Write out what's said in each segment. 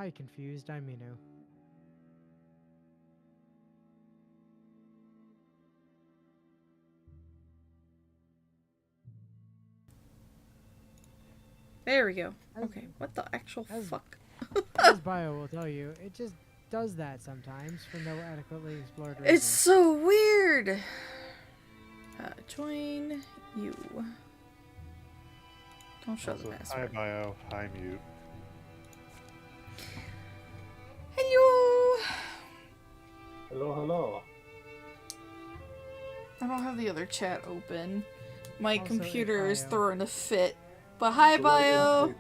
Hi, confused. I'm Minu. There we go. Okay, what the actual fuck? As Bio will tell you, it just does that sometimes for no adequately explored reason. It's so weird. Join you. Don't show the password. Hi Bio, hi Mute. Hello. Hello, hello. I don't have the other chat open. My Also, computer is Bio. throwing a fit. But hi, Bio.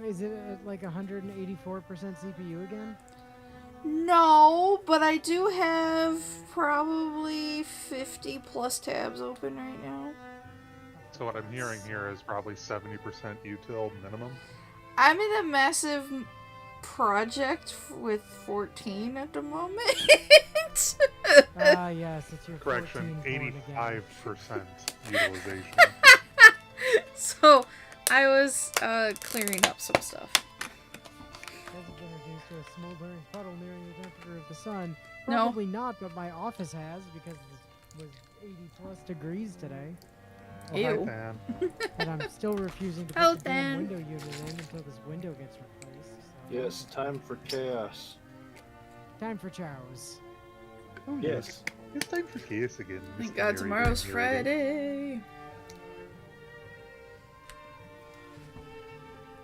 Is it at like 184% CPU again? No, but I do have probably 50 plus tabs open right now. So what I'm hearing here is probably 70% util minimum. I'm in a massive project with 14 at the moment. Ah, yes, it's your Correction, 14 born again. 85% utilization. So, I was clearing up some stuff. Has it been reduced to a smoldering puddle nearing the temperature of the sun? No. Probably not, but my office has because it was 80 plus degrees today. Oh, Ew. hi, Dan. And I'm still refusing to Hello, put the damn Dan. window unit in until this window gets replaced. So. Yes, time for chaos. Time for chows. Oh, Yes. It's time for chaos again. Thank Mr. God Mary tomorrow's Jane Mary. Friday.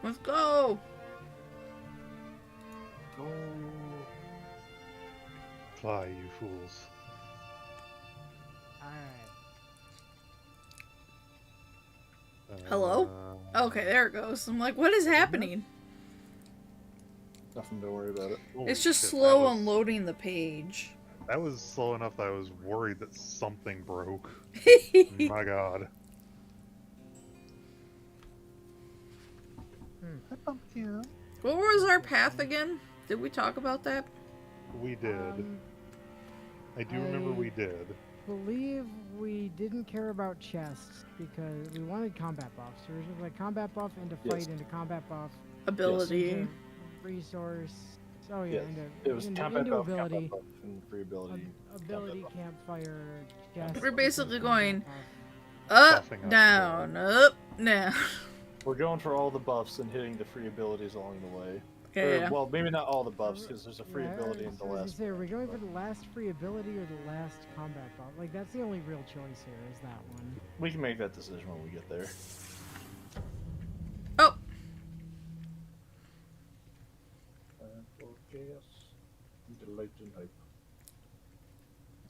Let's go. Oh. Fly, you fools. Alright. Hello? Okay, there it goes. I'm like, what is happening? Nothing to worry about it. Holy It's just shit, slow unloading the page. That was slow enough that I was worried that something broke. My god. Hi, Pumpkin. What was our path again? Did we talk about that? We did. I do remember we did. Believe we didn't care about chests because we wanted combat buffs. So it was like combat buff into fight Yes. into combat buff. Ability. Into resource. Oh yeah, Yes. into, It was into, combat into buff, ability. combat buff, and free ability. Ability, combat buff. campfire, chest. We're basically combat going buff. Up, Buffing up, down, up, down. We're going for all the buffs and hitting the free abilities along the way. Okay, Or, yeah. well, maybe not all the buffs, because there's a free Yeah, ability in the so I was last. gonna say, are we going for the last free ability or the last combat buff? Like that's the only real choice here is that one. We can make that decision when we get there. Oh,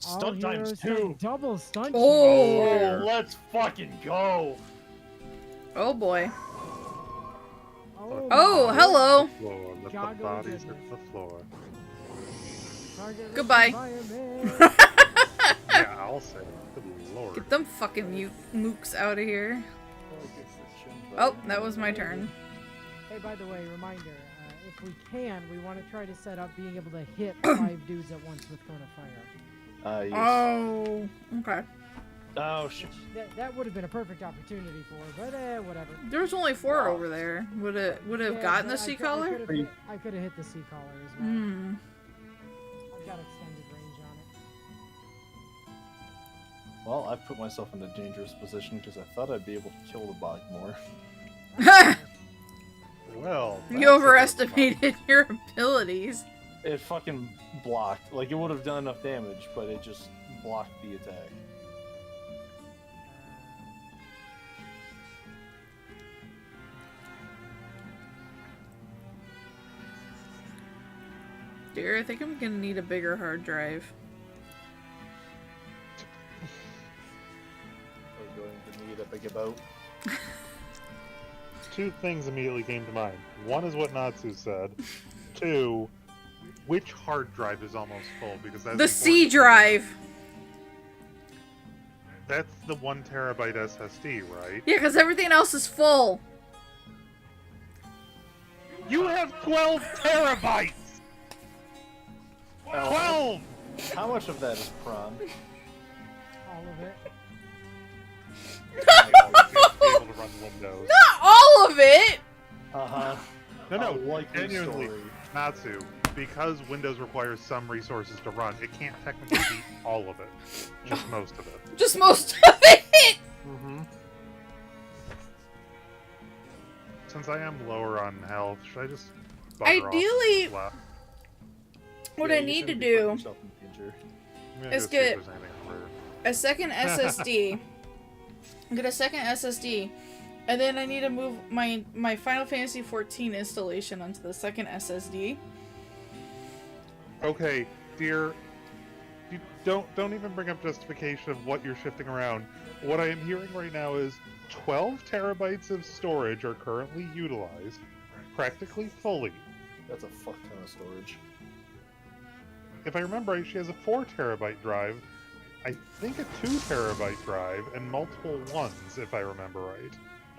All Stunt times heroes 2! have double stunt. Oh. Oh, let's fucking go! oh boy. Oh, Oh, my hello. Floor. Let the Goggles bodies and- hit the floor. Target Goodbye. environment. Yeah, I'll say. Good lord. Get them fucking mooks out of here. Oh, that was my turn. Hey, by the way, reminder: if we can, we want to try to set up being able to hit 5 dudes at once with cone of fire. Yes. Oh, okay. Oh, shit. That would have been a perfect opportunity for, but whatever. There was only 4 over there. Would it have Yeah, gotten but the sea I collar? could have hit the sea collar as well. Hmm. I've got extended range on it. Well, I've put myself in a dangerous position because I thought I'd be able to kill the bog more. Well, that's a You good overestimated your abilities. It fucking blocked. Like, it would have done enough damage, but it just blocked the attack. Dear, I think I'm gonna need a bigger hard drive. We're going to need a big boat. Two things immediately came to mind. One is what Natsu said. Two, which hard drive is almost full? Because that's The C important. drive! That's the 1 terabyte SSD, right? Yeah, because everything else is full. You have 12 terabytes! 12! How much of that is prawn? All of it. Be able to run Windows. Not all of it! Uh-huh. No, A likely genuinely. story. Natsu, because Windows requires some resources to run, it can't technically beat all of it. Just most of it. Just most of it! Mm-hmm. Since I am lower on health, should I just bugger off Ideally, left? what Yeah, I you need to shouldn't be putting do yourself in danger. I'm gonna It's go see if good. there's anything over here. a second SSD. Get a second SSD. And then I need to move my Final Fantasy XIV installation onto the second SSD. Okay, dear, you don't even bring up justification of what you're shifting around. What I am hearing right now is 12 terabytes of storage are currently utilized, practically fully. That's a fuck ton of storage. If I remember right, she has a 4 terabyte drive, I think a 2 terabyte drive, and multiple ones, if I remember right.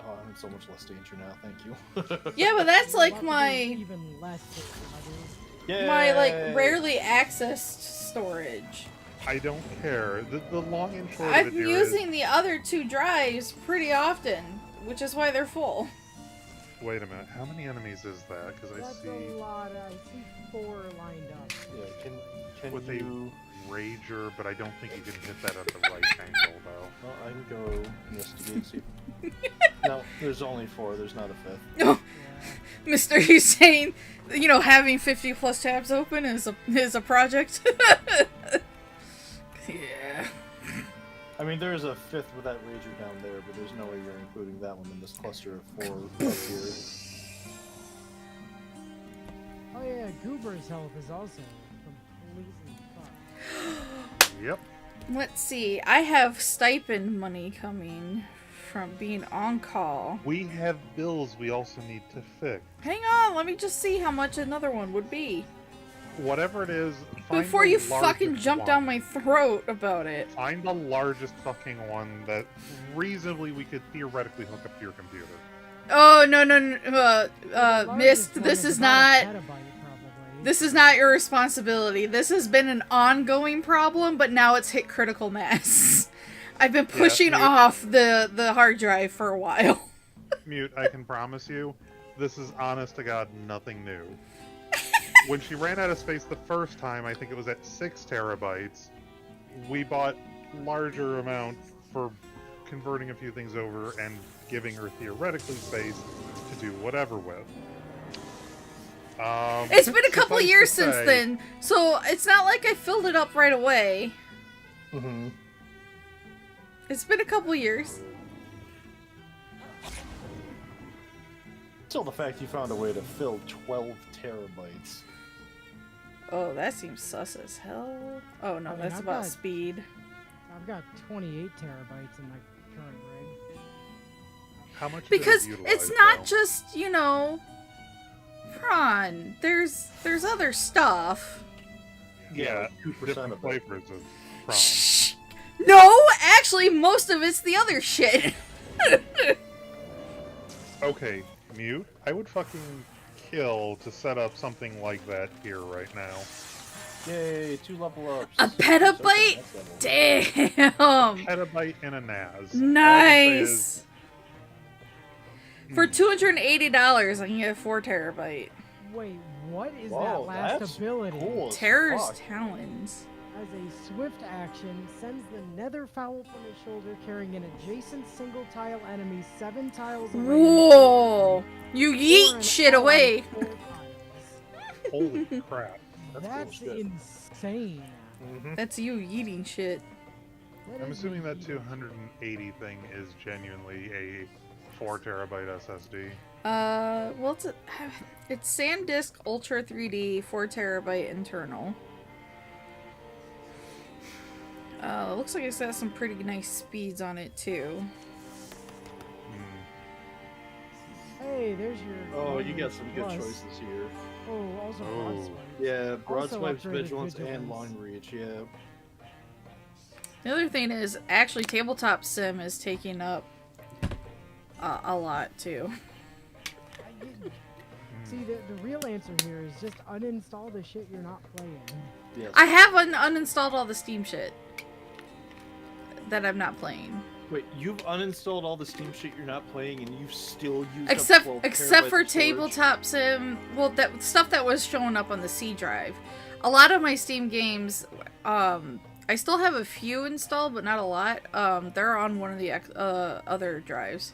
Oh, I'm in so much less danger now, thank you. Yeah, but that's Well, like lots of my things even less. my like Yay! rarely accessed storage. I don't care. The long and short of I'm it, dear, using the other 2 drives pretty often, which is why they're full. is... Wait a minute, how many enemies is that? Because I That's see a lot. I see 4 lined up. Yeah, can with you... a Rager, but I don't think you can hit that at the right angle, though. Well, I can go investigate, see. No, there's only 4, there's not a 5th. No, Mr. Hussein, you know, having 50 plus tabs open is a project. Yeah. I mean, there is a 5th with that Rager down there, but there's no way you're including that one in this cluster of 4 up here. Oh yeah, Goober's health is also completely fucked. Yep. Let's see. I have stipend money coming from being on call. We have bills we also need to fix. Hang on, let me just see how much another one would be. Whatever it is, find Before the you fucking largest jump one. down my throat about it. Find the largest fucking one that reasonably we could theoretically hook up to your computer. Oh, no, The largest Mist, one this is about not... a petabyte, probably. This is not your responsibility. This has been an ongoing problem, but now it's hit critical mass. I've been pushing you- off the hard drive for a while. Mute, I can promise you, this is honest to God nothing new. When she ran out of space the first time, I think it was at 6 terabytes, we bought larger amount for converting a few things over and giving her theoretically space to do whatever with. It's been a couple suffice to years since say- then, so it's not like I filled it up right away. Mm-hmm. It's been a couple years. Till the fact you found a way to fill 12 terabytes. Oh, that seems sus as hell. Oh no, I mean, that's I've about got- speed. I've got 28 terabytes in my current rig. How much of it is Because utilized, it's not though? just, you know, prawn. There's other stuff. Yeah, like 2% different of it. flavors of prawn. Shh. No, actually, most of it's the other shit. Okay, Mute, I would fucking kill to set up something like that here right now. Yay, 2 level ups. A petabyte? Damn. Petabyte and a NAS. Nice. For Hmm. $280, I can get a 4 terabyte. Wait, what is Whoa, that last that's ability? cool as Terror's fuck. Talons. As a swift action, sends the nether fowl from his shoulder carrying an adjacent single tile enemy 7 tiles away. Whoa. You Or yeet an shit ally away. 4 tiles. Holy crap. That's That's cool shit. insane. Mm-hmm. That's you eating shit. That I'm is assuming that insane. 280 thing is genuinely a 4 terabyte SSD. Well, it's SanDisk Ultra 3D 4 terabyte internal. Looks like it's got some pretty nice speeds on it too. Hmm. Hey, there's your. Oh, you got Long some good Reach choices here. Plus. Oh, also Oh. Broadsword. Yeah, broad Also swipes, upgraded vigilance, and vigilance. long reach. Yeah. The other thing is, actually, Tabletop Sim is taking up a lot too. See, the real answer here is just uninstall the shit you're not playing. Yes. I have uninstalled all the Steam shit that I'm not playing. Wait, you've uninstalled all the Steam shit you're not playing, and you've still used Except up 12 except terabytes for of storage? Tabletop Sim, well, that stuff that was showing up on the C drive. A lot of my Steam games, I still have a few installed, but not a lot. They're on one of the other drives.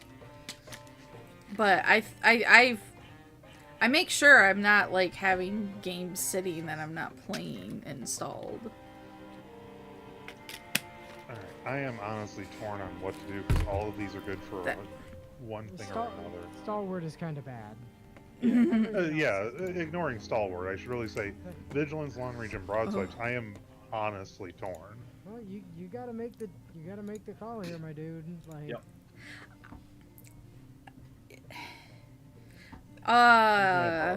But I make sure I'm not like having games sitting that I'm not playing installed. Alright, I am honestly torn on what to do because all of these are good for That- one thing or another. Stalwart is kind of bad. Yeah, ignoring Stalwart, I should really say Vigilance, Long Range, and Broadswipes. I am honestly torn. Well, you gotta make the call here, my dude. Like, Yep.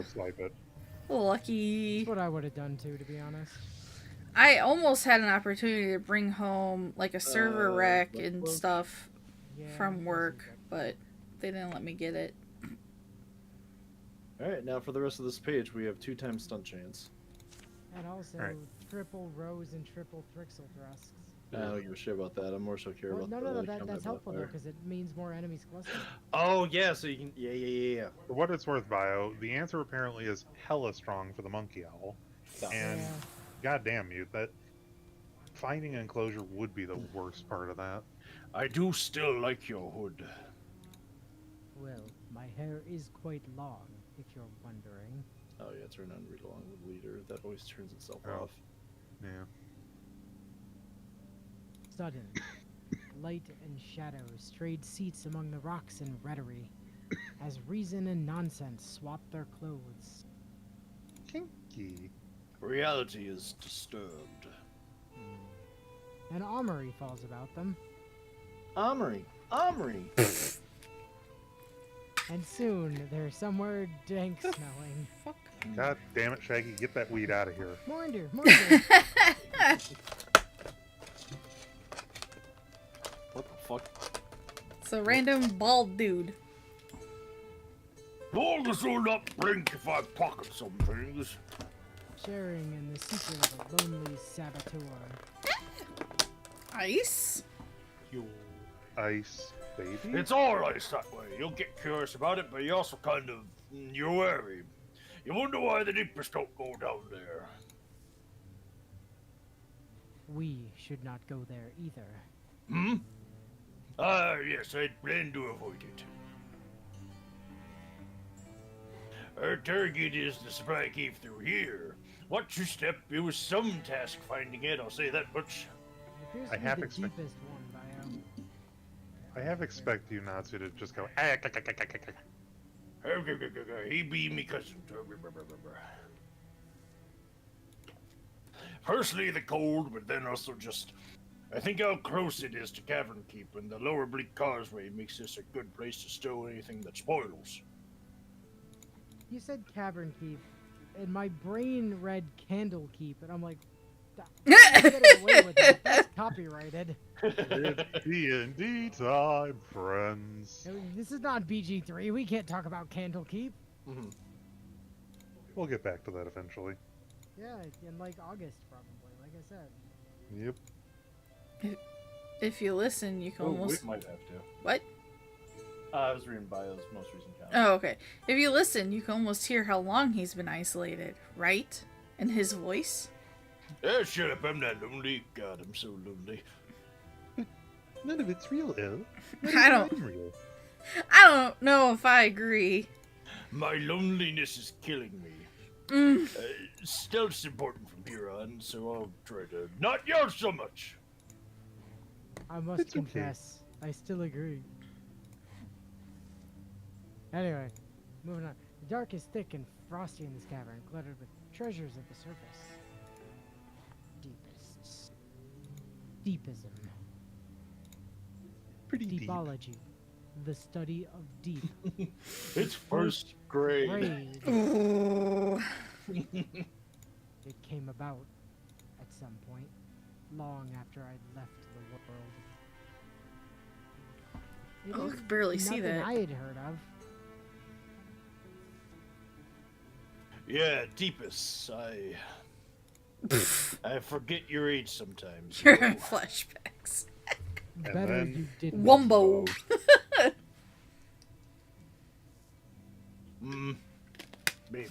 Swipe it. Lucky. that's what I would have done too, to be honest. I almost had an opportunity to bring home like a server rack and stuff Yeah, from that's work, okay. but they didn't let me get it. Alright, now for the rest of this page, we have 2 times stunt chance. And also Alright. triple rows and triple Thrixel thrusts. I don't give a shit about that. I'm more so care Well, about no, the that's combat helpful though, modifier. because it means more enemies cluster. Oh, yeah, so you can... Yeah. For what it's worth, Bio, the answer apparently is hella strong for the Monkey Owl. And Yeah. goddamn you, that finding an enclosure would be the worst part of that. I do still like your hood. Well, my hair is quite long, if you're wondering. Oh, yeah, turn on read along with leader. That always turns itself Oh. off. Yeah. Sudden, light and shadow strayed seats among the rocks in Rhetoric, as reason and nonsense swapped their clothes. Kinky. Reality is disturbed. An armory falls about them, Armory! and soon they're somewhere dank smelling. Fuck. God damn it, Shaggy, get that weed out of here. Moinder! What the fuck? It's a random bald dude. All this will not blink if I pocket some things. Sharing in the secret of a lonely saboteur. Ice? You. Ice, baby. It's all ice that way. You'll get curious about it, but you also kind of... You're wary. You wonder why the deepest don't go down there. We should not go there either. Hmm? Yes, I'd plan to avoid it. Our target is the supply cave through here. Watch your step. It was some task finding it, I'll say that much. It appears I to be have the expect- deepest one, Bio. I have expect you, Natsu, to just go. He be me cousin. Firstly, the cold, but then also just... I think how close it is to Cavern Keep, and the lower bleak causeway makes this a good place to stow anything that spoils. You said Cavern Keep, and my brain read Candle Keep, and I'm like, get away with that. That's copyrighted. It's D&D time, friends. I mean, this is not BG3. We can't talk about Candle Keep. Mm-hmm. We'll get back to that eventually. Yeah, in like August, probably. Like I said. Yep. If you listen, you can almost... we might have to. What? I was reading Bio's most recent comment. Oh, okay. If you listen, you can almost hear how long he's been isolated, right? In his voice. Yeah, shut up, I'm not lonely. God, I'm so lonely. None of it's real, El. I don't know if I agree. My loneliness is killing me. Mm. Stealth's important from here on, so I'll try to not yell so much. I must It's okay. confess, I still agree. Anyway, moving on. The dark is thick and frosty in this cavern, cluttered with treasures at the surface. Deepists. Deepism. Pretty deep. Deepology. The study of deep. It's first grade. Grade. Ooh. It came about at some point, long after I'd left the world. It Oh, I is could barely see nothing that. I had heard of. Yeah, Deepest. I forget your age sometimes. You're in flashbacks. Better then- you didn't. Wumbo. Maybe.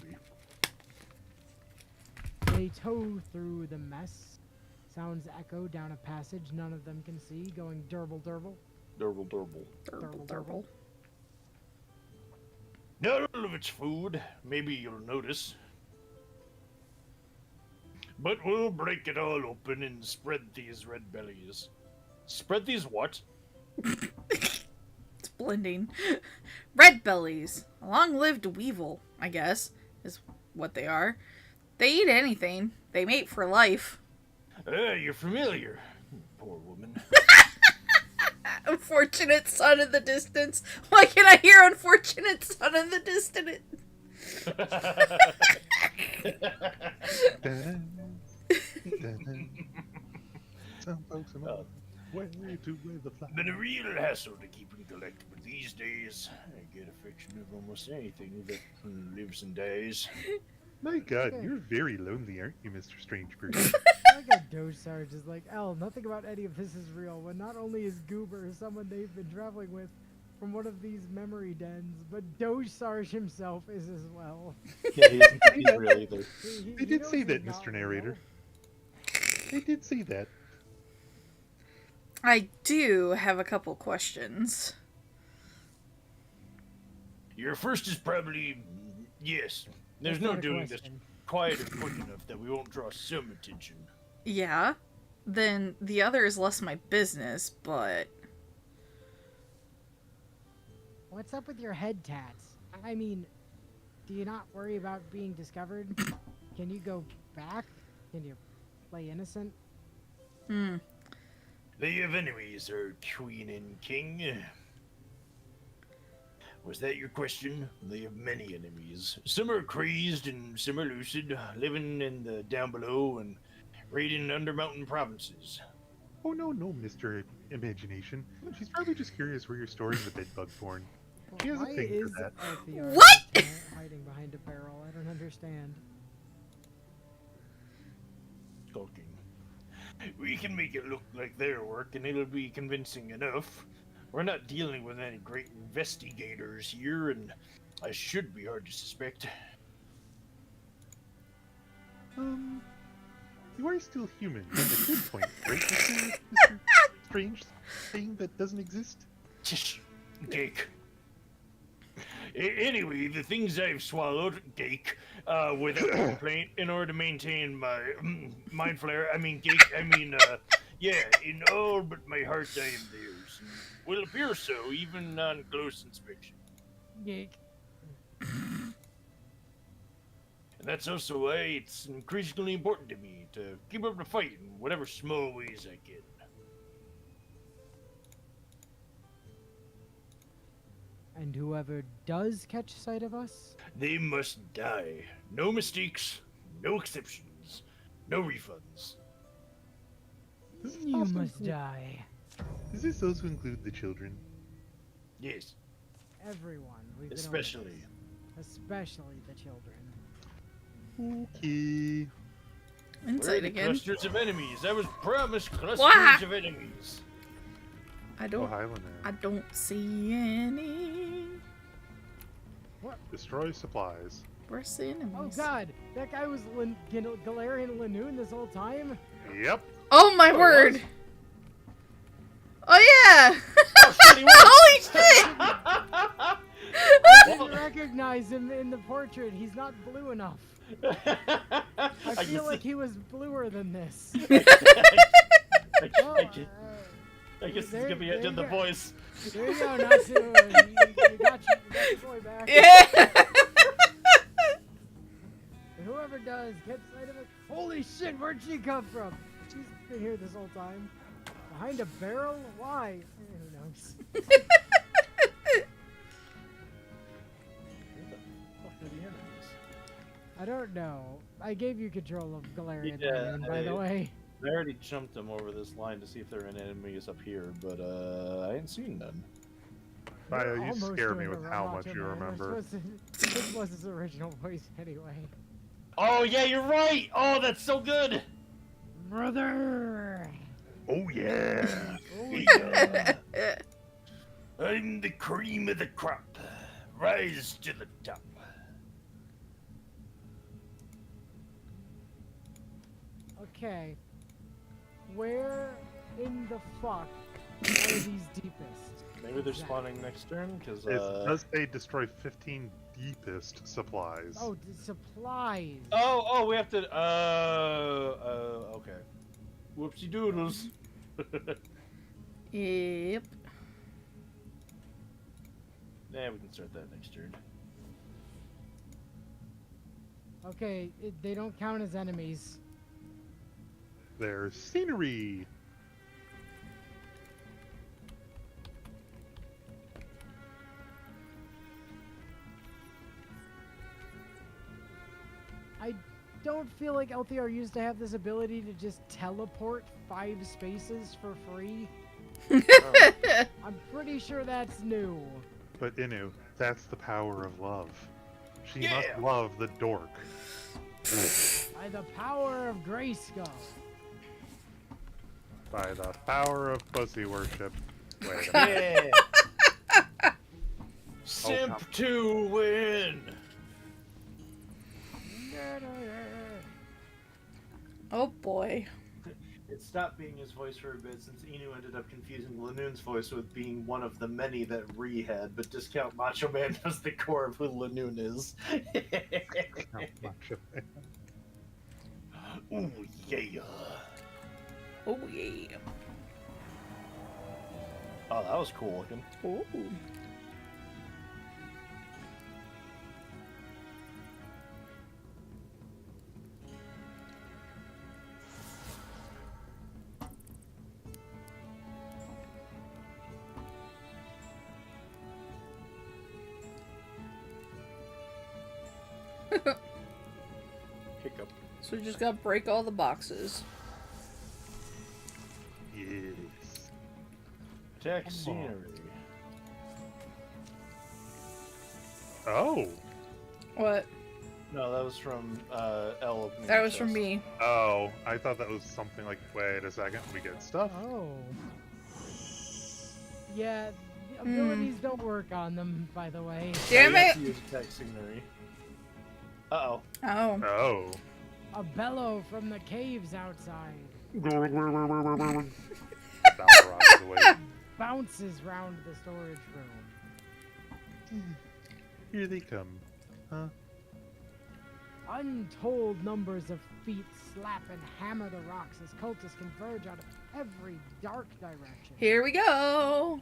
They tow through the mess. Sounds echo down a passage none of them can see, going durble durble. Durble, durble. Durble, durble. Not all of it's food. Maybe you'll notice. But we'll break it all open and spread these red bellies. Spread these what? It's blending. Red bellies. A long-lived weevil, I guess, is what they are. They eat anything. They mate for life. You're familiar. Poor woman. Unfortunate son in the distance. Why can I hear unfortunate son in the distance? Some folks know way to wear the flag. Been a real hassle to keep them collectible these days. I get affection of almost anything that lives and dies. My God, you're very lonely, aren't you, Mr. Strange Person? I got Doge Sarge is like, L, nothing about any of this is real. When not only is Goober someone they've been traveling with from one of these memory dens, but Doge Sarge himself is as well. Yeah, he isn't he's real either. They did knows say he's that, not Mr. Narrator. real. They did say that. I do have a couple questions. Your first is probably yes. There's That's no not a doing this question. quiet and quick enough that we won't draw some attention. Yeah. Then the other is less my business, but... What's up with your head tats? I mean, do you not worry about being discovered? Can you go back? Can you play innocent? Hmm. They have enemies, our queen and king. Was that your question? They have many enemies. Some are crazed and some are lucid, living in the down below and raiding undermountain provinces. Oh, no, Mr. Imagination. She's probably just curious where you're storing the bedbug porn. He has a Why thing for is that. Artheon What? hiding behind a barrel? I don't understand. Skulking. We can make it look like their work and it'll be convincing enough. We're not dealing with any great investigators here, and I should be hard to suspect. You are still human. At this point, right, Mr. Strange thing that doesn't exist? Tish, Gake. Anyway, the things I've swallowed, Gake, without complaint, in order to maintain my mind flare, yeah, in all but my heart I am theirs. And will appear so, even on close inspection. Geek. And that's also why it's increasingly important to me to keep up the fight in whatever small ways I can. And whoever does catch sight of us? They must die. No mistakes, no exceptions, no refunds. This is You also must include- die. Does this also include the children? Yes, Everyone. We've been over especially. this. Especially the children. Okay. Where are Insight the again. clusters of enemies? I was promised clusters Wah! of enemies. I Oh, don't... Highlander. I don't see any... Destroy supplies. Where's the enemies? Oh god, that guy was Galarian Lanoon this whole time? Yep. Oh my Oh, it word! was? Oh yeah! Oh, shit, he was. Holy shit! I didn't recognize him in the portrait. He's not blue enough. I feel like he was bluer than this. Well, I guess there- it's gonna be there into you the go. voice. there you go, Natsu. You got your boy back. Yeah! And whoever does, get sight of it. Holy shit, where'd she come from? She's been here this whole time. Behind a barrel? Why? Who knows? I don't know. I gave you control of Galarian Yeah, Lanoon, by the way. I already jumped them over this line to see if there are any enemies up here, but I ain't seen none. Bio, You're you almost scare me doing with a how Ramato much you man. We're remember. supposed to- This was his original voice anyway. Oh yeah, you're right. Oh, that's so good. Brother! Oh yeah. Oh, I'm the cream of the crop. Rise to the top. Okay. Where in the fuck are these deepest? Maybe they're spawning next turn, because, It does say destroy 15 deepest supplies. Oh, supplies. Oh, we have to, okay. Whoopsie doodles. Yep. Yeah, we can start that next turn. Okay, they don't count as enemies. There's scenery. I don't feel like LTR used to have this ability to just teleport 5 spaces for free. I'm pretty sure that's new. But Inu, that's the power of love. She Yeah. must love the dork. By the power of Grayskull. By the power of pussy worship. Wait a minute. Yeah. Simp to win. Oh boy. It stopped being his voice for a bit since Inu ended up confusing Lanoon's voice with being one of the many that Ree had, but discount Macho Man as the core of who Lanoon is. Not much of it. Ooh, yeah. Oh yeah. Oh, that was cool looking. Ooh. Hiccup. So we just gotta break all the boxes. Yes. Tech Come scenery. Oh. What? No, that was from L. opening That the was from chest. me. Oh, I thought that was something like, wait a second, we get stuff? Oh. Yeah, the abilities don't work on them, by the way. Damn You have it! to use tech scenery. Uh-oh. Oh. Oh. A bellow from the caves outside. Balrog away. Bounces round the storage room. Here they come. Huh? Untold numbers of feet slap and hammer the rocks as cultists converge out of every dark direction. Here we go.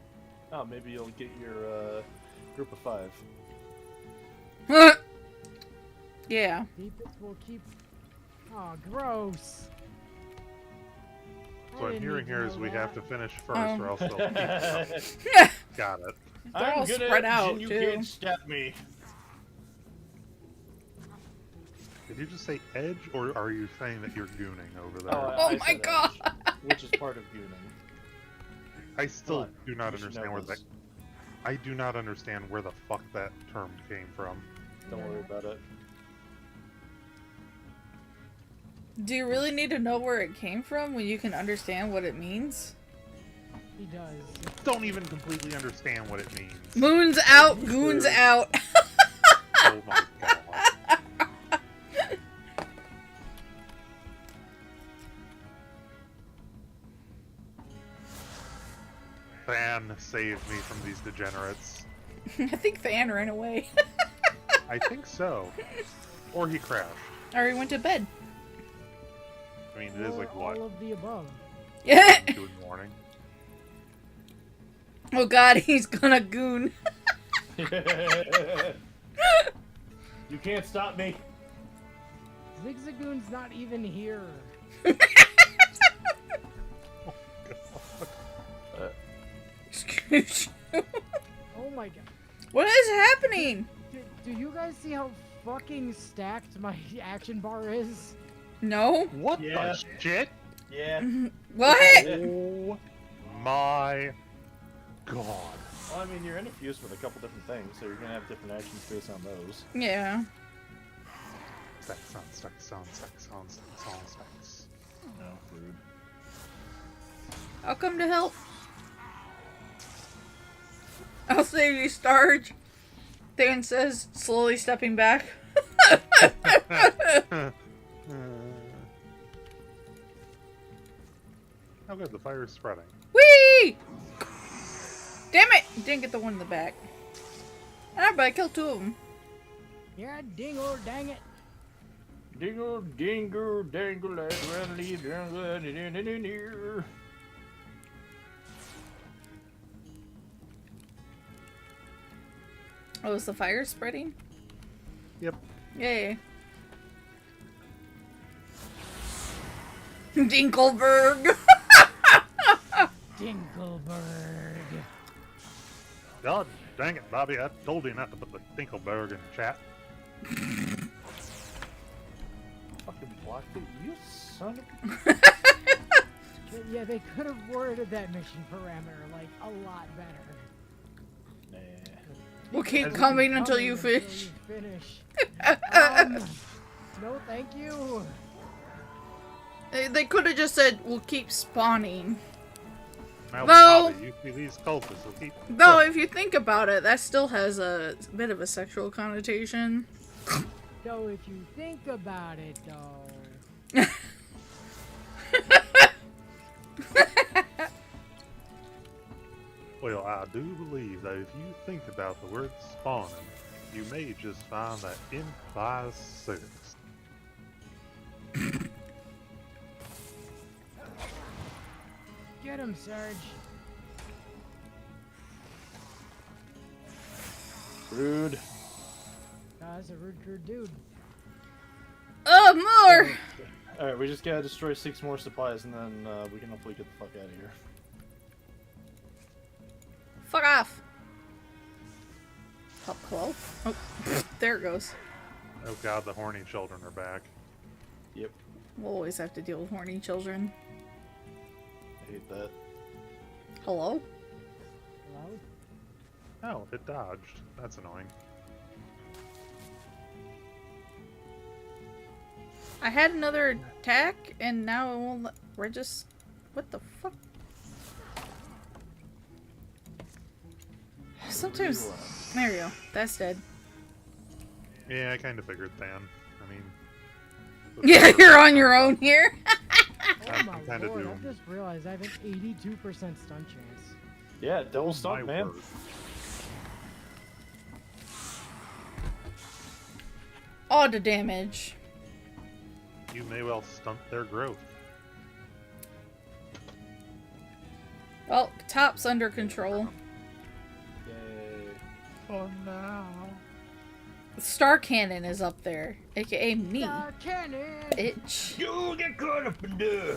Oh, maybe you'll get your group of 5. Yeah. Deepest will keep... Oh, gross. So I'm hearing here is we have to finish first, Oh. or else they'll keep Got it. They're all spread out, you too. can't stop me. Did you just say edge, or are you saying that you're gooning over there? Oh I my said god. edge, which is part of gooning. I still Come on, do not you should understand know where this. that. I do not understand where the fuck that term came from. Don't worry about it. Do you really need to know where it came from when you can understand what it means? He does. Don't even completely understand what it means. Moon's out, goons out. Oh my god. Fan saved me from these degenerates. I think Fan ran away. I think so. Or he crashed. Or he went to bed. I mean, it is like Or what? all of the above. Yeah. 2 in the morning. Oh god, he's gonna goon. You can't stop me. Zigzagoon's not even here. Excuse you. Oh my god. What is happening? Do you guys see how fucking stacked my action bar is? No. What Yeah. the shit? Yeah. What? Oh my god. Well, I mean, you're interfused with a couple different things, so you're gonna have different actions based on those. Yeah. Stack sound, stack sound, stack sound, stack sound, stacks. No, rude. I'll come to help. I'll save you, Sarge. Dan says, slowly stepping back. How good, the fire is spreading. Whee! Damn it! Didn't get the one in the back. Alright, but I killed 2 of them. Yeah, dingo, dang it. Dingle, dingle, dangle, rattly, dangle, Oh, is the fire spreading? Yep. Yay. Dinkelberg! Dinkelberg. God dang it, Bobby, I told you not to put the Dinkelberg in chat. Fucking blocked it, you son of Yeah, they could have worded that mission parameter like a lot better. Nah. We'll keep coming until you finish. No, thank you. They could have just said, we'll keep spawning. Now, Though- Bobby, you see these cultists will keep... Though, if you think about it, that still has a bit of a sexual connotation. Though, if you think about it, though. Well, I do believe that if you think about the word spawning, you may just find that implies sex. Get him, Sarge. Rude. That's a rude dude. Oh, more! Alright, we just gotta destroy 6 more supplies and then we can hopefully get the fuck out of here. Fuck off! Oh, hello? Oh, there it goes. Oh god, the horny children are back. Yep, We'll always have to deal with horny children. I hate that. Hello? Hello? Oh, it dodged. That's annoying. I had another attack, and now it won't let... We're just... What the fuck? Sometimes... There you go. That's dead. Yeah, I kind of figured, Than. I mean... Yeah, you're on your own here. Oh my kinda lord, I doomed. just realized I have an 82% stun chance. Yeah, double stop, My man. word. All the damage. You may well stunt their growth. Well, top's under control. Yay. Oh no. Star Cannon is up there, aka me. Cannon! Bitch. You get caught up in there.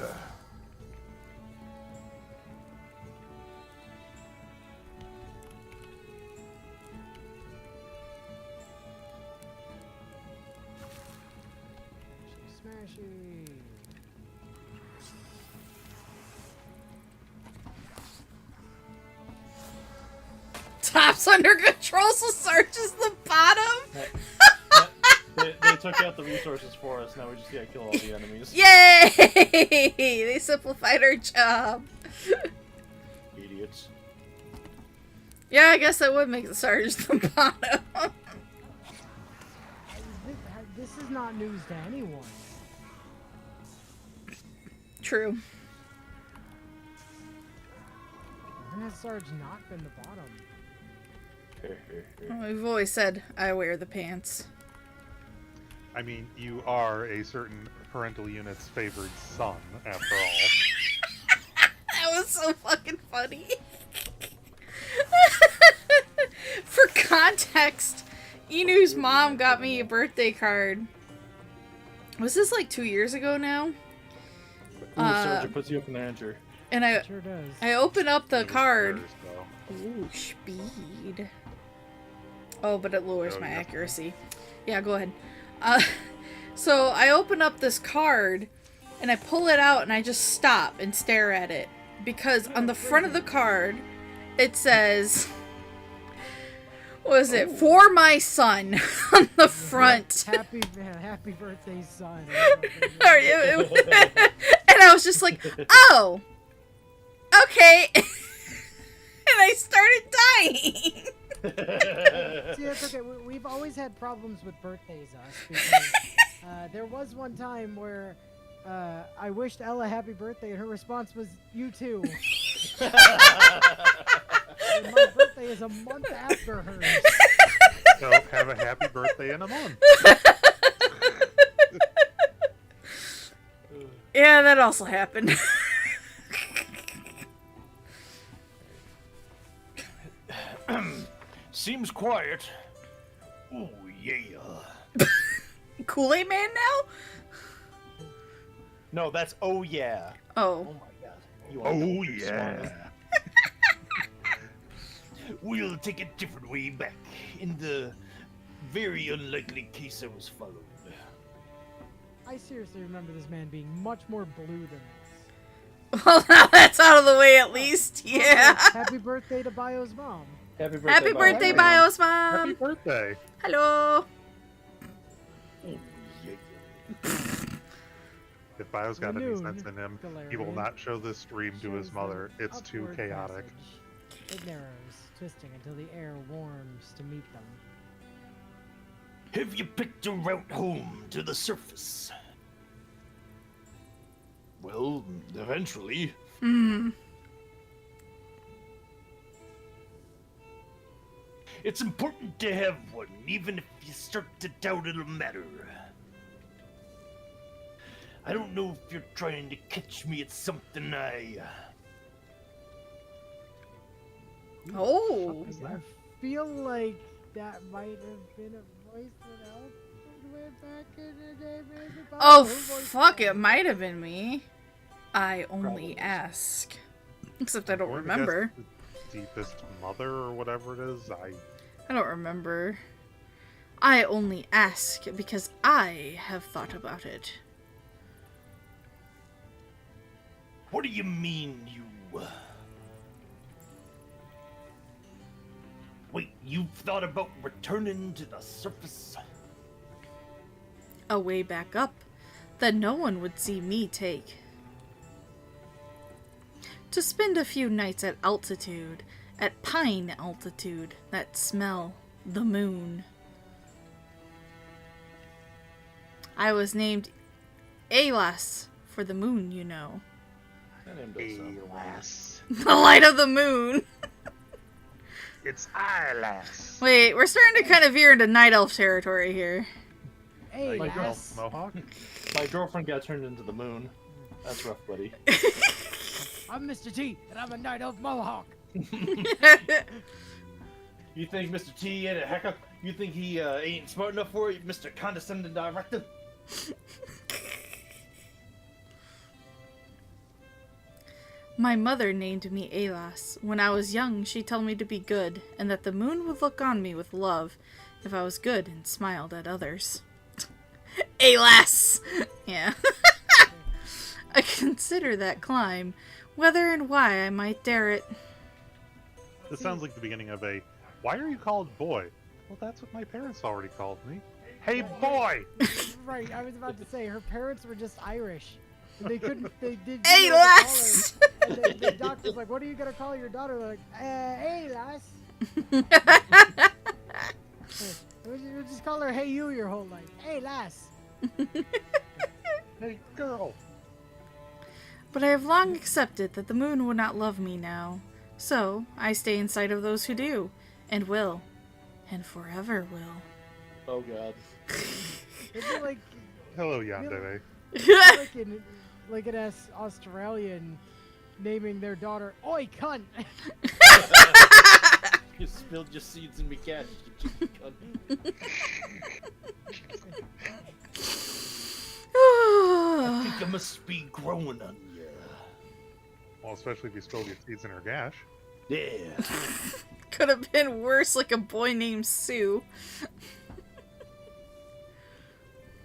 Smashy! Top's under control, so Sarge is the bottom. They took out the resources for us, now we just gotta kill all the enemies. Yay! They simplified our job. Idiots. Yeah, I guess that would make the Sarge the bottom. This is not news to anyone. True. When has Sarge not been the bottom? Well, we've always said I wear the pants. I mean, you are a certain parental unit's favored son, after all. That was so fucking funny. For context, Inu's mom got me a birthday card. Was this like 2 years ago now? Ooh, Sarge, it puts you up in the enter. And It sure does. I open up the It was card. theirs, though. Ooh, speed. Oh, but it lowers Oh, my yeah. accuracy. Yeah, go ahead. So I open up this card, and I pull it out, and I just stop and stare at it. Because on the front of the card, it says... What is it? For my son on the front. Happy birthday, son. And I was just like, oh, okay. And I started dying. See, that's okay. We've always had problems with birthdays, us. Because, there was one time where I wished Ella happy birthday, and her response was, "You too." And my birthday is a month after hers. So have a happy birthday in a month. Yeah, that also happened. Seems quiet. Oh yeah. Kool-Aid Man now? No, that's oh yeah. Oh. Oh my god. You are the Oh worst yeah. one. We'll take a different way back. In the very unlikely case I was followed. I seriously remember this man being much more blue than this. Well, now that's out of the way at least. Yeah. Happy birthday to Bio's mom. Happy birthday, Happy birthday, Bio. Bio's Happy mom. birthday. Hello. Oh yeah. If Bio's got any Lanoon, sense in him, he will Galarian, not show this stream to his shows mother. them It's too upward chaotic. passage. It narrows, twisting until the air warms to meet them. Have you picked a route home to the surface? Well, eventually. Hmm. It's important to have one, even if you start to doubt it'll matter. I don't know if you're trying to catch me at something Oh. I feel like that might have been a voice that Elton went back in the day. Maybe Oh, Bio voiced fuck, that. it might have been me. I only Probably. ask. Except I don't Going to guess remember. the deepest mother or whatever it is. I don't remember. I only ask because I have thought about it. What do you mean, you... Wait, you've thought about returning to the surface? A way back up that no one would see me take. To spend a few nights at altitude, at pine altitude, that smell the moon. I was named Alas for the moon, you know. That name does sound familiar. Alas. The light of the moon. It's Alas. Wait, we're starting to kind of veer into night elf territory here. Hey, My girl, lass. Mohawk? My girlfriend got turned into the moon. That's rough, buddy. I'm Mr. T, and I'm a night elf mohawk. You think Mr. T ain't a hacker? You think he ain't smart enough for you, Mr. Condescending Director? My mother named me Alas. When I was young, she told me to be good, and that the moon would look on me with love if I was good and smiled at others. Alas! Yeah. I consider that climb, whether and why I might dare it. This sounds like the beginning of a, why are you called boy? Well, that's what my parents already called me. Hey, boy! Right, I was about to say, her parents were just Irish. And they couldn't, they did. Hey, lass! And the doctor's like, what are you going to call your daughter? They're like, hey, lass. We'll just call her hey you your whole life. Hey, lass. Hey, girl! But I have long accepted that the moon would not love me now. So, I stay in sight of those who do, and will, and forever will. Oh god. It'd be like, Hello, Yandere. like an Australian naming their daughter, Oi, cunt! You spilled your seeds in me cash, you cheeky cunt. I think I must be growing on you. Well, especially if you spilled your seeds in her gash. Yeah. Could have been worse, like a boy named Sue.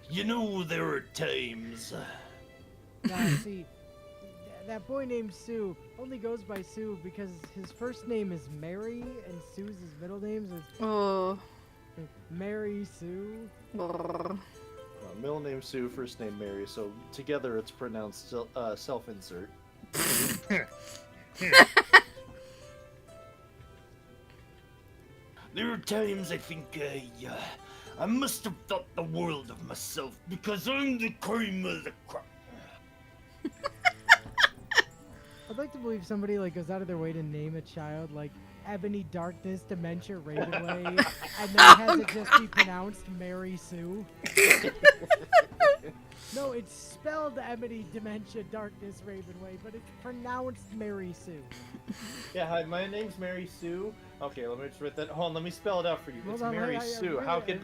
You know, there are times... Nah, see, that boy named Sue only goes by Sue because his first name is Mary and Sue's his middle name, so it's Oh. Mary Sue. Middle name Sue, first name Mary, so together it's pronounced self-insert. times I think I must have thought the world of myself because I'm the cream of the crop. I'd like to believe somebody like goes out of their way to name a child like Ebony Darkness Dementia Ravenway, and then has it just be pronounced Mary Sue. No, it's spelled Ebony Dementia Darkness Ravenway, but it's pronounced Mary Sue. Yeah, hi, my name's Mary Sue. Okay, let me just write that. Hold on, let me spell it out for you. It's Mary Sue. How can...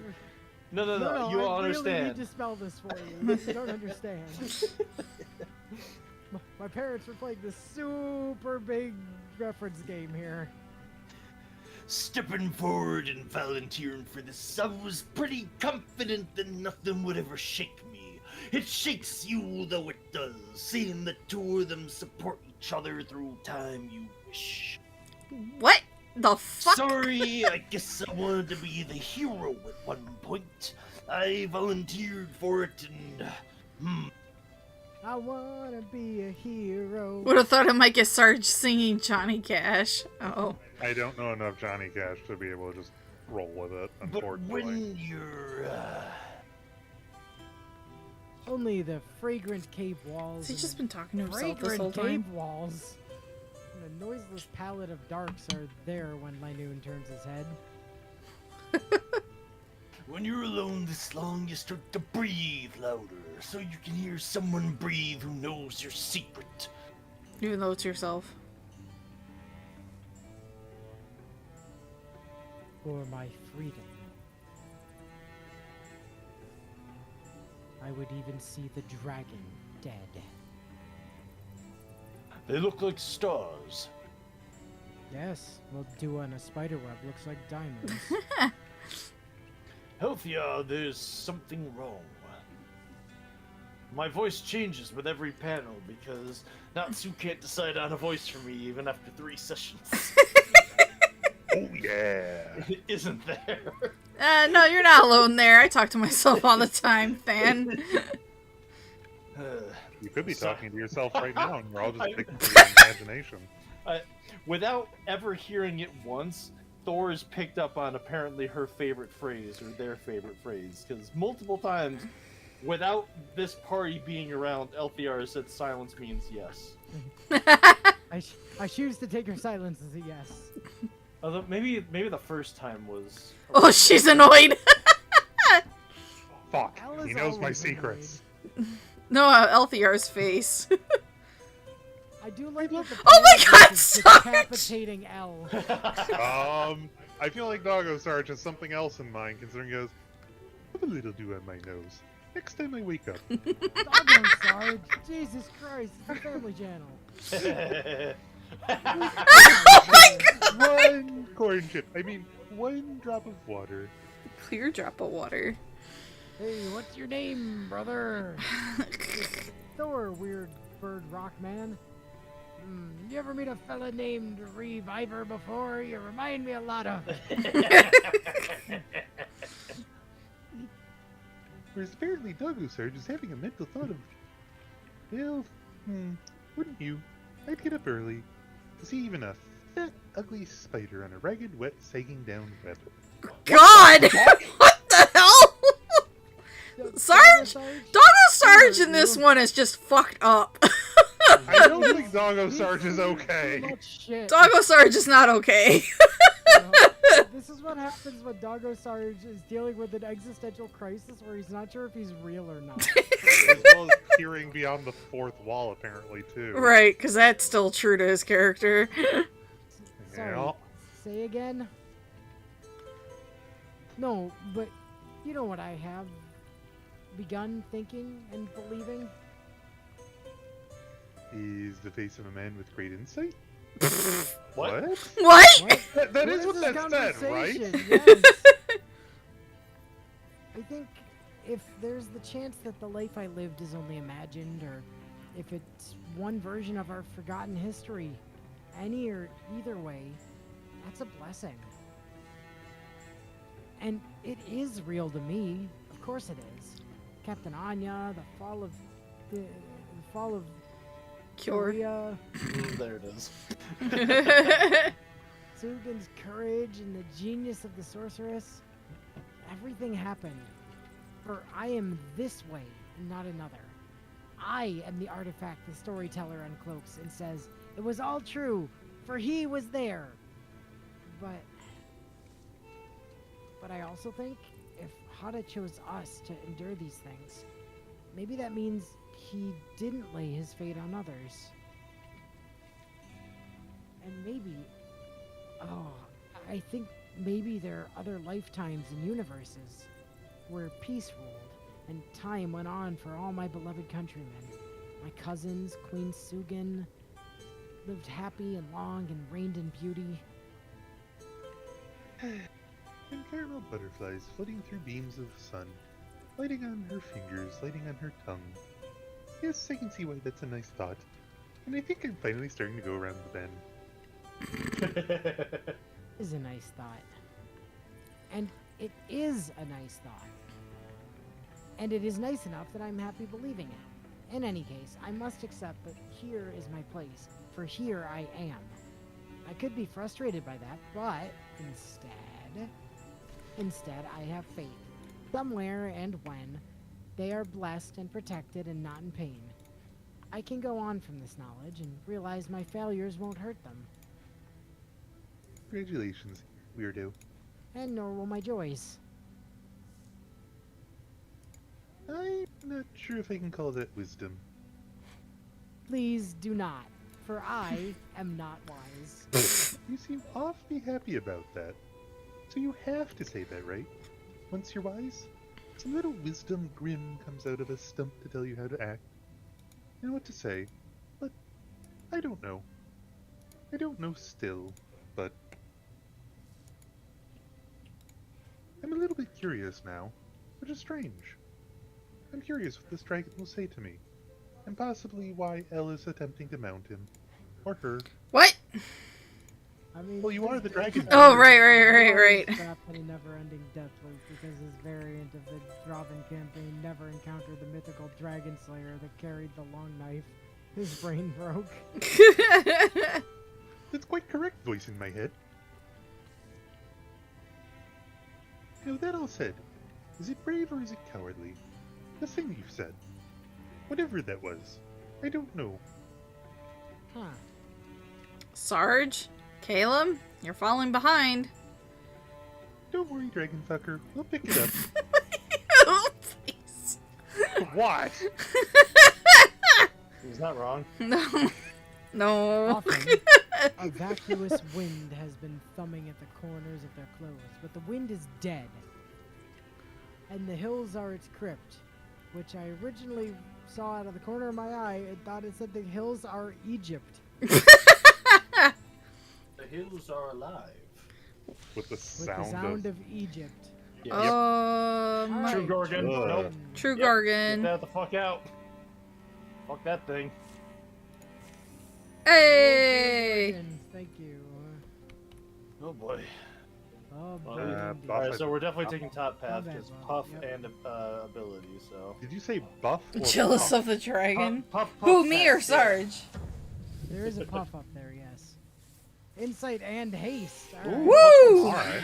No, you all I understand. really need to spell this for you. You don't understand. My parents were playing this super big reference game here. Stepping forward and volunteering for this, I was pretty confident that nothing would ever shake me. It shakes you, though it does, seeing the two of them support each other through time you wish. What the fuck? Sorry, I guess I wanted to be the hero at one point. I volunteered for it and, I wanna be a hero. Would have thought I might get Sarge singing Johnny Cash. Oh. I don't know enough Johnny Cash to be able to just roll with it, But unfortunately. when you're, Only the fragrant cave walls. Has he and just the been talking to himself this fragrant whole cave time? walls. And the noiseless palette of darks are there when Linoon turns his head. when you're alone this long, you start to breathe louder, so you can hear someone breathe who knows your secret. Even though it's yourself. For my freedom. I would even see the dragon dead. They look like stars. Yes, well, Dua and a spider web looks like diamonds. Healthia, there's something wrong. My voice changes with every panel because Natsu can't decide on a voice for me even after 3 sessions. Oh yeah! It isn't there. No, you're not alone there. I talk to myself all the time, fan. You could be talking to yourself right now, and we're all just picking for your imagination. Without ever hearing it once, Thor has picked up on apparently her favorite phrase, or their favorite phrase, because multiple times, without this party being around, Elthiar said silence means yes. I choose to take her silence as a yes. Although maybe the first time was... Oh, she's annoyed. Fuck, Al is he knows my always secrets. No, Elthiar's face. I do like that the Oh my band God, is Sarge! decapitating L. I feel like Doggo Sarge has something else in mind, considering he goes, I have a little dew on my nose. Next time I wake up. Doggo Sarge, Jesus Christ, it's a family channel. One corn chip. I mean, one drop of water. Clear drop of water. Hey, what's your name, brother? Thor, weird bird rock man. You ever meet a fella named Reviver before? You remind me a lot of. Whereas apparently Doggo Sarge is having a mental thought of, well, wouldn't you? I'd get up early to see even a fat, ugly spider on a ragged, wet, sagging down web. God! What the hell? Sarge? Doggo Sarge in this one is just fucked up. I don't think Doggo Sarge is okay. Too much shit. Doggo Sarge is not okay. This is what happens when Doggo Sarge is dealing with an existential crisis where he's not sure if he's real or not. As well as peering beyond the fourth wall, apparently, too. Right, because that's still true to his character. Sorry, Yeah. say again? No, but you know what I have begun thinking and believing? Is the face of a man with great insight? What? What? That is what is that this said, right? conversation? Yes. I think if there's the chance that the life I lived is only imagined, or if it's one version of our forgotten history, any or either way, that's a blessing. And it is real to me. Of course it is. Captain Anya, the fall of Cure. Korea. There it is. Tsugin's courage and the genius of the sorceress, everything happened. For I am this way, not another. I am the artifact the storyteller uncloaks and says, it was all true, for he was there. But I also think if Hada chose us to endure these things, maybe that means he didn't lay his fate on others. And maybe, I think maybe there are other lifetimes and universes where peace ruled and time went on for all my beloved countrymen. My cousins, Queen Tsugin, lived happy and long and reigned in beauty. And caramel butterflies floating through beams of sun, lighting on her fingers, lighting on her tongue. Yes, I can see why that's a nice thought. And I think I'm finally starting to go around the bend. Is a nice thought. And it is a nice thought. And it is nice enough that I'm happy believing it. In any case, I must accept that here is my place, for here I am. I could be frustrated by that, but instead I have faith. Somewhere and when, they are blessed and protected and not in pain. I can go on from this knowledge and realize my failures won't hurt them. Congratulations, weirdo. And nor will my joys. I'm not sure if I can call that wisdom. Please do not, for I am not wise. You seem awfully happy about that. So you have to say that, right? Once you're wise, some little wisdom grin comes out of a stump to tell you how to act. And what to say, but I don't know. I don't know still, but I'm a little bit curious now, which is strange. I'm curious what this dragon will say to me, and possibly why Elle is attempting to mount him. Or her. What? I mean, Well, you are the dragon. Oh, right. Trapped in a never-ending death loop because his variant of the Draven campaign never encountered the mythical dragon slayer that carried the long knife. His brain broke. That's quite correct, voice in my head. Now that all said, is it brave or is it cowardly? The thing you said. Whatever that was. I don't know. Huh. Sarge? Caleb? You're falling behind. Don't worry, dragon fucker. We'll pick it up. Oh, please. What? He's not wrong. No. Often, a vacuous wind has been thumbing at the corners of their clothes, but the wind is dead. And the hills are its crypt, which I originally saw out of the corner of my eye and thought it said the hills are Egypt. The hills are alive. With the With sound, the sound of Egypt. Yeah. Alright, True Gorgon. Ugh. Nope. True Yep. Gorgon. Get that the fuck out. Fuck that thing. Hey! Gorgon, thank you. Oh boy. Oh, Well, boy, indeed. Buff Alright, it. so we're definitely taking top path Combat because buff, puff yep. and ability, so. Did you say buff or Jealous puff? of the dragon? Puff, Who, me or pass, Sarge? There is a puff up there, yes. Insight and haste. All right. Ooh. Woo! Alright.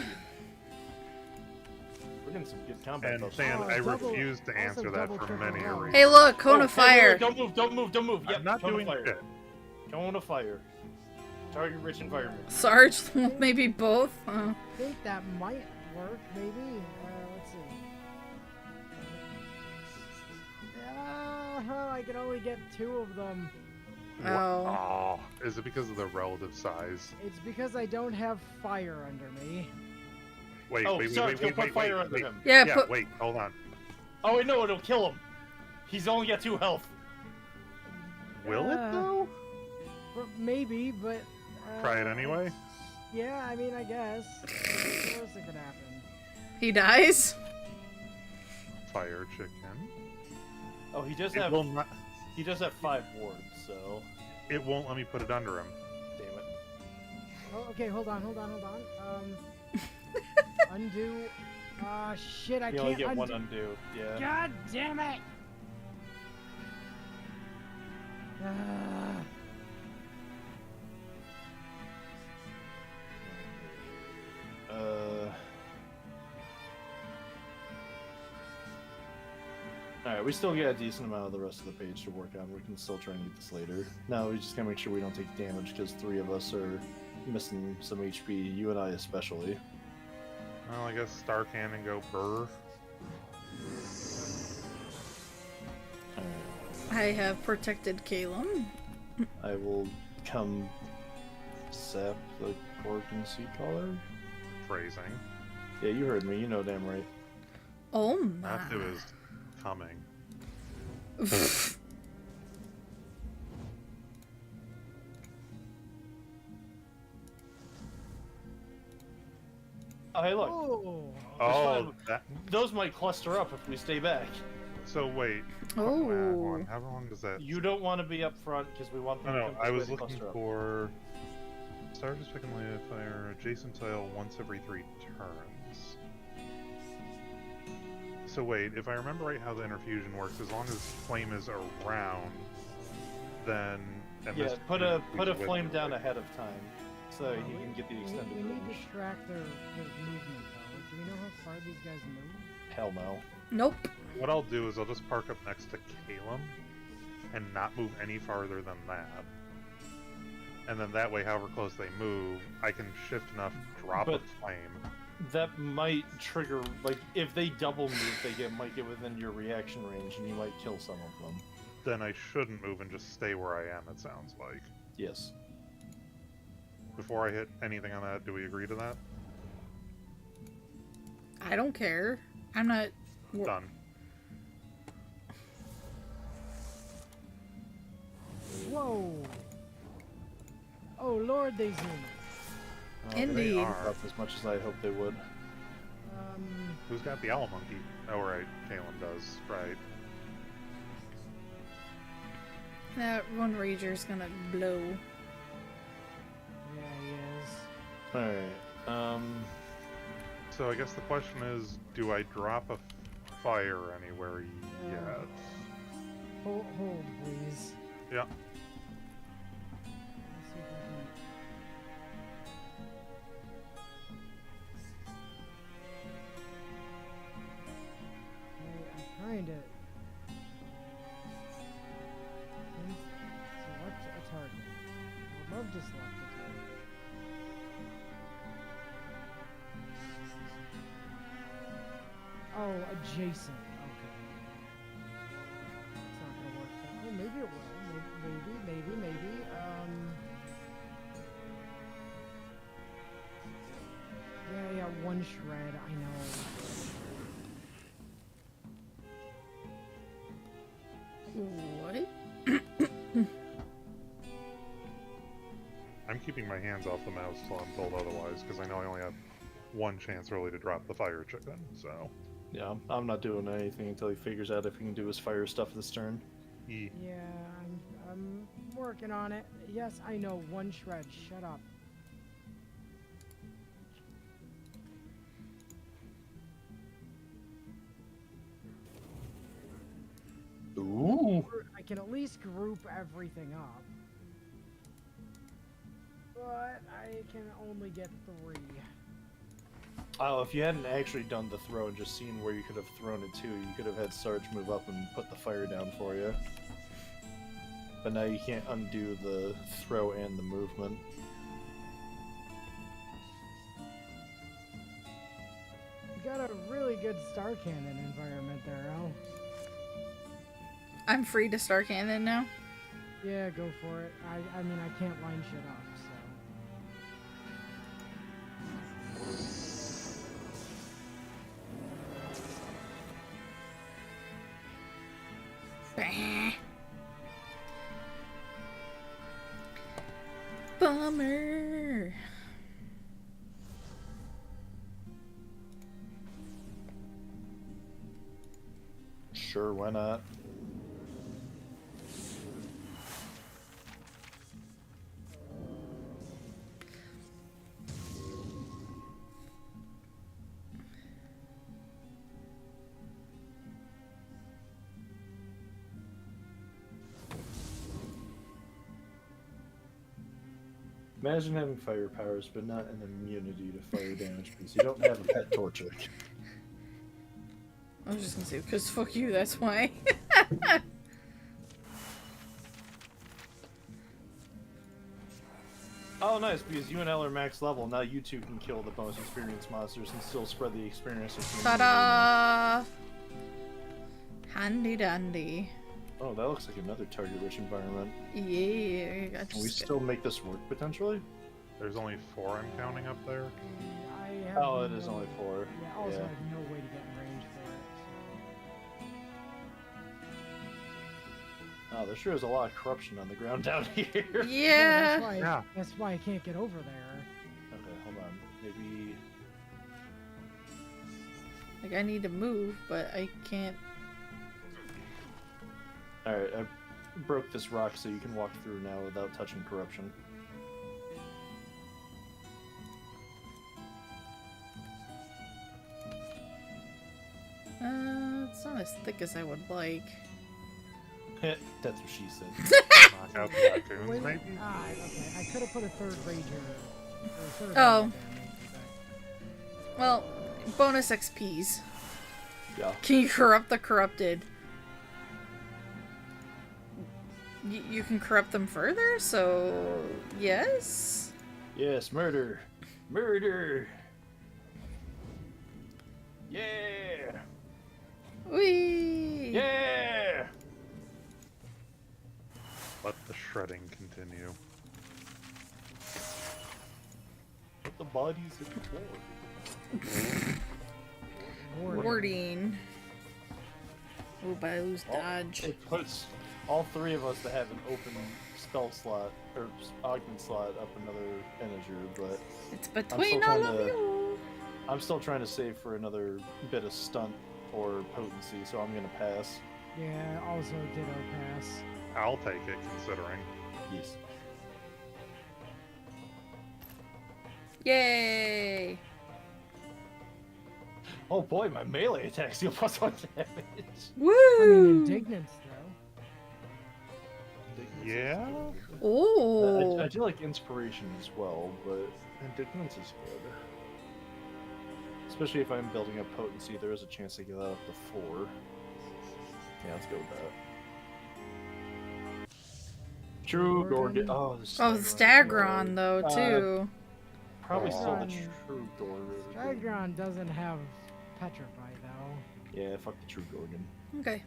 We're getting some good combat And buffs. Sand, Oh, I double- refuse to also answer that double, for triple many a roll. reason. Hey, look, cone Oh, of wait, wait, fire. Don't move, don't move, don't move. Yep, I'm not cone doing of fire. shit. Cone of fire. Target rich environment. Sarge, maybe both? I think that might work, maybe. Let's see. I can only get 2 of them. What? Oh. Oh, is it because of the relative size? It's because I don't have fire under me. Wait, Oh, wait, Sarge, wait, go wait, put wait, fire wait, under wait. him. Yeah, Yeah, put... wait, hold on. Oh wait, no, it'll kill him. He's only got 2 health. Will it though? Maybe, but... Try it anyway. Yeah, I mean, I guess. Of course it could happen. He dies? Fire chicken. Oh, he does It have will not. 5 wards, so It won't let me put it under him. damn it. Oh, okay, hold on. Undo. Ah, shit, I You can't only get undo. 1 undo. Yeah. God damn it! Ah. Alright, we still get a decent amount of the rest of the page to work on. We can still try and get this later. Now we just gotta make sure we don't take damage because 3 of us are missing some HP, you and I especially. Well, I guess Star Cannon go burr. Alright. I have protected Calum. I will come sap the Gorgon Sea Collar. Phrasing. Yeah, you heard me. You know damn right. Oh my. Matthew is coming. Oh, hey, look. Oh. Oh, that. Those might cluster up if we stay back. So wait. Oh. Hold on, how long does that? You don't want to be up front because we want them No, to I was completely looking cluster up. for Sarge's pick and lay fire adjacent tile once every 3 turns. So wait, if I remember right how the interfusion works, as long as flame is around, then and Yeah, this put a with flame it, down like, ahead of time so he can get the We extended need range. to track their movement though. Do we know how far these guys move? Hell no. Nope. What I'll do is I'll just park up next to Calum and not move any farther than that. And then that way, however close they move, I can shift enough, drop a But- flame. That might trigger, like, if they double move, might get within your reaction range and you might kill some of them. Then I shouldn't move and just stay where I am, it sounds like. Yes. Before I hit anything on that, do we agree to that? I don't care. I'm not. Done. Whoa! Oh lord, they zoom. Indeed. They are. Up as much as I hope they would. Who's got the owl monkey? Oh, right. Calum does. Right. That one rager's gonna blow. Yeah, he is. Alright, So I guess the question is, do I drop a fire anywhere yet? Hold, please. Yeah. Let's see if I can- I'm trying to select a target. I would love to select a target. Oh, adjacent. Okay. It's not gonna work. Oh, maybe it will. Maybe. Yeah, one shred. I know. What? I'm keeping my hands off the mouse till I'm told otherwise, because I know I only have one chance really to drop the fire chicken, so. yeah, I'm not doing anything until he figures out if he can do his fire stuff this turn. E. Yeah, I'm working on it. Yes, I know. One shred. Shut up. Ooh! I can at least group everything up. But I can only get 3. Oh, if you hadn't actually done the throw and just seen where you could have thrown it to, you could have had Sarge move up and put the fire down for you. But now you can't undo the throw and the movement. You got a really good Star Cannon environment there, Al. I'm free to start cannon now. Yeah, go for it. I mean, I can't line shit up, so. Bah. Bummer. Sure, why not? Imagine having fire powers, but not an immunity to fire damage because you don't have a pet torchic. I was just gonna say, because fuck you, that's why. Oh, nice, because you and Elle are max level. Now you two can kill the bonus experience monsters and still spread the experience. Ta-da! Handy dandy. Oh, that looks like another target-rich environment. Yeah, I Can we still make this work, potentially? There's only 4 I'm counting up there. I have Oh, it is only 4. Yeah, also Yeah. I have no way to get in range for it. Oh, there sure is a lot of corruption on the ground down here. Yeah. That's why I can't get over there. Okay, hold on. Maybe... Like, I need to move, but I can't. Alright, I broke this rock so you can walk through now without touching corruption. It's not as thick as I would like. That's what she said. Knock out the raccoons, Wait, maybe? okay. I could have put a third rager. Or a third Oh. ranger there, maybe, but- Well, bonus XPs. Yeah. Can you corrupt the corrupted? You can corrupt them further, so yes? Yes, murder! Murder! Yeah! Whee! Yeah! Let the shredding continue. Put the bodies in the floor. Warding. Oh, but I lose dodge. It puts all 3 of us that have an open spell slot, or augment slot, up another integer, but It's between all trying of to- you. I'm still trying to save for another bit of stunt or potency, so I'm gonna pass. Yeah, also ditto pass. I'll take it, considering. Yes. Yay! Oh boy, my melee attacks deal +1 damage. Woo! I mean, indignance though. Yeah? Oh. I do like inspiration as well, but indignance is good. Especially if I'm building up potency, there is a chance to get that up to 4. Yeah, let's go with that. True Gorgon. Oh, the Oh, Stagron though Uh, too. Probably still the Stagron. True Gorgon. Dragron doesn't have petrify though. Yeah, fuck the True Gorgon. Okay.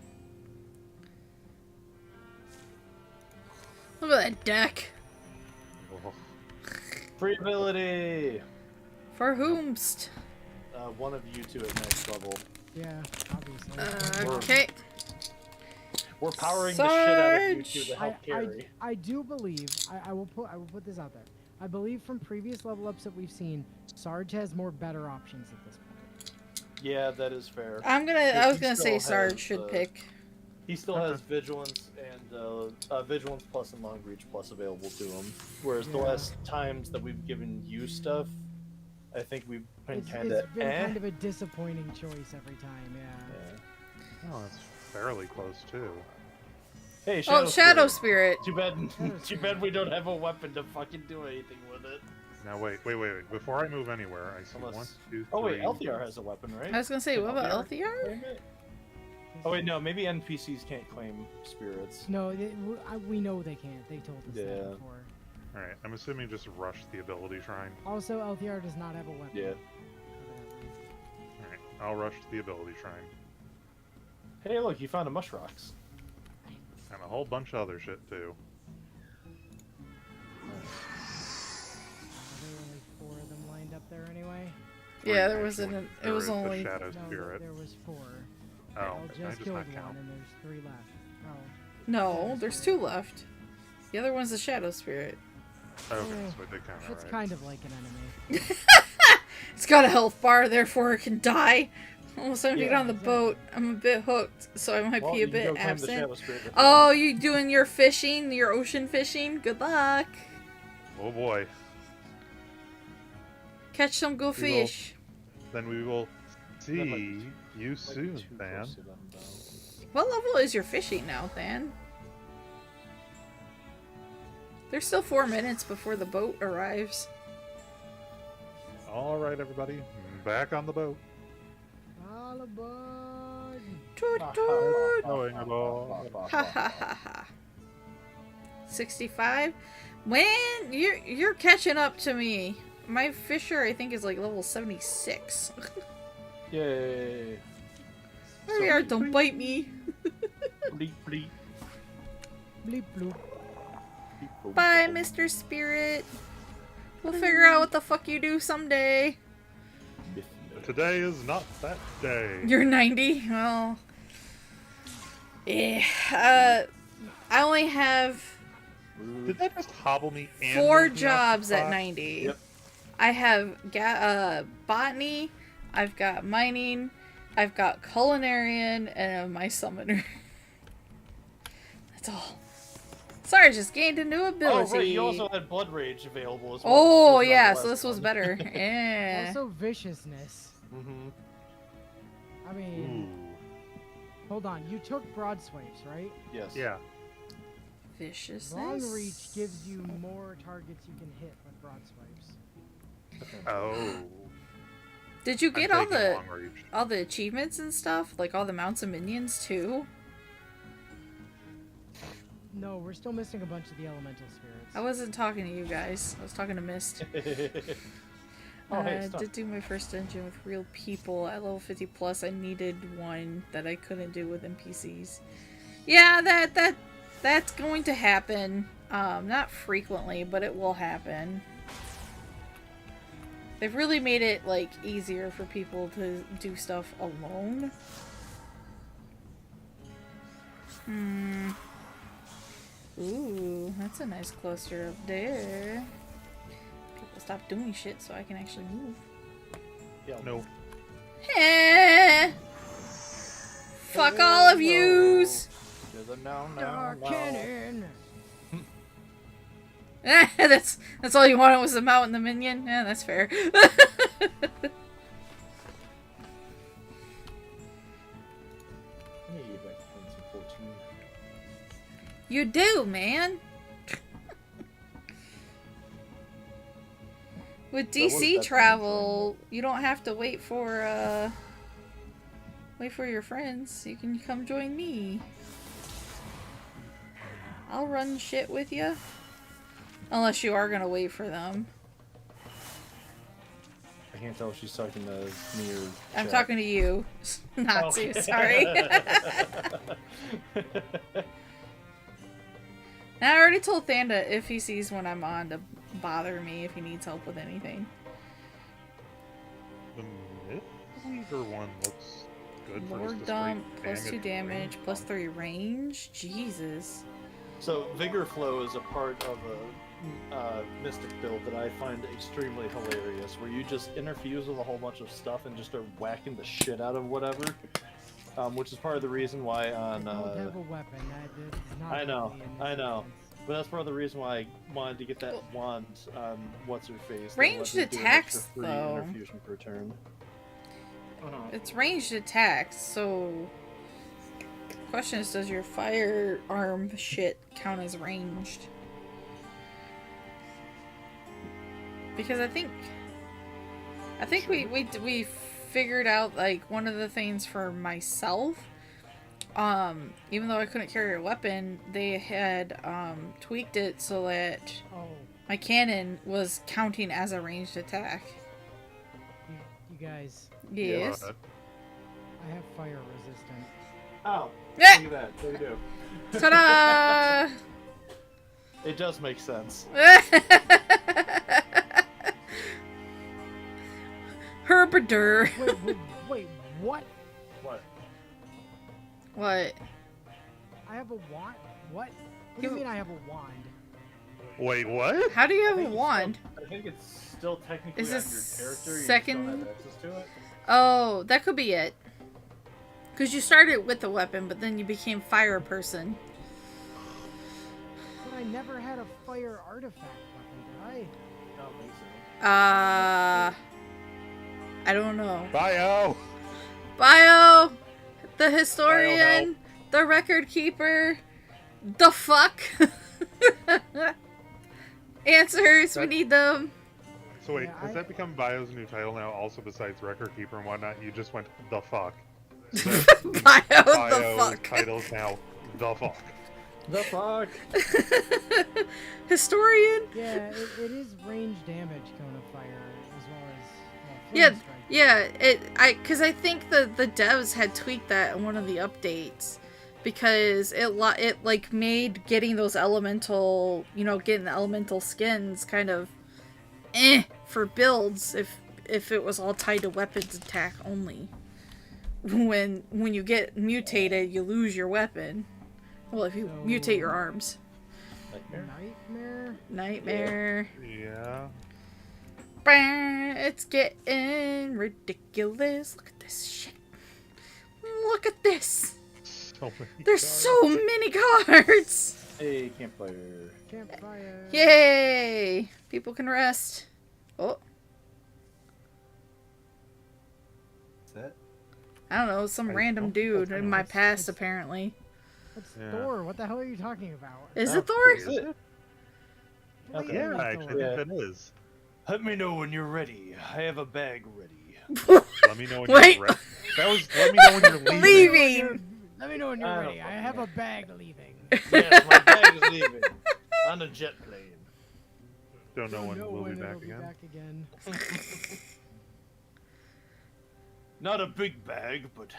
Look at that deck. Oh, Free ability! For whomst? One of you two at next level. Yeah, obviously. Okay. We're powering the shit out of you Sarge! two to help carry. I do believe I will put this out there. I believe from previous level ups that we've seen, Sarge has more better options at this point. Yeah, that is fair. I He was gonna say still Sarge has, should pick. He still has Vigilance and Vigilance Plus and Long Reach Plus available to him. Whereas the Yeah. last times that we've given you stuff, I think we've been It's kind of been kind of a disappointing choice every time. Yeah. oh, that's fairly close, too. Hey, Oh, Shadow Spirit. Too bad. Shadow Too bad we don't have a weapon to fucking do anything with it. Now, wait. Before I move anywhere, I see Unless- 1, 2, 3... Oh wait, Elthiar has a weapon, right? I was gonna say, what about Elthiar Elthiar? claim it? Oh wait, no, maybe NPCs can't claim spirits. No, we know they can't. They told us Yeah. that before. Alright, I'm assuming just rush the ability shrine. Also, LTR does not have a weapon. Yeah. Alright, I'll rush the ability shrine. Hey, look, you found a mush rocks. And a whole bunch of other shit, too. There were like 4 of them lined up there anyway. Yeah, there Actually, wasn't. It there was is the only. Shadow No, Spirit. there was 4. Oh, Elle I just just killed not one, count. and there's 3 left. Oh. No, there's 2 left. The other one's the Shadow Spirit. Okay, Yeah. so I did count It's alright. kind of like an enemy. It's got a health bar, therefore it can die. Almost time to get Yeah, on the boat. I'm a bit hooked, so I might Well, be you a can go bit claim the absent. Shadow Spirit if you Oh, want. you doing your fishing, your ocean fishing? Good luck. Oh boy. Catch some go will- fish. Then we will see you Might be soon, too Than. close to them, though. What level is your fishing now, Than? There's still 4 minutes before the boat arrives. Alright, everybody. Back on the boat. All aboard! Toot toot. Going along. Ha ha ha ha. 65? When you're catching up to me. My Fisher, I think, is like level 76. Yay. Hurry hard, don't bite me. Bleep, bleep. Bleep bloop. Bye, Mr. Spirit. We'll figure out what the fuck you do someday. Today is not that day. You're 90? Well... Yeah. I only have Did that just hobble me? And 4 move me off jobs the at spot? 90. Yep. I have botany, I've got mining, I've got culinarian, and my summoner. That's all. Sarge just gained a new ability. Oh, right, you also had Blood Rage available as well. Oh, Which was not yeah, the so last this was one. better. Yeah. Also viciousness. Mhm. I mean, hold on. You took broad swipes, right? Yes. Yeah. Viciousness. Long reach gives you more targets you can hit with broad swipes. Oh. Did you I'm get all taking the long reach. achievements and stuff? Like all the mounts and minions too? No, we're still missing a bunch of the elemental spirits. I wasn't talking to you guys. I was talking to Mist. Oh, hey, I stop. did do my first dungeon with real people at level 50 plus. I needed one that I couldn't do with NPCs. Yeah, that's going to happen. Not frequently, but it will happen. They've really made it like easier for people to do stuff alone. Ooh, that's a nice cluster up there. People stop doing shit so I can actually move. Yeah. No. Eh. Fuck all of yous! Dark cannon. That's all you wanted was the mount and the minion? Yeah, that's fair. I need to get back to 14. You do, man. With So what is DC that travel, you don't have to wait for your friends. You can come join me. I'll run shit with you. Unless you are gonna wait for them. I can't tell if she's talking to me or I'm chat. talking to you. Not Okay. to, sorry. Now, I already told Thanda if he sees when I'm on to bother me if he needs help with anything. The mid-leader one looks good for Lord just a dump, straight plus 2 damage, range plus bump. 3 range. Jesus. So Vigor Flow is a part of a Mystic build that I find extremely hilarious, where you just interfuse with a whole bunch of stuff and just start whacking the shit out of whatever. Which is part of the reason why on. I don't have a weapon. That is not I know, healthy in this I know. instance. But that's part of the reason why I wanted to get that wand on what's her face. that Ranged lets me do an attacks, extra free though. Interfusion per turn. It's ranged attacks, so... Question is, does your firearm shit count as ranged? Because I think we figured out, like, one of the things for myself, even though I couldn't carry a weapon, they had tweaked it so that Oh, my cannon was counting as a ranged attack. you guys, Yes. Yeah, I have fire resistant. Oh, Eh! look at that. There you go. Ta-da! It does make sense. Herpadur. Wait, what? What? What? I have a wand? What? What do you mean I have a wand? Wait, what? How do you I have a think it's wand? Still, I think it's still technically Is on this your character. You second- just don't have access to it. Oh, that could be it. Because you started with a weapon, but then you became fire person. But I never had a fire artifact weapon, did I don't think so. I don't know. Bio! Bio, the historian, the record keeper, the fuck. Answers, we That- need them. So wait, Yeah, has that become Bio's new title now, also besides Record Keeper and whatnot? You just went, the fuck. Bio the Bio fuck. titles now. The fuck. The fuck? Historian? Yeah, it is range damage cone of fire as well as Yeah, flame strike. yeah. Because I think the devs had tweaked that in one of the updates because it like made getting those elemental, getting the elemental skins kind of for builds if it was all tied to weapons attack only. When you get mutated, you lose your weapon. Well, if you mutate your arms. Nightmare. Yeah. It's getting ridiculous. Look at this shit. Look at this. So many There's cards. so many cards. Hey, campfire. Campfire. Yay! People can rest. Oh, What's that? I don't know, some random dude in my past apparently. That's Yeah. Thor. What the hell are you talking about? Is Oh, it Thor? is it? What do Okay. you mean Yeah, it's actually, Thor? I Yeah. think that is. Let me know when you're ready. I have a bag ready. Let me know when Wait. you're ready. That was. Let me know when you're leaving. Leaving. Let me know when you're I don't ready. I fucking have know. a bag leaving. Yes, my bag is leaving. On a jet plane. Don't know when Don't we'll be when back it'll again. back again. Not a big bag, but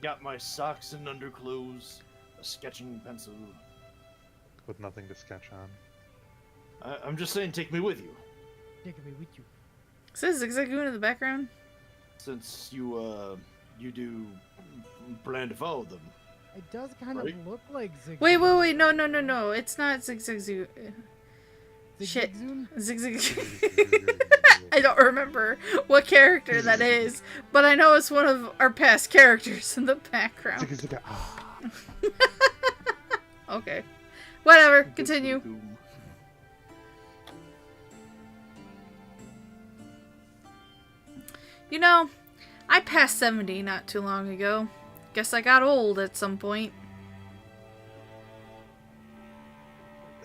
got my socks and underclothes, a sketching pencil. With nothing to sketch on. I'm just saying, take me with you. Taking me with you. Says Zigzagoon in the background. Since you do plan to follow them. It does kind of Right. look like Zig. Wait. No. It's not Zigzagoon. Shit. Zigzag. I don't remember what character that is, but I know it's one of our past characters in the background. Ah. Okay. Whatever. Continue. You know, I passed 70 not too long ago. Guess I got old at some point.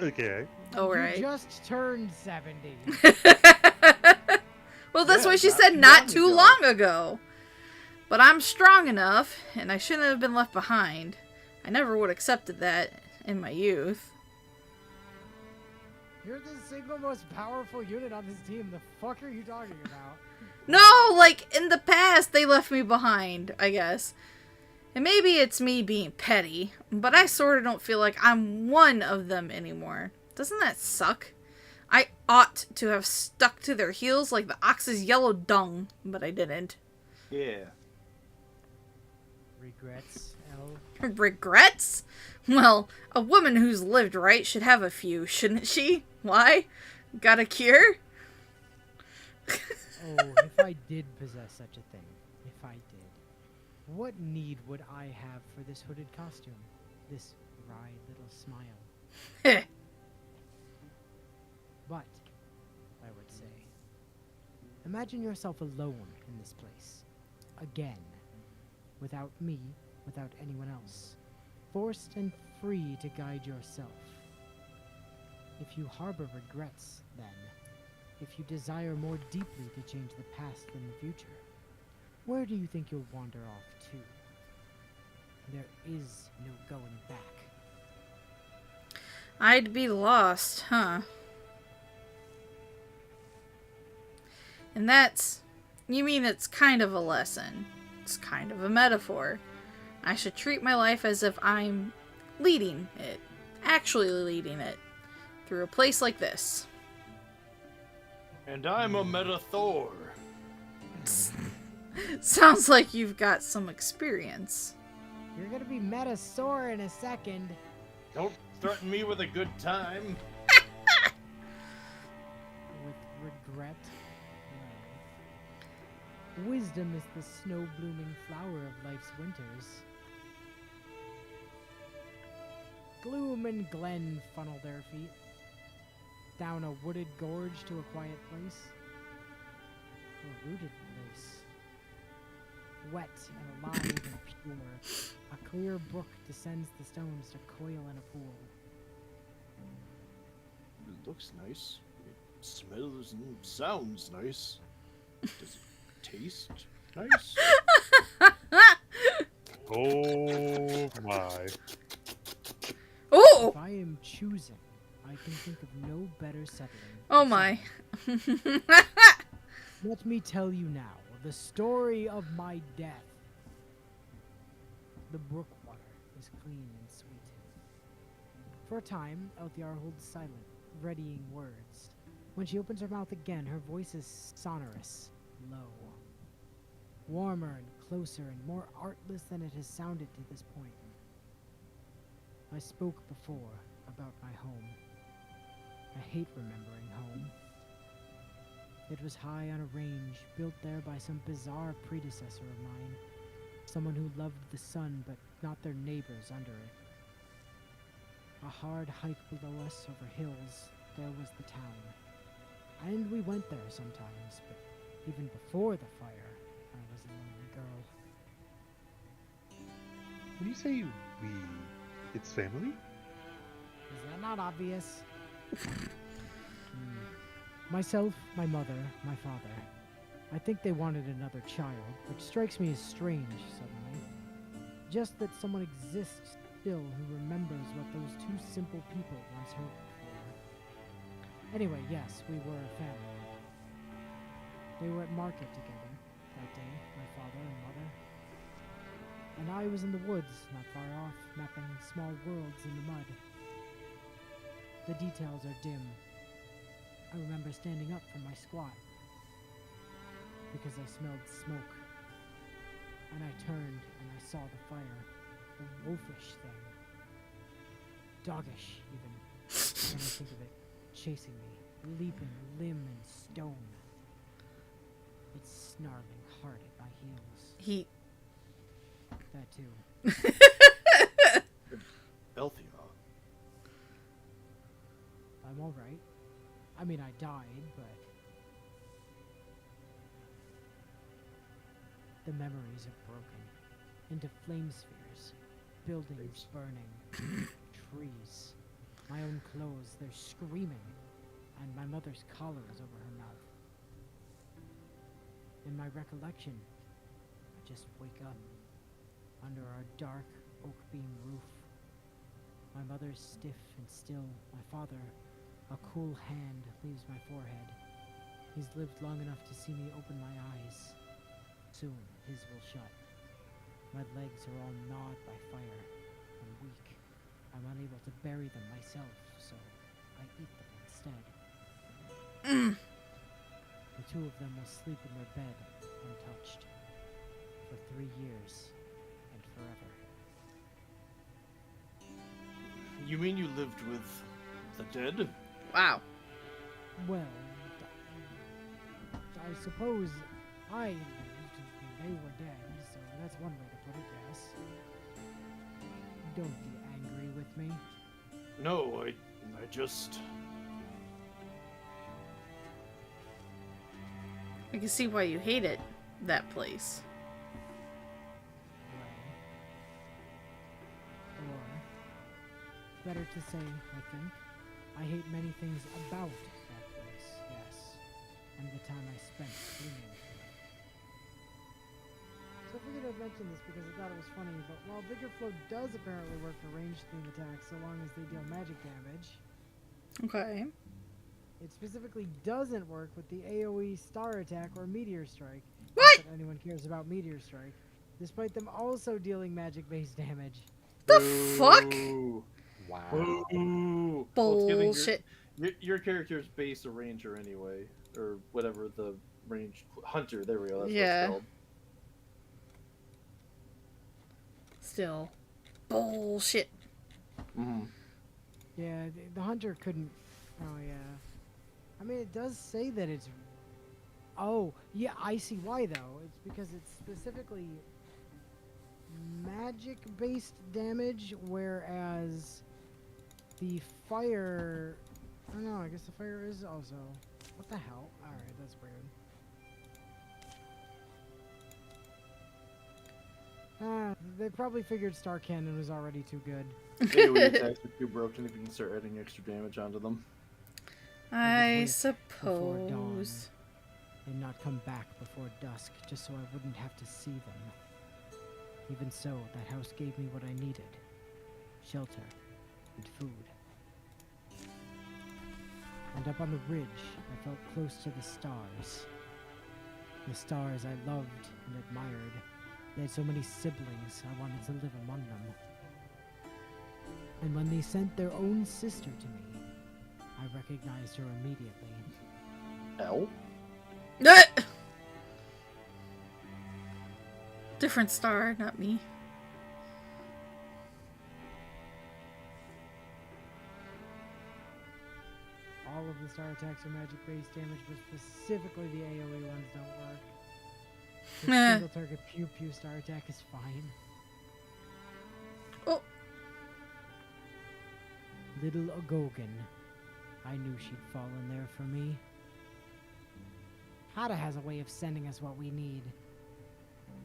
Okay. Oh, You right. just turned 70. Well, that's Yeah, what she not said too not long too ago. long ago. But I'm strong enough, and I shouldn't have been left behind. I never would have accepted that in my youth. You're the single most powerful unit on this team. The fuck are you talking about? No, like, in the past, they left me behind, I guess. And maybe it's me being petty, but I sort of don't feel like I'm one of them anymore. Doesn't that suck? I ought to have stuck to their heels like the ox's yellow dung, but I didn't. Yeah. Regrets, L. Regrets? Well, a woman who's lived right should have a few, shouldn't she? Why? Got a cure? Oh, if I did possess such a thing, if I did, what need would I have for this hooded costume? This wry little smile. But, I would say, imagine yourself alone in this place. Again. Without me, without anyone else. Forced and free to guide yourself. If you harbor regrets, then, if you desire more deeply to change the past than the future, where do you think you'll wander off to? There is no going back. I'd be lost, huh? And that's... You mean it's kind of a lesson. It's kind of a metaphor. I should treat my life as if I'm leading it. Actually leading it. Through a place like this. And I'm a Meta Thor. Sounds like you've got some experience. You're gonna be Metasaur in a second. Don't threaten me with a good time. With regret. No. Wisdom is the snow-blooming flower of life's winters. Gloom and glen funnel their feet. Down a wooded gorge to a quiet place. A rooted place. Wet and alive and pure. A clear brook descends the stones to coil in a pool. It looks nice. It smells and sounds nice. Does it taste nice? Oh my. Oh! If I am choosing, I can think of no better settling. Oh my. Let me tell you now the story of my death. The brook water is clean and sweet. For a time, Elthiar holds silent, readying words. When she opens her mouth again, her voice is sonorous, low. Warmer and closer and more artless than it has sounded to this point. I spoke before about my home. I hate remembering home. It was high on a range, built there by some bizarre predecessor of mine. Someone who loved the sun, but not their neighbors under it. A hard hike below us over hills, there was the town. And we went there sometimes, but even before the fire, I was a lonely girl. When you say we, it's family? Is that not obvious? Myself, my mother, my father. I think they wanted another child, which strikes me as strange suddenly. Just that someone exists still who remembers what those two simple people once hoped for. Anyway, yes, we were a family. They were at market together that day, my father and mother. And I was in the woods, not far off, mapping small worlds in the mud. The details are dim. I remember standing up from my squat because I smelled smoke. And I turned and I saw the fire, a wolfish thing. Doggish, even, when I think of it, chasing me, leaping limb and stone. Its snarling hard at my heels. He... That too. Elthia. I'm alright. I mean, I died, but... The memories are broken into flame spheres, buildings burning, trees, my own clothes, they're screaming, and my mother's collar is over her mouth. In my recollection, I just wake up under our dark oak beam roof. My mother's stiff and still, my father, a cool hand leaves my forehead. He's lived long enough to see me open my eyes. Soon, his will shut. My legs are all gnawed by fire. I'm weak. I'm unable to bury them myself, so I eat them instead. The two of them will sleep in their bed, untouched, for 3 years and forever. You mean you lived with the dead? Wow. Well, I suppose I lived and they were dead, so that's one way to put it, yes. Don't be angry with me. No, I just... I can see why you hate it, that place. Well, or, better to say, I think, I hate many things about that place, yes, and the time I spent cleaning it. So I figured I'd mention this because I thought it was funny, but while Vigor Flow does apparently work for ranged theme attacks so long as they deal magic damage, Okay. it specifically doesn't work with the AoE Star Attack or Meteor Strike. What? Not that anyone cares about Meteor Strike, despite them also dealing magic-based damage. The fuck? Ooh. Wow. Ooh. Bullshit. Your character's base a ranger anyway, or whatever the range hunter. There we go. That's Yeah. what it's Still. Bullshit. called. Mm-hmm. Yeah, the hunter couldn't. Oh yeah. I mean, it does say that it's. Oh yeah, I see why though. It's because it's specifically magic-based damage, whereas the fire. I don't know. I guess the fire is also. What the hell? All right, that's weird. They probably figured Star Cannon was already too good. AoE attacks are too broken if you can start adding extra damage onto them. I wait before dawn suppose. and not come back before dusk, just so I wouldn't have to see them. Even so, that house gave me what I needed. Shelter and food. And up on the ridge, I felt close to the stars. The stars I loved and admired. They had so many siblings, I wanted to live among them. And when they sent their own sister to me, I recognized her immediately. Hell? Different star, not me. All of the star attacks are magic-based damage, but specifically the AoE ones don't work. The single target pew-pew star attack is fine. Oh. Little Agogan. I knew she'd fall in there for me. Hada has a way of sending us what we need.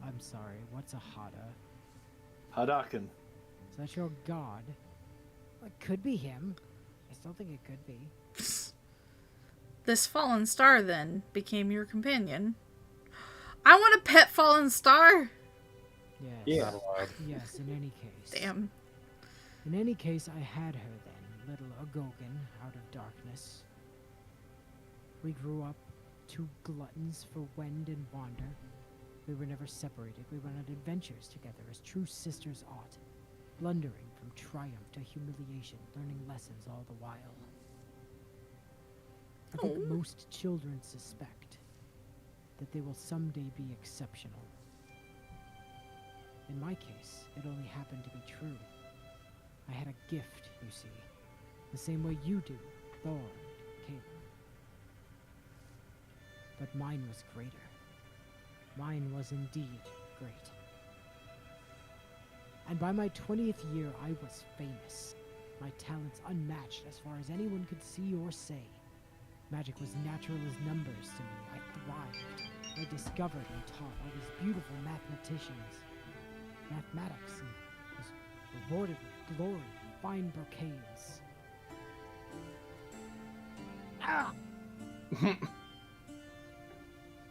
I'm sorry, what's a Hada? Hadakin. Is that your god? Well, it could be him. I still think it could be. This fallen star, then, became your companion. I want a pet fallen star! Yes. Yeah. Not allowed. Yes, in any case. Damn. In any case, I had her then, little Agogan, out of darkness. We grew up, two gluttons for wend and wander. We were never separated. We went on adventures together as true sisters ought, blundering from triumph to humiliation, learning lessons all the while. I think Oh. most children suspect that they will someday be exceptional. In my case, it only happened to be true. I had a gift, you see, the same way you do, Thor and Caleb. But mine was greater. Mine was indeed great. And by my 20th year, I was famous. My talents unmatched as far as anyone could see or say. Magic was natural as numbers to me. I thrived. I discovered and taught all these beautiful mathematicians. Mathematics and was rewarded with glory, fine brocades. Ah!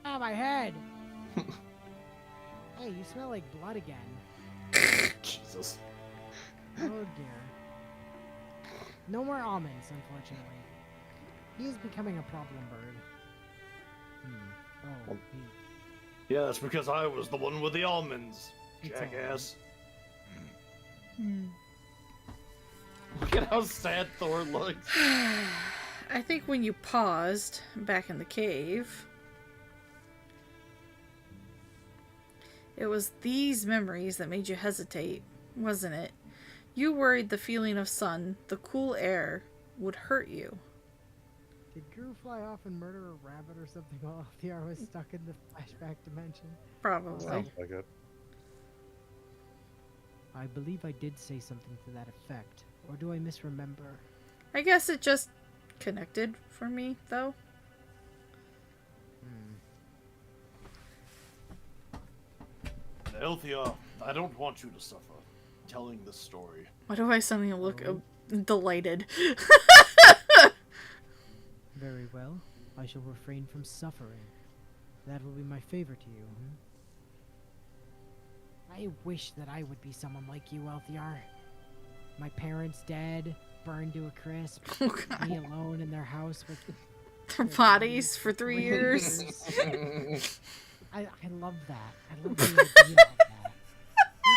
Ah, my head! Hey, you smell like blood again. Jesus. Oh dear. No more almonds, unfortunately. He is becoming a problem bird. Oh, Yeah, that's because I was the one with the almonds, It's jackass. Look at how sad Thor looks. I think when you paused back in the cave, it was these memories that made you hesitate, wasn't it? You worried the feeling of sun, the cool air, would hurt you. Did Guru fly off and murder a rabbit or something while LTR was stuck in the flashback dimension? Probably. Sounds like it. I believe I did say something to that effect. Or do I misremember? I guess it just connected for me, though. Althea, I don't want you to suffer telling this story. Why do I suddenly look delighted? Very well. I shall refrain from suffering. That will be my favor to you, I wish that I would be someone like you, LTR. My parents dead, burned to a crisp, Oh, God. me alone in their house with Their bodies for 3 years. I love that. I love the idea of that.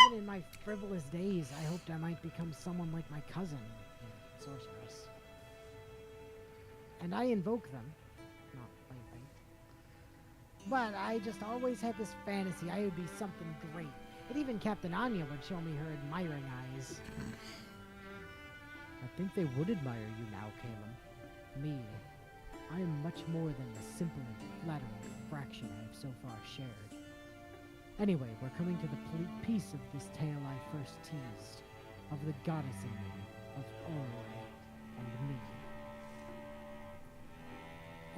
Even in my frivolous days, I hoped I might become someone like my cousin, the sorceress. And I invoke them. Not lately. But I just always had this fantasy I would be something great. And even Captain Anya would show me her admiring eyes. I think they would admire you now, Caleb. Me. I am much more than the simple and flattering fraction I have so far shared. Anyway, we're coming to the piece of this tale I first teased, of the goddess in me, of Oroi and me.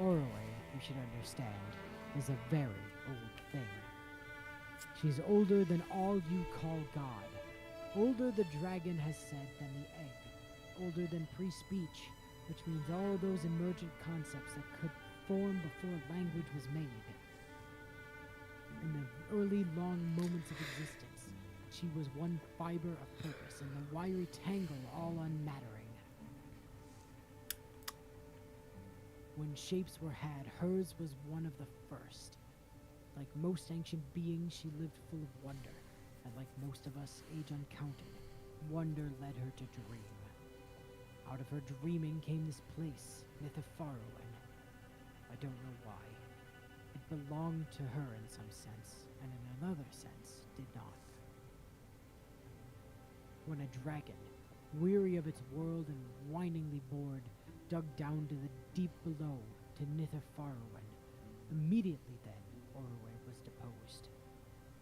Oroi, you should understand, is a very old thing. She's older than all you call God. Older, the dragon has said, than the egg. Older than pre-speech, which means all those emergent concepts that could form before language was made. In the early long moments of existence, she was one fiber of purpose in the wiry tangle all unmattering. When shapes were had, hers was one of the first. Like most ancient beings, she lived full of wonder, and like most of us, age uncounted, wonder led her to dream. Out of her dreaming came this place, Nithafarowin. I don't know why. It belonged to her in some sense, and in another sense, did not. When a dragon, weary of its world and whiningly bored, dug down to the deep below, to Nithafarowin, immediately then, Orway was deposed.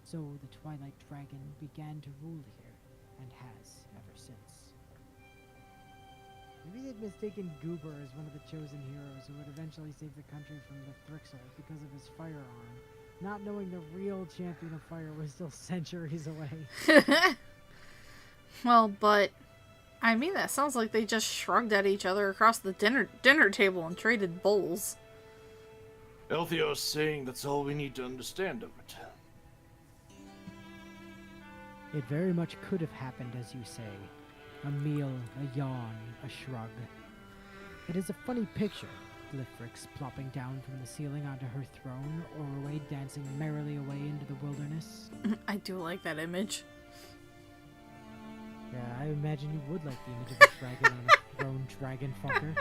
So the Twilight Dragon began to rule here, and has ever since. Maybe they'd mistaken Goober as one of the chosen heroes who would eventually save the country from the Thrixel because of his firearm, not knowing the real champion of fire was still centuries away. Well, but I mean, that sounds like they just shrugged at each other across the dinner table and traded bowls. Eltheo's saying that's all we need to understand of it. It very much could have happened as you say. A meal, a yawn, a shrug. It is a funny picture, Glyphrix plopping down from the ceiling onto her throne, Orway dancing merrily away into the wilderness. I do like that image. Yeah, I imagine you would like the image of a dragon on a throne, dragon fucker.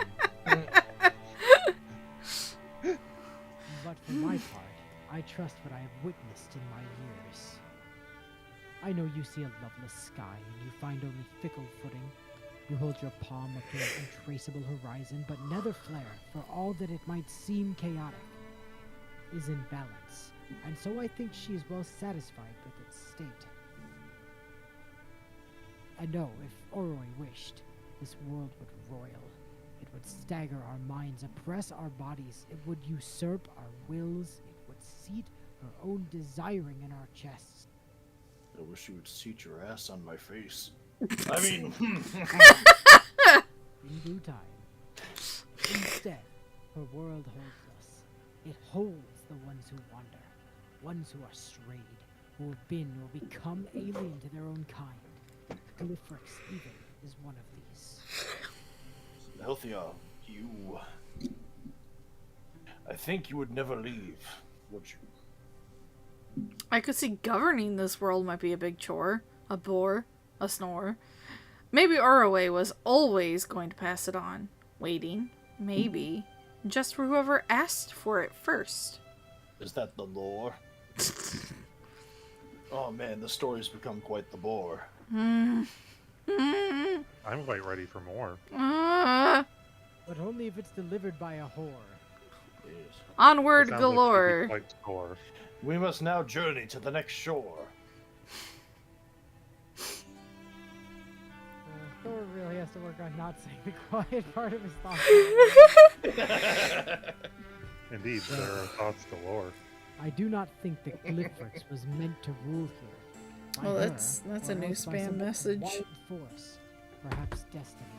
But for my part, I trust what I have witnessed in my years. I know you see a loveless sky, and you find only fickle footing. You hold your palm up to an untraceable horizon, but Netherflare, for all that it might seem chaotic, is in balance, and so I think she is well satisfied with its state. I know, if Orway wished, this world would roil. It would stagger our minds, oppress our bodies. It would usurp our wills. It would seat her own desiring in our chests. I wish you would seat your ass on my face. I mean... In due time. Instead, her world holds us. It holds the ones who wander, ones who are strayed, who have been or become alien to their own kind. Glyphrix, even, is one of these. Elthea, you... I think you would never leave, would you? I could see governing this world might be a big chore, a bore, a snore. Maybe Orway was always going to pass it on, waiting, maybe, just for whoever asked for it first. Is that the lore? Oh man, the story's become quite the bore. I'm quite ready for more. But only if it's delivered by a whore. Yes. Onward It sounds like she'd be galore. quite sore. We must now journey to the next shore. Thor really has to work on not saying the quiet part of his thoughts. Indeed, there are thoughts galore. I do not think that Glyphrix was meant to rule here. By Well, her, that's or a new else by spam some message. wild force, perhaps destiny.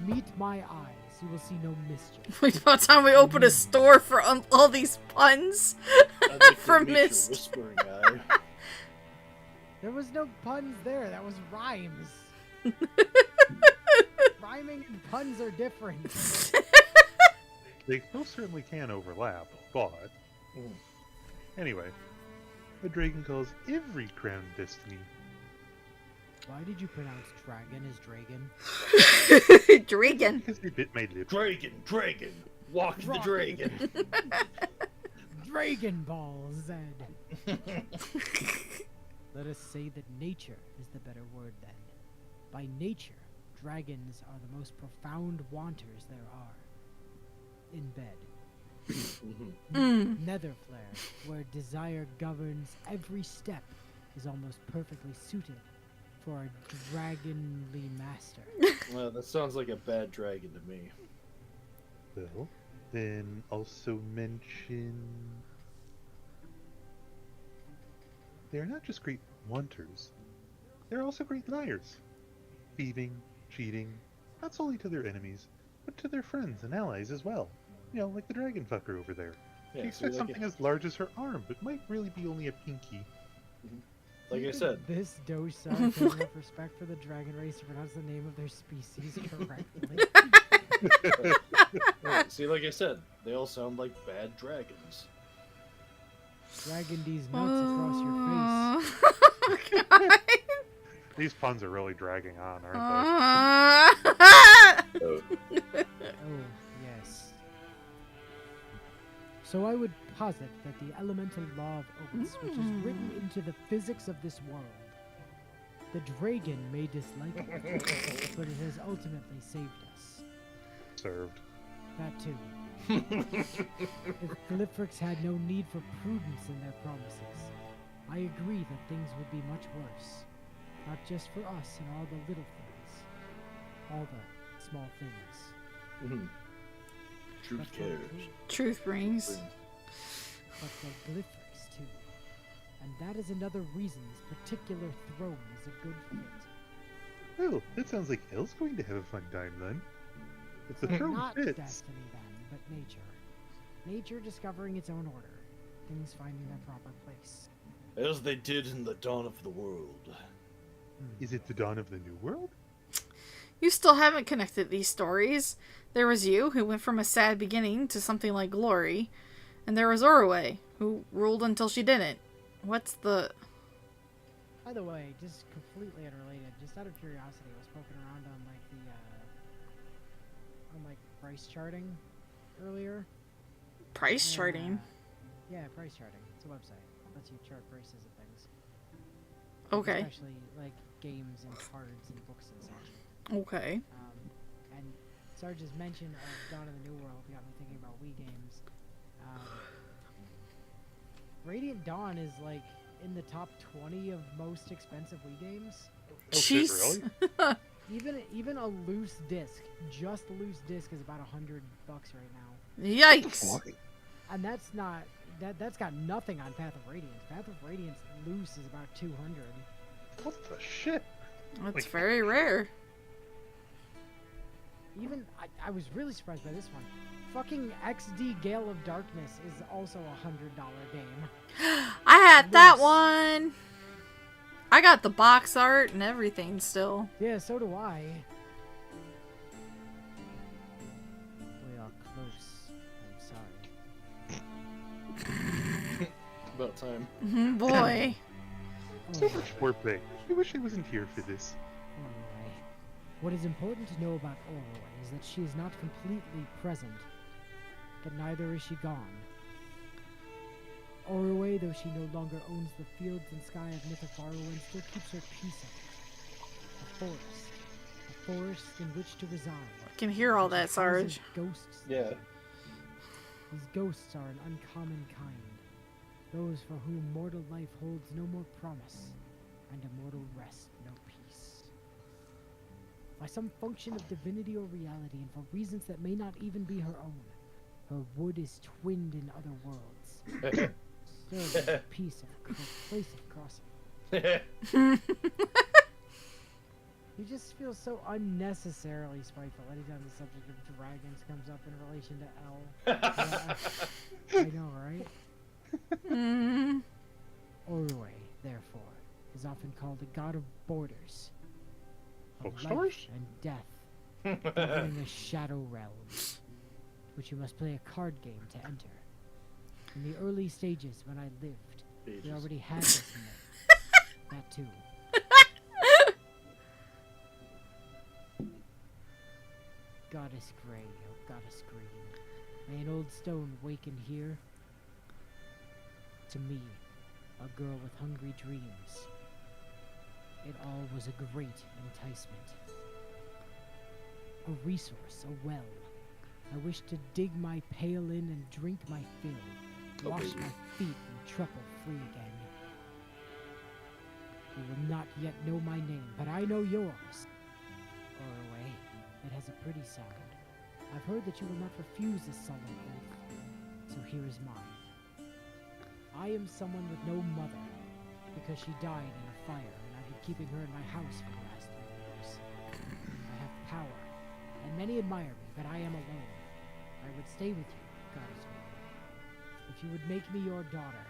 Meet my eyes, you will see no mischief. Wait, about time we open a store for all these puns I'd like for to meet your Mist. whispering eye. There was no puns there, that was rhymes. Rhyming and puns are different. They most certainly can overlap, but... Anyway, a dragon calls every crown destiny. Why did you pronounce dragon as dragon? Dragon. Because they bit my lips. Dragon! Walk the dragon! Dragon Ball Z. Let us say that nature is the better word then. By nature, dragons are the most profound wanters there are. In bed. Netherflare, where desire governs every step, is almost perfectly suited for a dragonly master. Well, that sounds like a bad dragon to me. Well, then also mention... They're not just great wanters. They're also great liars. Thieving, cheating, not solely to their enemies, but to their friends and allies as well. You know, like the dragon fucker over there. She Yeah, so expects like something as large as her arm, but might really be only a pinky. Like You I think said, this Doge Sarge has enough respect for the dragon race to pronounce the name of their species correctly. see, like I said, they all sound like bad dragons. Dragging these nuts across your face. God. These puns are really dragging on, aren't Oh, yes. So I would posit that the elemental law of oaths, which is written into the physics of this world, the dragon may dislike it, but it has ultimately saved us. they? Served. That too. If Glyphrix had no need for prudence in their promises, I agree that things would be much worse. Not just for us and all the little things. All the small things. Truth But for cares. Truth brings. But for Glyphrix too. And that is another reason this particular throne is a good fit. Oh, that sounds like Elle's going to have a fun time then. If the throne Not fits. destiny then, but nature. Nature discovering its own order. Things finding their proper place. As they did in the dawn of the world. Is it the dawn of the new world? You still haven't connected these stories. There was you, who went from a sad beginning to something like glory. And there was Orway, who ruled until she didn't. What's the... By the way, just completely unrelated, just out of curiosity, I was poking around on like the price charting earlier. price And, charting? Yeah, price charting. It's a website. Lets you chart prices of things. Okay. Especially like games and cards and books and such. Okay. And Sarge's mention of Dawn of the New World got me thinking about Wii games. Radiant Dawn is like in the top 20 of most expensive Wii games. Oh shit, Jeez. really? Even a loose disc, just a loose disc, is about $100 right now. Yikes. And that's not that's got nothing on Path of Radiance. Path of Radiance loose is about 200. What the shit? That's very rare. Even I was really surprised by this one. Fucking XD Gale of Darkness is also a $100 game. I had that Loose. one. I got the box art and everything still. Yeah, so do I. We are close. I'm sorry. About time. Boy. So much more play. I wish I wasn't here for this. Orway. What is important to know about Orway is that she is not completely present, but neither is she gone. Orway, though she no longer owns the fields and sky of Mythofarrowen, still keeps her piece of it. A forest in which to reside. I can hear all that, She houses Sarge. Ghosts. Yeah. there. These ghosts are an uncommon kind, those for whom mortal life holds no more promise, and immortal rest no peace. By some function of divinity or reality, and for reasons that may not even be her own, her wood is twinned in other worlds. Serves as a place of crossing. He just feels so unnecessarily spiteful anytime the subject of dragons comes up in relation to Elle. Yeah, I know, right? Orway, therefore, is often called a god of borders, of Bookstores? life and death, governing the shadow realms, which you must play a card game to enter. In the early stages, when I lived, we already had this myth. That too. Goddess Grey, oh Goddess Green, may an old stone waken here? To me, a girl with hungry dreams. It all was a great enticement. A resource, a well. I wish to dig my pail in and drink my fill. Wash my feet and truckle free again. You will not yet know my name, but I know yours. Orway, it has a pretty sound. I've heard that you will not refuse this solemn oath, so here is mine. I am someone with no mother, because she died in a fire, and I've been keeping her in my house for the last 3 years. I have power, and many admire me, but I am alone. I would stay with you, Goddess Grey, if you would make me your daughter.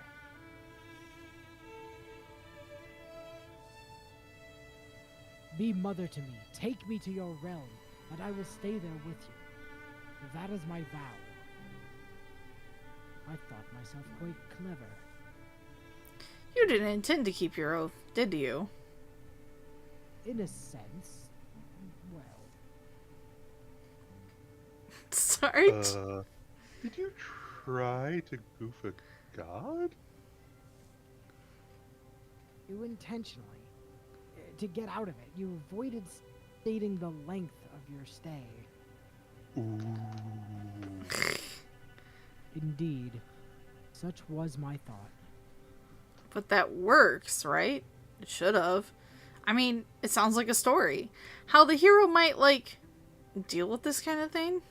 Be mother to me, take me to your realm, and I will stay there with you. That is my vow. I thought myself quite clever. You didn't intend to keep your oath, did you? In a sense, well, Sarge? Did you try to goof a god? you intentionally. To get out of it, you avoided stating the length of your stay. Ooh. Indeed, such was my thought. But that works, right? It should have. I mean, it sounds like a story. How the hero might, like, deal with this kind of thing?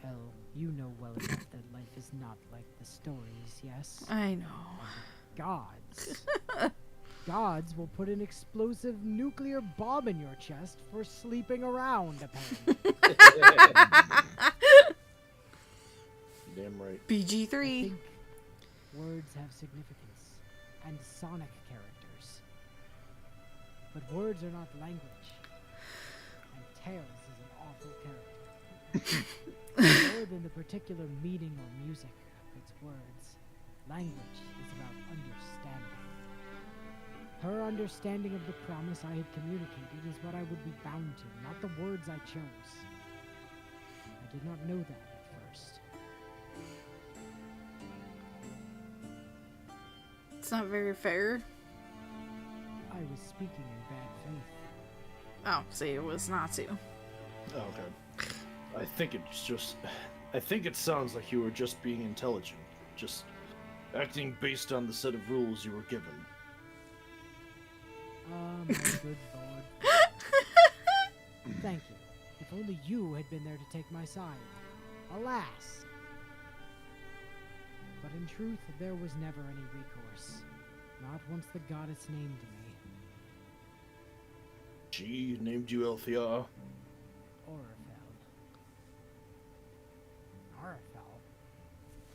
Elle, you know well enough that life is not like the stories, yes? I know. Gods. Gods will put an explosive nuclear bomb in your chest for sleeping around, apparently. Damn right. I BG3. think words have significance, and sonic characters. But words are not language, and Tails is an awful character. More than the particular meaning or music of its words, language is about understanding. Her understanding of the promise I had communicated is what I would be bound to, not the words I chose. I did not know that at first. It's not very fair. I was speaking in bad faith. Oh, see, it was not to. Oh, okay. I think it sounds like you were just being intelligent, just acting based on the set of rules you were given. My good lord. Thank you. If only you had been there to take my side. Alas. But in truth, there was never any recourse. Not once the goddess named me. She named you Elthia. Orifel. Orifel?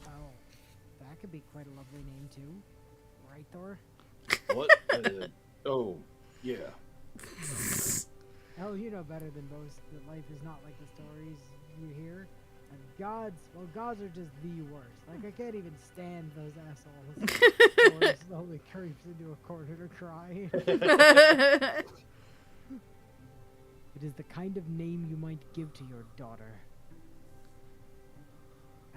Oh, that could be quite a lovely name too. Right, Thor? What? Oh, yeah. Hell, you know better than most that life is not like the stories you hear. And gods, well, gods are just the worst. Like, I can't even stand those assholes. Thor slowly creeps into a corner to cry. It is the kind of name you might give to your daughter.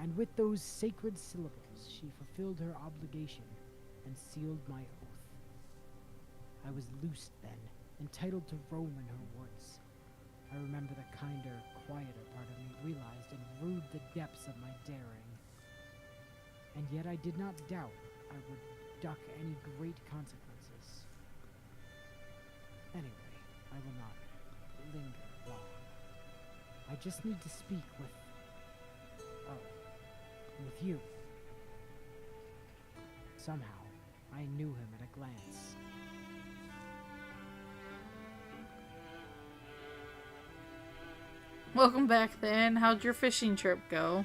And with those sacred syllables, she fulfilled her obligation and sealed my oath. I was loosed then, entitled to roam in her woods. I remember the kinder, quieter part of me realized and rued the depths of my daring. And yet I did not doubt I would duck any great consequences. Anyway, I will not linger long. I just need to speak with you. Somehow, I knew him at a glance. Welcome back then. How'd your fishing trip go?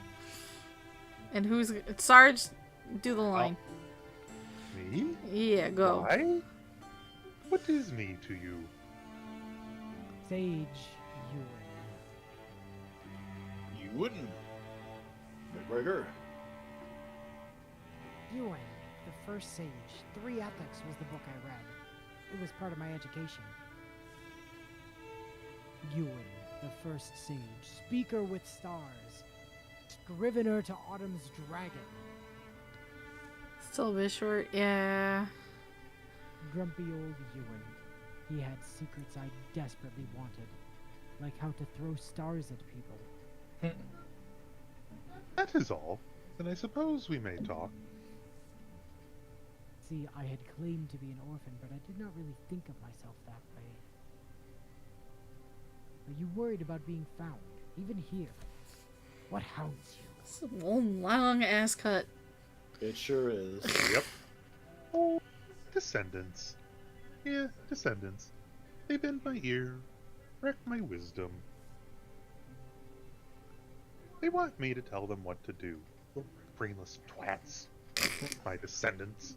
And who's... Sarge, do the line. Me? Yeah, go. Why? What is me to you? Sage Ewan. You wouldn't. McGregor. Ewan, the first sage. 3 Ethics was the book I read. It was part of my education. Ewan, the first sage. Speaker with stars. Scrivener to Autumn's dragon. Still a bit short, yeah. Grumpy old Ewan. He had secrets I desperately wanted. Like how to throw stars at people. That is all. Then I suppose we may talk. See, I had claimed to be an orphan, but I did not really think of myself that way. Are you worried about being found, even here? What hounds you? It's a long ass cut. It sure is. Yep. Oh, descendants. Yeah, descendants. They bend my ear, wreck my wisdom. They want me to tell them what to do. Little brainless twats. My descendants.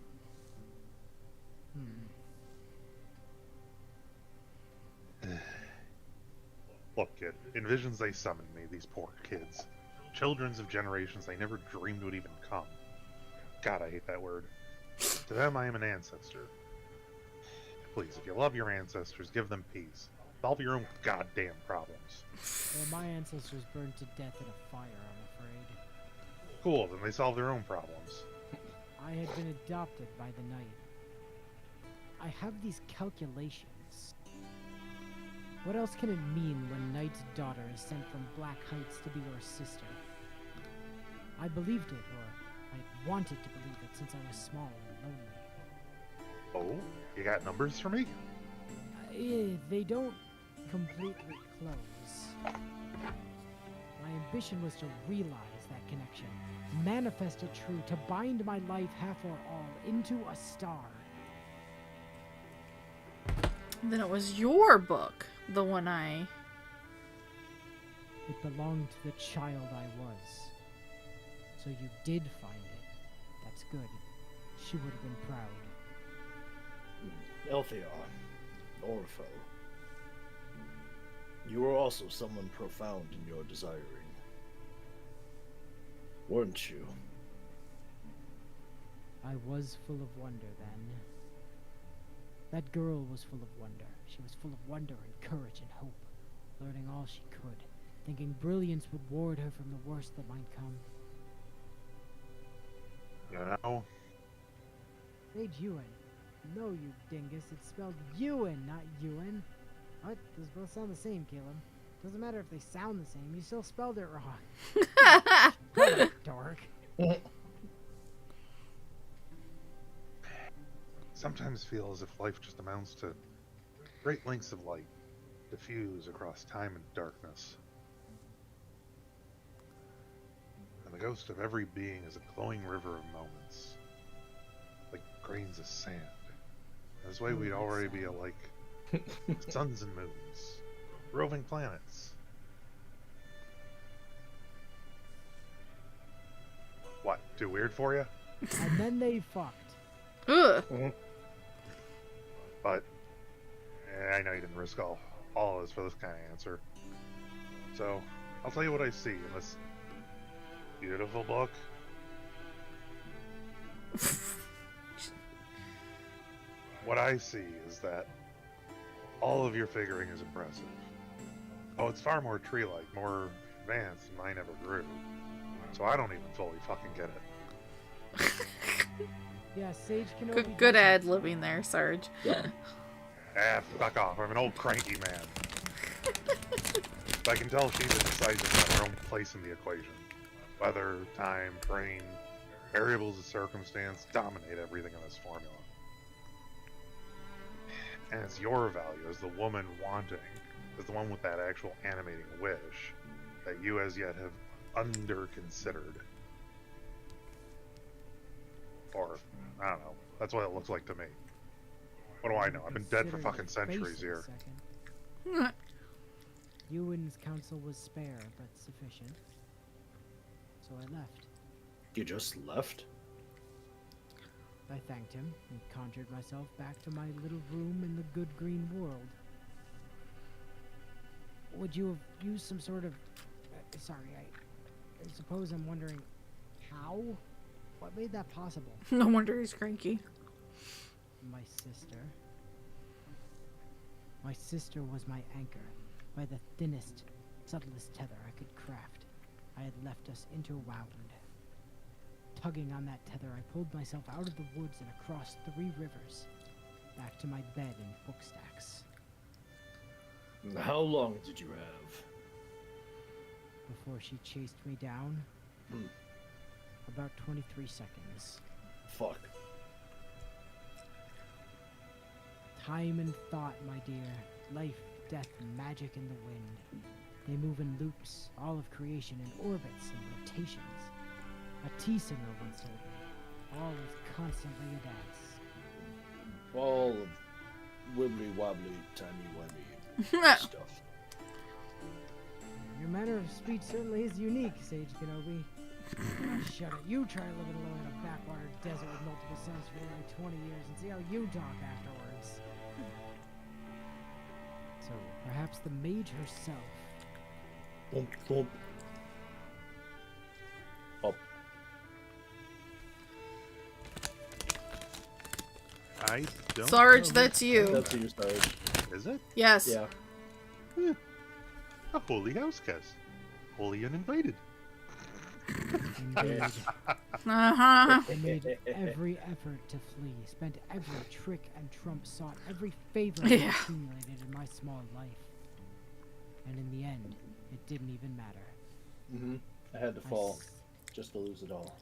Look, kid, in visions they summoned me, these poor kids. Children of generations they never dreamed would even come. God, I hate that word. To them, I am an ancestor. Please, if you love your ancestors, give them peace. Solve your own goddamn problems. Well, my ancestors burned to death in a fire, I'm afraid. Cool, then they solve their own problems. I had been adopted by the night. I have these calculations. What else can it mean when Knight's daughter is sent from Black Heights to be your sister? I believed it, or I wanted to believe it since I was small and lonely. Oh? You got numbers for me? They don't completely close. My ambition was to realize that connection, manifest it true, to bind my life half or all into a star. Then it was your book, the one I... It belonged to the child I was. So you did find it. That's good. She would have been proud. Elthea, Orpho, you were also someone profound in your desiring, weren't you? I was full of wonder then. That girl was full of wonder. She was full of wonder and courage and hope, learning all she could, thinking brilliance would ward her from the worst that might come. You know? Sage Ewan. No, you dingus. It's spelled Ewan, not Ewan. What? Those both sound the same, Caleb. Doesn't matter if they sound the same. You still spelled it wrong. What a dork. Sometimes feel as if life just amounts to great lengths of light, diffuse across time and darkness. And the ghost of every being is a glowing river of moments, like grains of sand. This way we'd already be like suns and moons, roving planets. What, too weird for you? And then they fucked. Ugh. But I know you didn't risk all of this for this kind of answer. So I'll tell you what I see in this beautiful book. What I see is that all of your figuring is impressive. Oh, it's far more tree-like, more advanced than mine ever grew. So I don't even fully fucking get it. Yeah, Sage Kenobi. Good ad-libbing there, Sarge. Fuck off. I'm an old cranky man. But I can tell she's decisive about her own place in the equation. Weather, time, terrain, variables of circumstance dominate everything in this formula. And it's your value as the woman wanting, as the one with that actual animating wish, that you as yet have under-considered. Or, I don't know. That's what it looks like to me. What do I know? I've been dead for fucking centuries here. Ewan's counsel was spare, but sufficient. So I left. You just left? I thanked him and conjured myself back to my little room in the good green world. Would you have used some sort of... sorry, I suppose I'm wondering how? What made that possible? No wonder he's cranky. My sister. My sister was my anchor, by the thinnest, subtlest tether I could craft. I had left us interwound. Tugging on that tether, I pulled myself out of the woods and across 3 rivers, back to my bed and book stacks. How long did you have? Before she chased me down, about 23 seconds. Fuck. Time and thought, my dear. Life, death, magic in the wind. They move in loops, all of creation in orbits and rotations. A tea-singer once told me, all is constantly a dance. All of wibbly-wobbly, timey-wimey stuff. Your manner of speech certainly is unique, Sage Kenobi. Shut it. You try living alone in a backwater desert with multiple suns for nearly 20 years and see how you talk afterwards. So perhaps the mage herself. Thump, thump. Up. I don't Sarge, know. that's you. That's you, Sarge. Is it? Yes. Yeah. A holy house guest. Holy uninvited. Indeed. Uh-huh. I made every effort to flee, spent every trick and trump, sought every favor I Yeah. accumulated in my small life. And in the end, it didn't even matter. Mm-hmm. I had to I fall s- just to lose it all.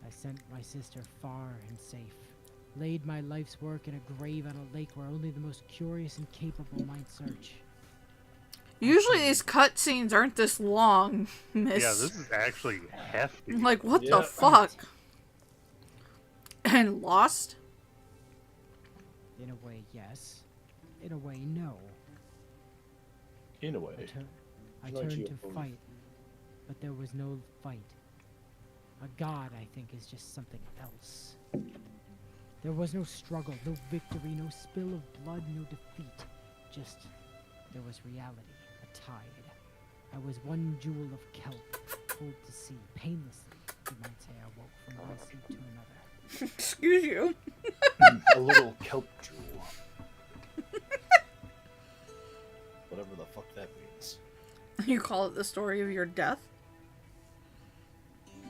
I sent my sister far and safe, laid my life's work in a grave on a lake where only the most curious and capable might search. Usually these cutscenes aren't this long, miss. Yeah, this is actually hefty. Like, what the Yeah. fuck? And lost? In a way, yes. In a way, no. In a I, way. I Like turned you, to Owen. fight, but there was no fight. A god, I think, is just something else. There was no struggle, no victory, no spill of blood, no defeat. Just, there was reality, a tide. I was one jewel of kelp, pulled to sea, painlessly. You might say I woke from one sea to another. Excuse you. A little kelp jewel. Whatever the fuck that means. You call it the story of your death?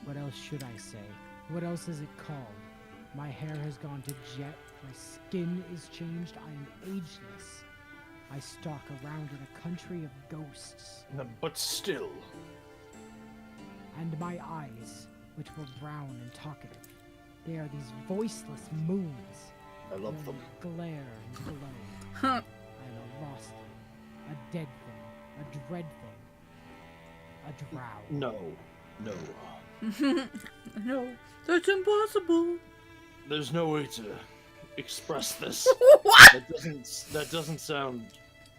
What else should I say? What else is it called? My hair has gone to jet, my skin is changed, I am ageless. I stalk around in a country of ghosts, But still. and my eyes, which were brown and talkative, they are these voiceless moons. I love them. They glare and glow. Huh. I am a lost thing, a dead thing, a dread thing, a drow. No. No. No, that's impossible. There's no way to express this. What? That doesn't sound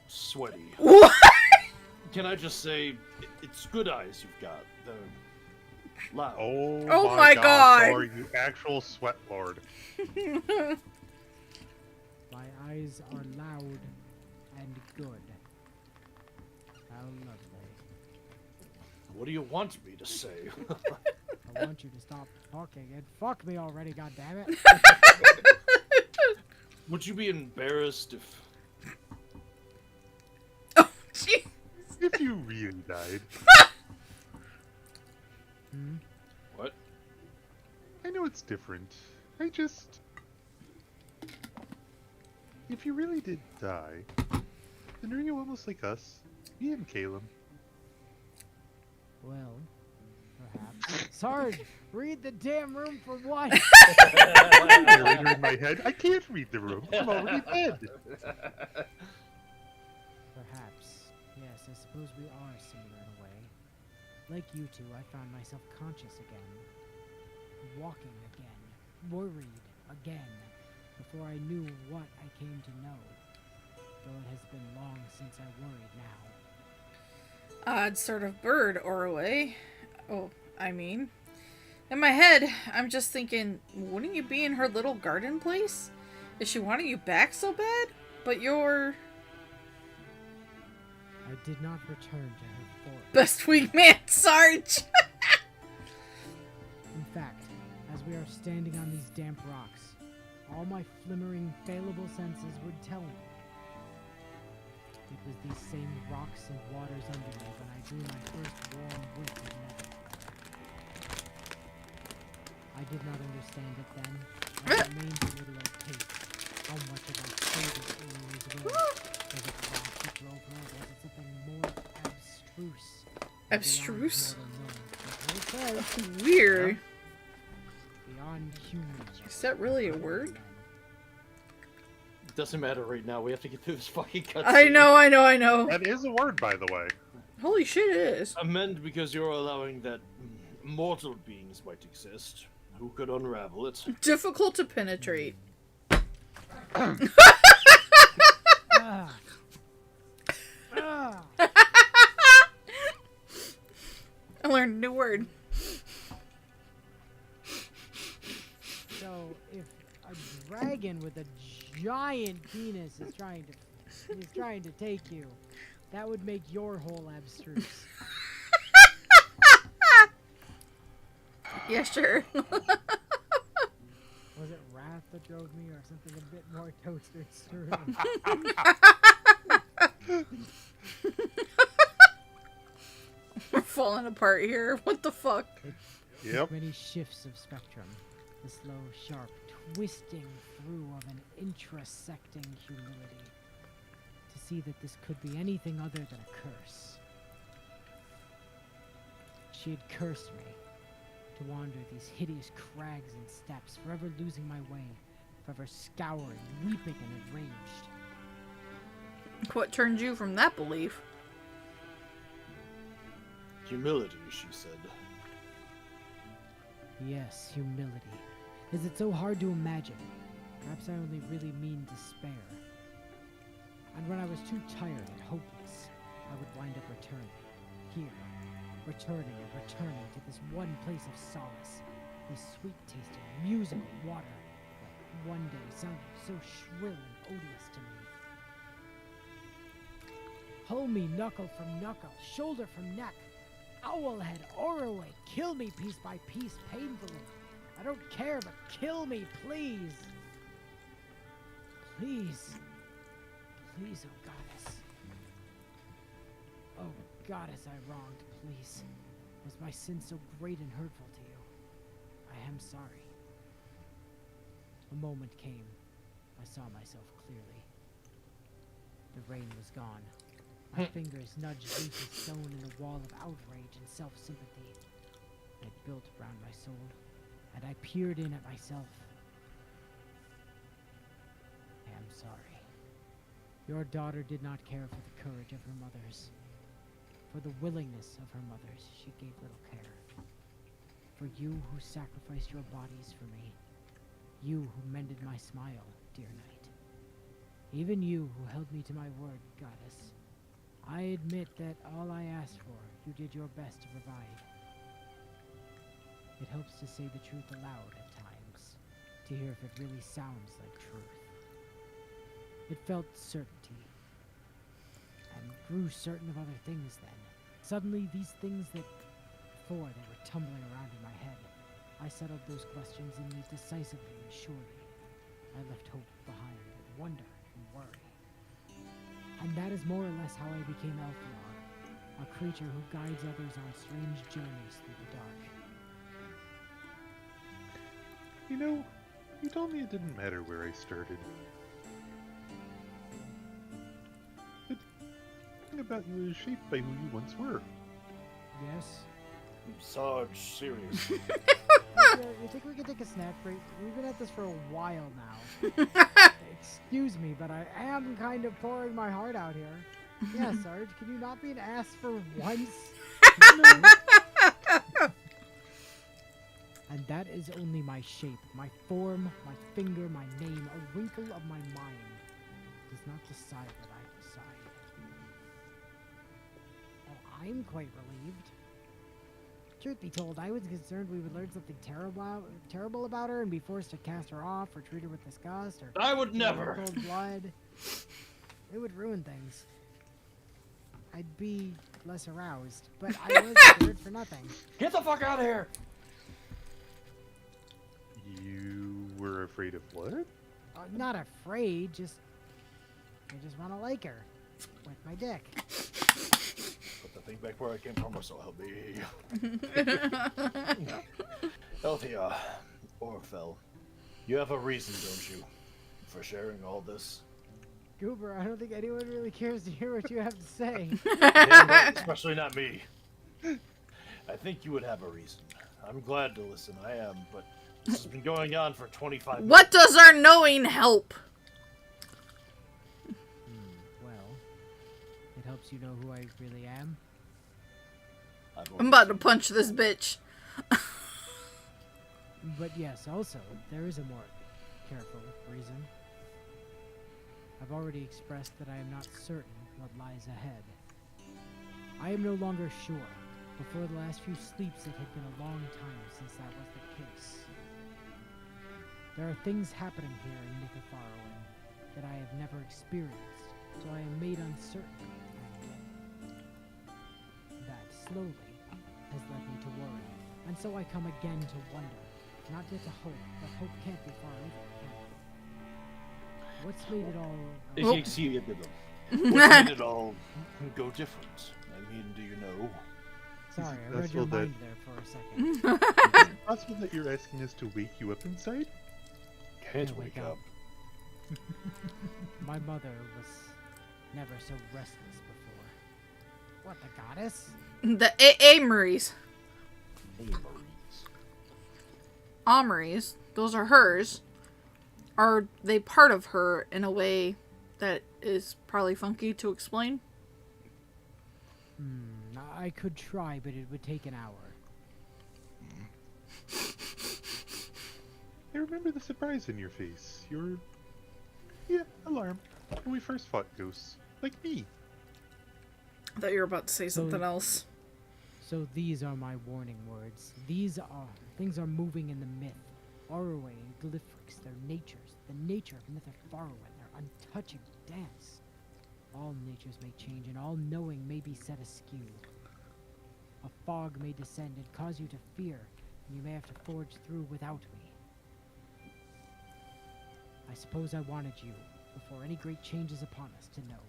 sweaty. What? Can I just say, it's good eyes you've got. They're loud. Oh, my God. Thor, you actual sweat lord. My eyes are loud and good. How lovely. What do you want me to say? I want you to stop talking and fuck me already, goddammit. Would you be embarrassed if... Oh, jeez. If you really died. Hmm? What? I know it's different. I just... If you really did die, then are you almost like us? Me and Caleb. Well, perhaps. Sarge, read the damn room for what? Narrator in my head. I can't read the room. I'm already dead. Perhaps. Yes, I suppose we are similar in a way. Like you two, I found myself conscious again. Walking again. Worried again. Before I knew what I came to know. Though it has been long since I worried now. Odd sort of bird, Orway. Oh, I mean. In my head, I'm just thinking, wouldn't you be in her little garden place? Is she wanting you back so bad? But you're... I did not return to her forest. best wingman, Sarge! In fact, as we are standing on these damp rocks, all my flimmering, failable senses would tell me. It was these same rocks and waters under me when I drew my first warm whiff of nether. I did not understand it then. I remained a little opaque. How much of my favorite was will? Was it rocks that drove her, or was it something more abstruse? and Abstruse? beyond mortal knowledge? That's what it says. Weird. Beyond human. Is that really a word? It doesn't matter right now. We have to get through this fucking cutscene. I know. That is a word, by the way. Holy shit, it is. Amend because you're allowing that mortal beings might exist. Who could unravel it? Difficult to penetrate. Ah. Ah. I learned a new word. So, if a dragon with a giant penis is trying to He's trying to take you. That would make your whole abstruse. Yeah, sure. Was it wrath that drove me, or something a bit more toaster strewn? We're falling apart here. What the fuck? Yep. Many shifts of spectrum. The slow, sharp twisting through of an introsecting humility. To see that this could be anything other than a curse. She had cursed me. To wander these hideous crags and steps, forever losing my way, forever scouring, weeping and enraged. What turned you from that belief? Humility, she said. Yes, humility. Is it so hard to imagine? Perhaps I only really mean despair. And when I was too tired and hopeless, I would wind up returning. Here. Returning and returning to this one place of solace. This sweet-tasting, musical water that one day sounded so shrill and odious to me. Hold me knuckle from knuckle, shoulder from neck. Owlhead, Oroway, kill me piece by piece, painfully. I don't care, but kill me, please. Please. Please, oh goddess. Oh goddess, I wronged, please. Was my sin so great and hurtful to you? I am sorry. A moment came. I saw myself clearly. The rain was gone. My fingers nudged loose as stone in a wall of outrage and self-sympathy. I built round my soul, and I peered in at myself. I am sorry. Your daughter did not care for the courage of her mothers. For the willingness of her mothers, she gave little care. For you who sacrificed your bodies for me. You who mended my smile, dear knight. Even you who held me to my word, goddess. I admit that all I asked for, you did your best to provide. It helps to say the truth aloud at times, to hear if it really sounds like truth. It felt certainty, and grew certain of other things then. Suddenly, these things that before they were tumbling around in my head, I settled those questions in me decisively and surely. I left hope behind, and wonder and worry. And that is more or less how I became Elfnar, a creature who guides others on strange journeys through the dark. You know, you told me it didn't matter where I started. But the thing about you is shaped by who you once were. Yes? Sarge, seriously. You think we could take a snack break? We've been at this for a while now. Excuse me, but I am kind of pouring my heart out here. Yeah, Sarge, can you not be an ass for once? And that is only my shape, my form, my finger, my name, a wrinkle of my mind. Does not decide what I decide. Oh, I'm quite relieved. Truth be told, I was concerned we would learn something terrible about her and be forced to cast her off or treat her with disgust or I would never. cold blood. It would ruin things. I'd be less aroused, but I was scared for nothing. Get the fuck out of here! You were afraid of what? Not afraid, I just want to like her with my dick. Put the thing back where I came from, or so help me. Althea, Orfel, you have a reason, don't you, for sharing all this? Goober, I don't think anyone really cares to hear what you have to say. Damn right, especially not me. I think you would have a reason. I'm glad to listen, I am, but this has been going on for 25 minutes. What does our knowing help? Well, it helps you know who I really am. I'm about to punch this bitch. But yes, also, there is a more careful reason. I've already expressed that I am not certain what lies ahead. I am no longer sure. Before the last few sleeps, it had been a long time since that was the case. There are things happening here in Nithafaroin that I have never experienced, so I am made uncertain. That slowly has led me to worry, and so I come again to wonder, not yet to hope, but hope can't be far either, can it? What's made it all... What made it all go different? I mean, do you know? Sorry, I That's read your well mind there for a second. Is it possible that you're asking us to wake you up inside? Can't Yeah, wake wake up. My mother was never so restless before. What, the goddess? The Amories. Amories. Those are hers. Are they part of her in a way that is probably funky to explain? I could try, but it would take an hour. I remember the surprise in your face. Your... yeah, alarm. When we first fought ghosts. Like me. I thought you were about to say something else. So these are my warning words. Things are moving in the myth. Orway and Glyphrix, their natures. The nature of myth are Farway, their untouching dance. All natures may change, and all knowing may be set askew. A fog may descend and cause you to fear, and you may have to forge through without me. I suppose I wanted you, before any great changes upon us, to know.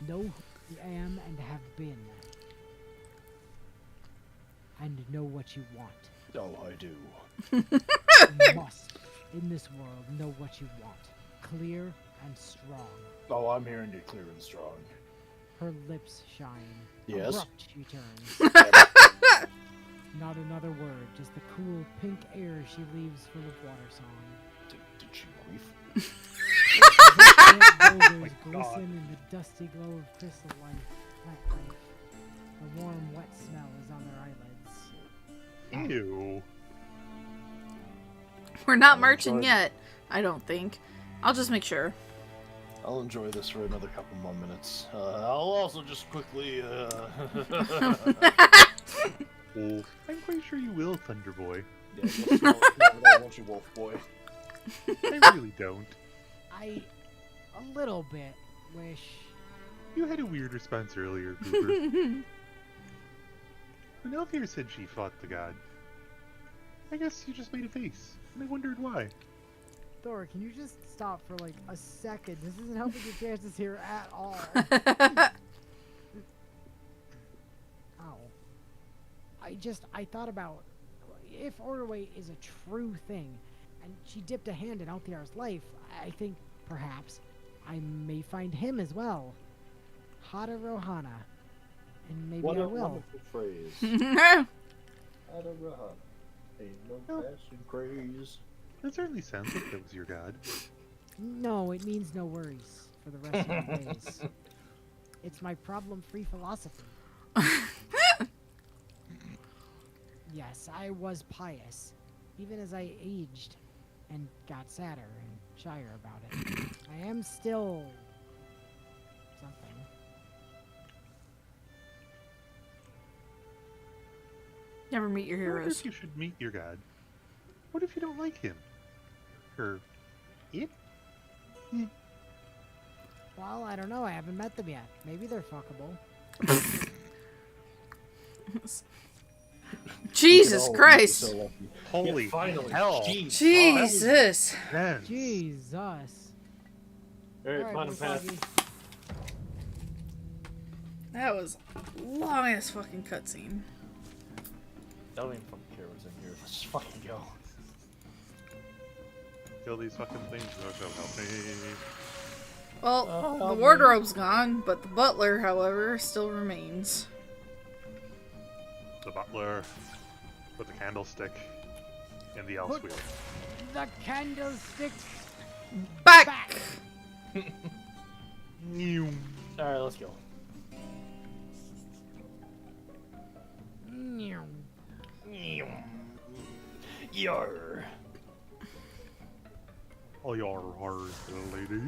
Know who I am and have been. And know what you want. Oh, I do. You must, in this world, know what you want. Clear and strong. Oh, I'm hearing you clear and strong. Her lips shine. Yes? Abrupt she turns. Not another word, just the cool pink air she leaves full of water song. Did she grief? Boulders glisten in the dusty glow of crystal life. Plant life. The warm, wet smell is on their eyelids. Ew. We're not I'm marching sorry. yet, I don't think. I'll just make sure. I'll enjoy this for another couple more minutes. I'll also just quickly, Oh, I'm quite sure you will, Thunder Boy. Yeah, won't you, Wolf Boy? I really don't. I, a little bit, wish... You had a weird response earlier, Goober. When Elvira said she fought the god, I guess you just made a face, and I wondered why. Thor, can you just stop for like a second? This isn't helping your chances here at all. Ow. I thought about, if Ordway is a true thing, and she dipped a hand in Althiar's life, I think, perhaps, I may find him as well. Hada Rohana. And maybe What I a will. wonderful phrase. Well, Ain't no Oh. passing craze. That certainly sounds like that was your god. No, it means no worries for the rest of your days. It's my problem-free philosophy. Yes, I was pious, even as I aged and got sadder and shyer about it. I am still something. never meet your I wonder heroes. if you should meet your god. What if you don't like him? Or it? Well, I don't know. I haven't met them yet. Maybe they're fuckable. Jesus Oh, Christ! so lucky. Holy Yeah, finally. hell! Jeez. Jesus! Dense. Jesus. Alright, Alright, find a Wolf path. Doggy. That was a long ass fucking cutscene. I don't even fucking care what's in here. Let's just fucking go. Kill these fucking things. No, don't help me. Well, Oh, the man. wardrobe's gone, but the butler, however, still remains. The butler with the candlestick and the elf Put- wheel. The candlestick Back! back. Neum. Alright, let's go. Meow. Yar. Oh, your heart, lady.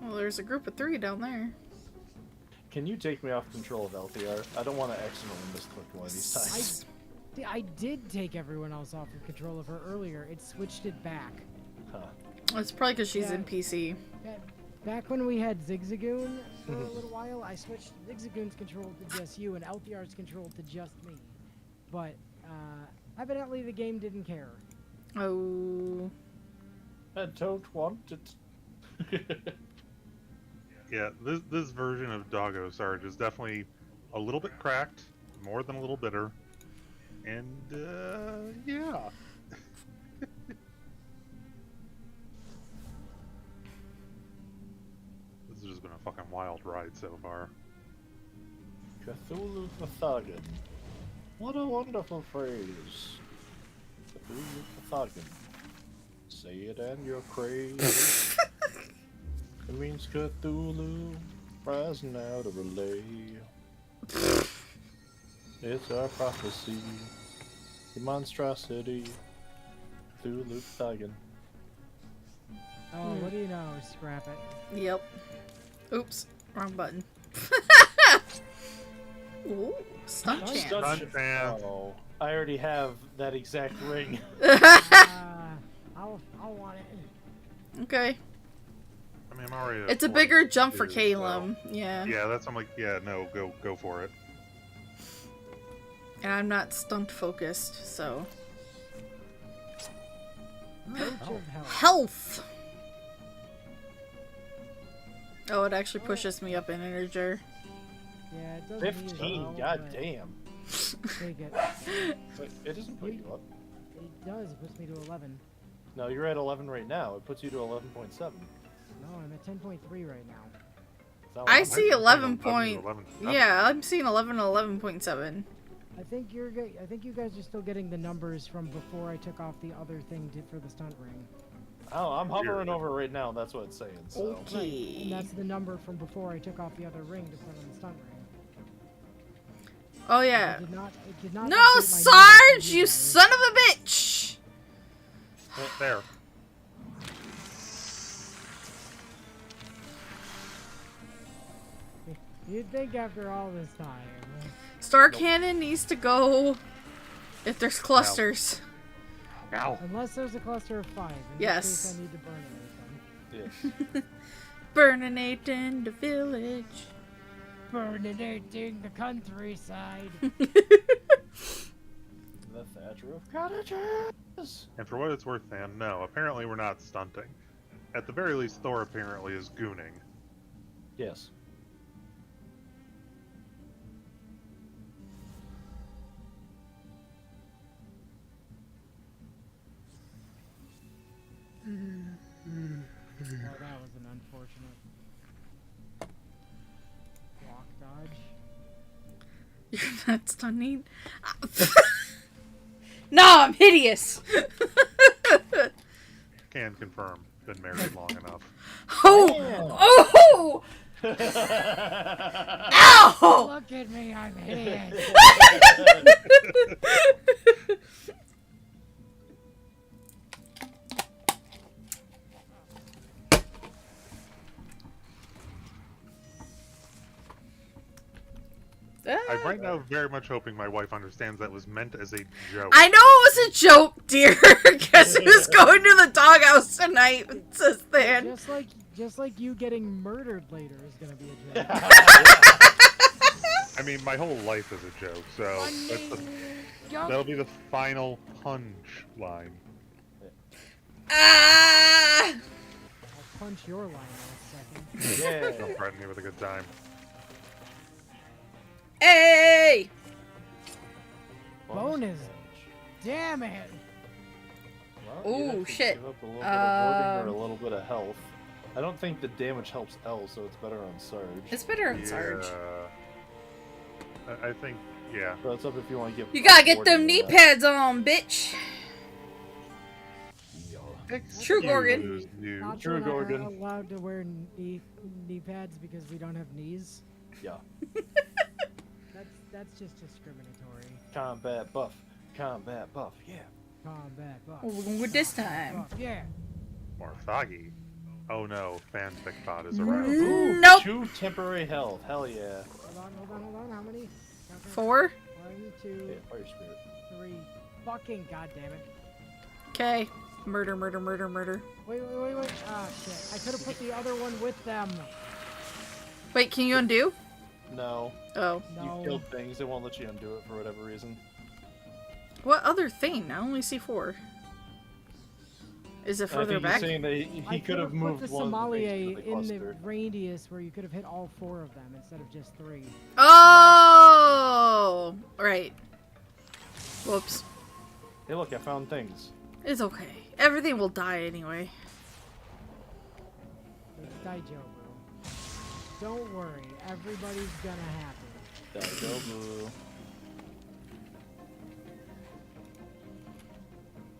Well, there's a group of 3 down there. Can you take me off control of LTR? I don't want to accidentally misclick one of these times. I did take everyone else off of control of her earlier. It switched it back. Huh. Well, it's probably because she's Yeah. in PC. Back when we had Zigzagoon for a little while, I switched Zigzagoon's control to just you and LTR's control to just me. But evidently the game didn't care. Oh. I don't want it. Yeah, this version of Doggo Sarge is definitely a little bit cracked, more than a little bitter, and yeah. This has just been a fucking wild ride so far. Cthulhu Pathagan. What a wonderful phrase. Cthulhu Pathagan. Say it and you're crazy. It means Cthulhu rising out of relay. It's our prophecy. The monstrosity. Cthulhu Pathagan. Oh, what do you know? Scrap it. Yep. Oops. Wrong button. Ooh, stunt Stunt chance. Stunt chance. Oh, I already have that exact ring. I'll want it. Okay. I mean, I'm already. at It's a bigger 42, jump for so- Calum. Yeah. Yeah, I'm like, yeah, no, go for it. And I'm not stunt focused, so. Coach of Health. Health! Oh, it actually pushes me up in integer. Yeah, it doesn't need 15, well, god but damn. Take it. Wait, it doesn't put you up. It does. It puts me to 11. No, you're at 11 right now. It puts you to 11.7. No, I'm at 10.3 right now. Is that what I I'm- see 11 point. 11. Yeah, I'm seeing 11 and 11.7. I think I think you guys are still getting the numbers from before I took off the other thing for the stunt ring. Oh, I'm hovering over it right now. That's what it's saying. So. Okay. And that's the number from before I took off the other ring to put on the stunt ring. Oh, yeah. It did not No, update my Sarge, numbers for you guys. son of a bitch! There. You'd think after all this time. Star Cannon needs to go if there's clusters. Now. Unless there's a cluster of 5. In Yes. Which case I need to burn everything. Yeah. Burning the village. Burning the countryside. The Thatcher of Cottages. And for what it's worth, Dan, no, apparently we're not stunting. At the very least, Thor apparently is gooning. Yes. Oh, that was an unfortunate block dodge. You're not stunning. No, I'm hideous. Can confirm. Been married long enough. Oh! Ow! Look at me, I'm hideous. I'm right now very much hoping my wife understands that was meant as a joke. I know it was a joke, dear. Guess who's going to the doghouse tonight? Says Than. Just like you getting murdered later is gonna be a joke. I mean, my whole life is a joke, so that'll be the final punch line. Ah! I'll punch your line in a second. Yeah. Don't threaten me with a good time. Hey! Bonus. Damn it! Well, you'd Ooh, have to shit. give up a little bit of wording or a little bit of health. I don't think the damage helps L, so it's better on Sarge. It's better on Sarge. I think, yeah. So it's up if you want to give. You gotta get wording them or knee not. pads on, bitch. True Excuse Gorgon. you. Not True that I'm Gorgon. allowed to wear knee pads because we don't have knees. Yeah. That's just discriminatory. Combat buff. Combat buff. Yeah. Combat buff. Oh, we're going with this time. Buff, yeah. Morthagi. Oh no, fanfic bot is around. Ooh, Nope. 2 temporary health. Hell yeah. Hold on. How many? Count them. 4. 1, 2, Yeah, fire spirit. 3. Fucking goddamn it. Okay. Murder, murder, murder, murder. Wait. Ah, shit. I could have put the other one with them. Wait, can you undo? No. Oh. No. You killed things. They won't let you undo it for whatever reason. What other thing? I only see 4. Is it I further think back? he's saying that he could have moved put the one of the sommelier things to the in the cluster. radius where you could have hit all 4 of them instead of just 3. Oh! Right. Whoops. Hey, look, I found things. It's okay. Everything will die anyway. It's Daijobu. Don't worry, everybody's gonna happen. Daijobu.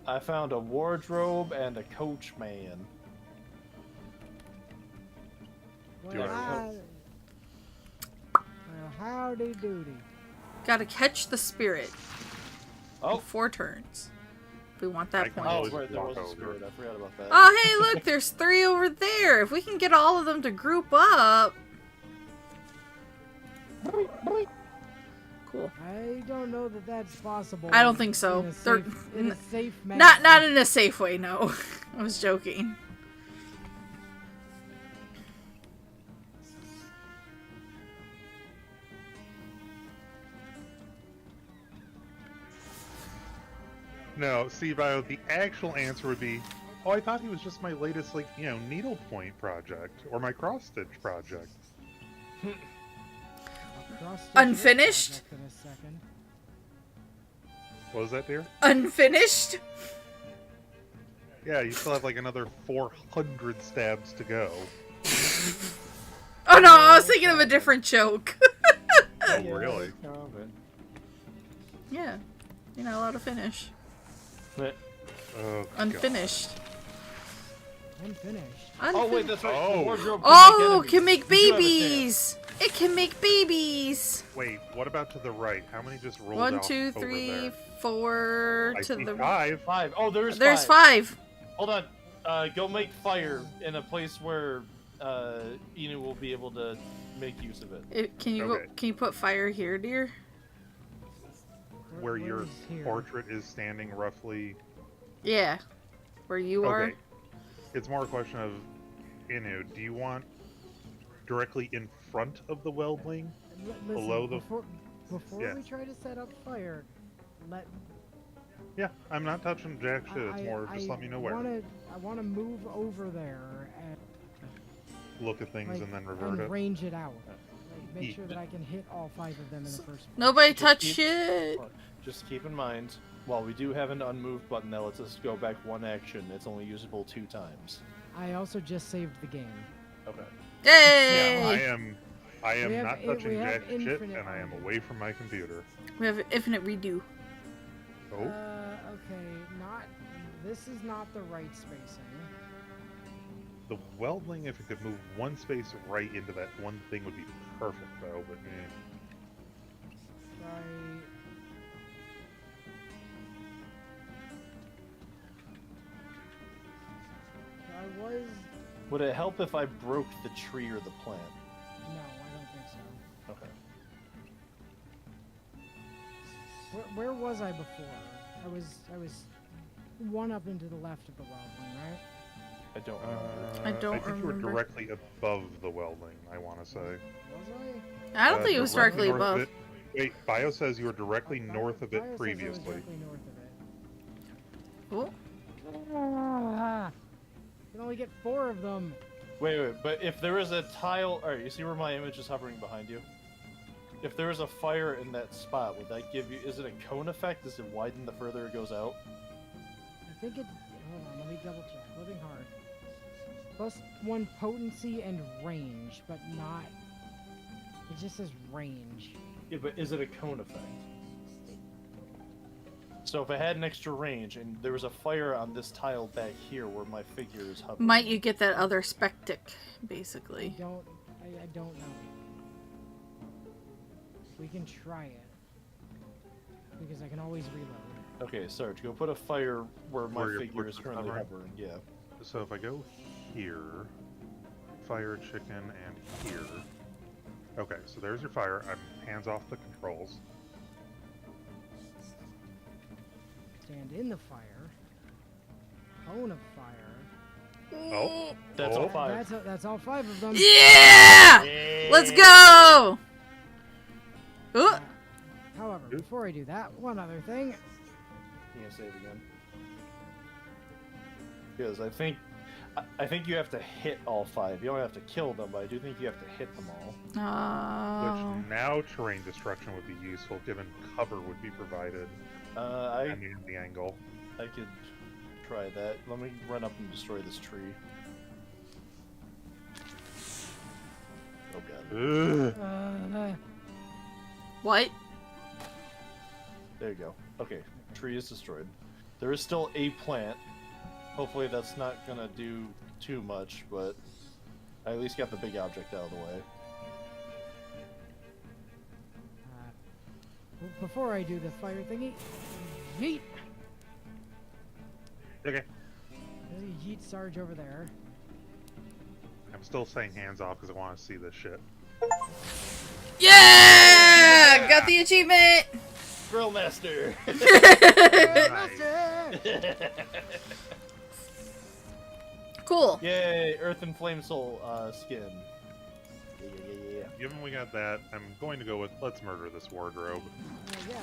I found a wardrobe and a coachman. Well, Do you well, howdy doody. Gotta catch the spirit. Oh, 4 turns. If we want I that can point. oh, always right, there walk was a over. spirit. I forgot about that. Oh, hey, look, there's 3 over there. If we can get all of them to group up. Cool. I don't know that that's possible. I don't think so. In a They're- in a safe manner. Not in a safe way, no. I was joking. No, see, Bio, the actual answer would be, oh, I thought he was just my latest, like, you know, needlepoint project or my cross-stitch project. Cross-stitch Unfinished? this project in a second. What was that, dear? Unfinished? Yeah, you still have like another 400 stabs to go. Oh no, I was thinking of a different joke. Oh, really? Yeah. You're not allowed to finish. Oh, God. Unfinished. Unfinished. Oh, wait, that's right. Oh. The wardrobe Oh, can can make make enemies. You do have a babies! It can make babies! Wait, what about to the right? How many just rolled 1, out 2, over 3, there? 4 I to see the 5. 5. Oh, there's There's 5. 5. Hold on. Go make fire in a place where Inu will be able to make use of it. Can you Okay. can you put fire here, dear? Where your is here? portrait is standing roughly. Yeah. Where you are? Okay. It's more a question of, Inu, do you want directly in front of the weldling? Listen, Below the- before Yeah. we try to set up fire, let Yeah, I'm not touching jack shit. It's more just let me know where. I wanna move over there and Look at things like, and then revert it. range it out. Like, make sure that I can hit all 5 of them in the first place. Nobody Just touch keep- shit! Just keep in mind, while we do have an unmoved button that lets us go back 1 action, it's only usable 2 times. I also just saved the game. Okay. Yay! Yeah, I am We have not we touching have jack shit, infinite and I am armor. away from my computer. We have infinite redo. Oh, Okay, this is not the right spacing. the weldling, if it could move 1 space right into that one thing, would be perfect, though. But Right. I was. Would it help if I broke the tree or the plant? No, I don't think so. Okay. Where was I before? I was 1 up into the left of the weldling, right? I don't remember. I don't I think you remember. were directly above the weldling, I want to say. Was I don't think it was directly north of above. it. Wait, Bio says you were directly I? north of Bio it says I was previously. directly north of it. Oh, Ah, you can only get 4 of them. Wait, but if there is a tile... Alright, you see where my image is hovering behind you? If there is a fire in that spot, would that give you... Is it a cone effect? Does it widen the further it goes out? I think it's. Hold on, let me double check. Living hard. +1 potency and range, but not. It just says range. Yeah, but is it a cone effect? So if I had an extra range and there was a fire on this tile back here where my figure is hovering... might you get that other spectic, basically? I don't know. We can try it. Because I can always reload. Okay, Sarge, go put a fire where my Where your figure is portrait's currently hovering? hovering. Yeah. So if I go here, fire chicken, and here. Okay, so there's your fire. I'm hands off the controls. Stand in the fire. cone of fire. Oh. That's Oh. all 5. That's all 5 of them. Yeah! Let's go! Ooh. However, before I do that, one other thing. You gonna save again? Because I think you have to hit all 5. You don't have to kill them, but I do think you have to hit them all. Oh. Which now terrain destruction would be useful, given cover would be provided. I mean, the angle. I could try that. Let me run up and destroy this tree. Oh god. Ugh. What? There you go. Okay, tree is destroyed. There is still a plant. Hopefully that's not gonna do too much, but I at least got the big object out of the way. Before I do the fire thingy, yeet. Okay. Yeet Sarge over there. I'm still saying hands off because I want to see this shit. Yeah! Got the achievement! Grill Master! Nice. Cool. Yay! Earth and Flame Soul skin. Yeah. Given we got that, I'm going to go with let's murder this wardrobe. Yeah.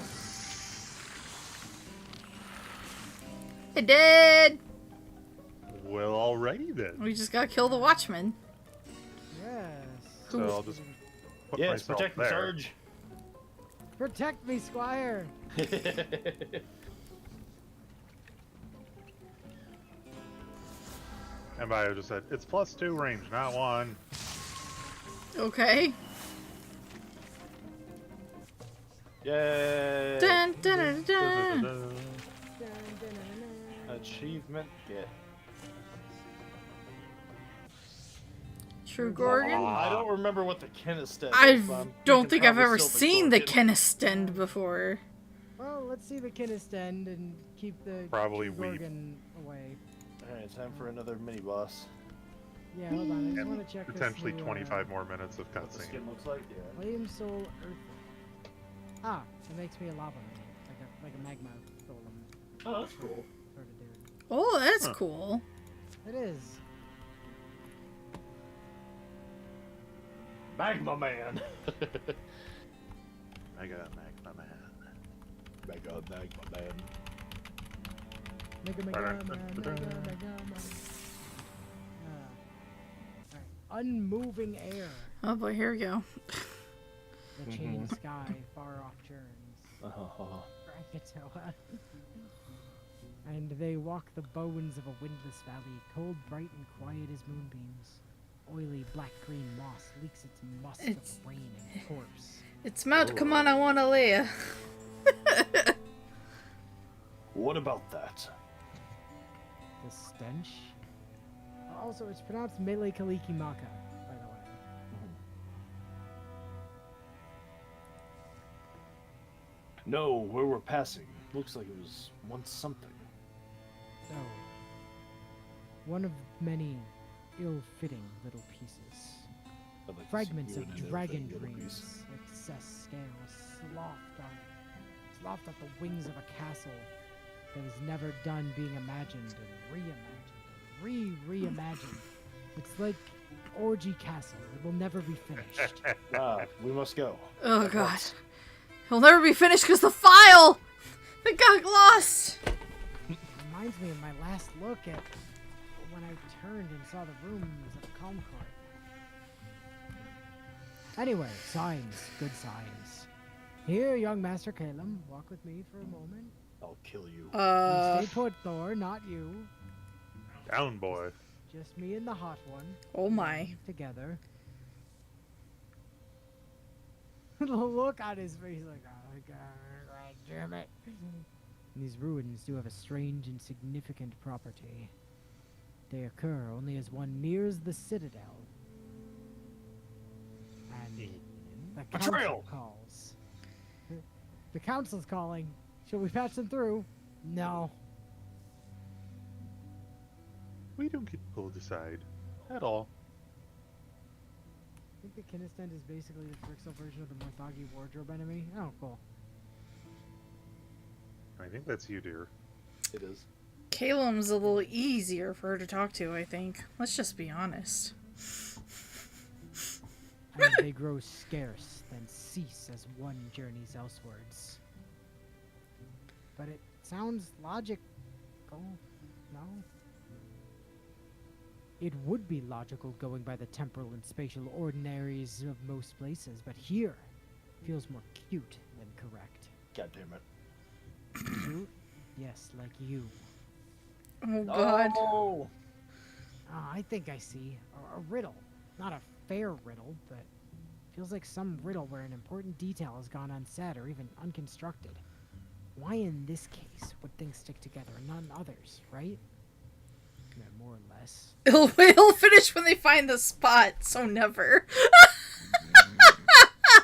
I did! Well, alrighty then. We just gotta kill the Watchman. Yes. So I'll just put Yes, myself protect me, there. Sarge! Protect me, Squire. And Bio just said, it's +2 range, not 1. Okay. Yay! Dun, dun, dun, dun. Dun, dun, dun, dun. Achievement get. True Gorgon? I don't remember what the Kennisted I is, but I'm don't thinking think I've probably ever Silver seen the Gorgon. Kenistend before. Well, let's see the Kinestend and keep the Probably weep. Gorgon away. Alright, time for another mini boss. Yeah, hold on. I just And want to check potentially this new, 25 more minutes of What the cutscene. skin looks like, yeah. Flame Soul Earth. Ah, it makes me a lava man, like a magma golem Oh, that's cool. sort of dude. Oh, that's Huh. cool. It is. Magma Man! Mega Magma Man. Magma Man. Mega man. Alright. Unmoving air. Oh boy, here we go. The chaining sky, far off churns. Krakatoa. And they walk the bones of a windless valley, cold, bright, and quiet as moonbeams. Oily black-green moss leaks its musk It's- of rain and corpse. It's Mount Kamanawanalea. What about that? The stench. Also, it's pronounced Mele Kalikimaka, by the way. No, where we're passing. Looks like it was once something. So, one of many ill-fitting little pieces. I'd like to Fragments see of you in an dragon ill-fitting little dreams, piece. excess scales, sloughed off the wings of a castle that is never done being imagined and reimagined and reimagined. It's like Orgy Castle. It will never be finished. Ah, we must go. Oh god. It'll never be finished because the file that got lost. Reminds me of my last look at when I turned and saw the rooms of Calm Court. Anyway, signs, good signs. Here, young Master Calum, walk with me for a moment. I'll kill you. Stay put, Thor, not you. Down, boy. Just me and the hot one. Oh my. Together. The look on his face, like, oh god, damn it. These ruins do have a strange and significant property. They occur only as one nears the citadel. And the council Betrayal! calls. The council's calling. Shall we patch them through? No. We don't get pulled aside. At all. I think the Kinestend is basically the Brixel version of the Morthagi wardrobe enemy. Oh, cool. I think that's you, dear. It is. Caleb's a little easier for her to talk to, I think. Let's just be honest. As they grow scarce, then cease as one journeys elswards. But it sounds logical, no? It would be logical going by the temporal and spatial ordinaries of most places, but here feels more cute than correct. God damn it. Cute? Yes, like you. Oh god. Oh! Ah, I think I see. A riddle. Not a fair riddle, but feels like some riddle where an important detail has gone unsaid or even unconstructed. Why in this case would things stick together and not in others, right? Yeah, more or less. It'll finish when they find the spot, so never.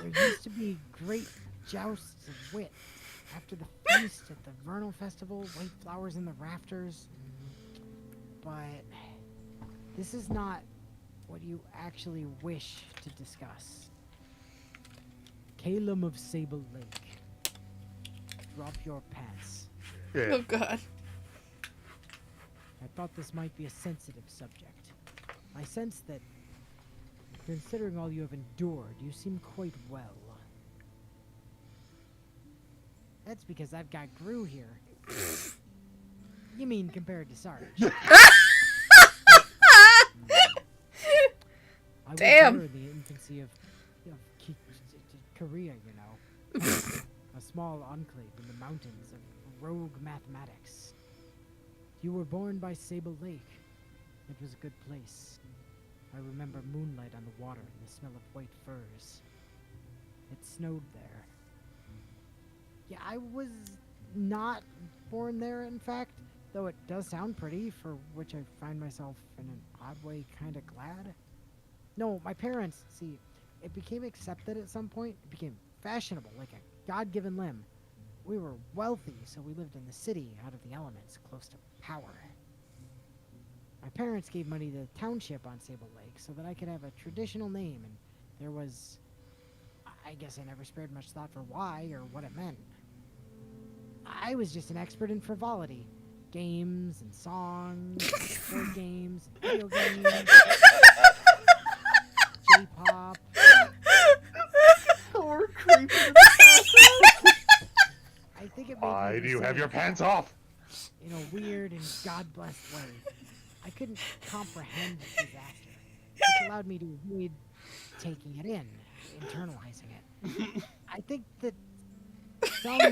There used to be great jousts of wit. After the feast at the vernal festival, white flowers in the rafters. But this is not what you actually wish to discuss. Calum of Sable Lake. Drop your pants. Yeah. Oh god. I thought this might be a sensitive subject. I sense that, considering all you have endured, you seem quite well. That's because I've got Gru here. You mean compared to Sarge? I Damn. was there in the infancy of Korea, you know. A small enclave in the mountains of rogue mathematics. You were born by Sable Lake. It was a good place. I remember moonlight on the water and the smell of white furs. It snowed there. Yeah, I was not born there, in fact, though it does sound pretty, for which I find myself in an odd way kind of glad. No, my parents, see, it became accepted at some point. It became fashionable, like a God-given limb. We were wealthy, so we lived in the city, out of the elements, close to power. My parents gave money to the township on Sable Lake so that I could have a traditional name, and there was... I guess I never spared much thought for why or what it meant. I was just an expert in frivolity. Games and songs, board games, and video games, J-pop. Or creeping. I think it made Why me do you have your resilient pants off? in a weird and God-blessed way. I couldn't comprehend the disaster, which allowed me to avoid taking it in, internalizing it. I think that somewhere...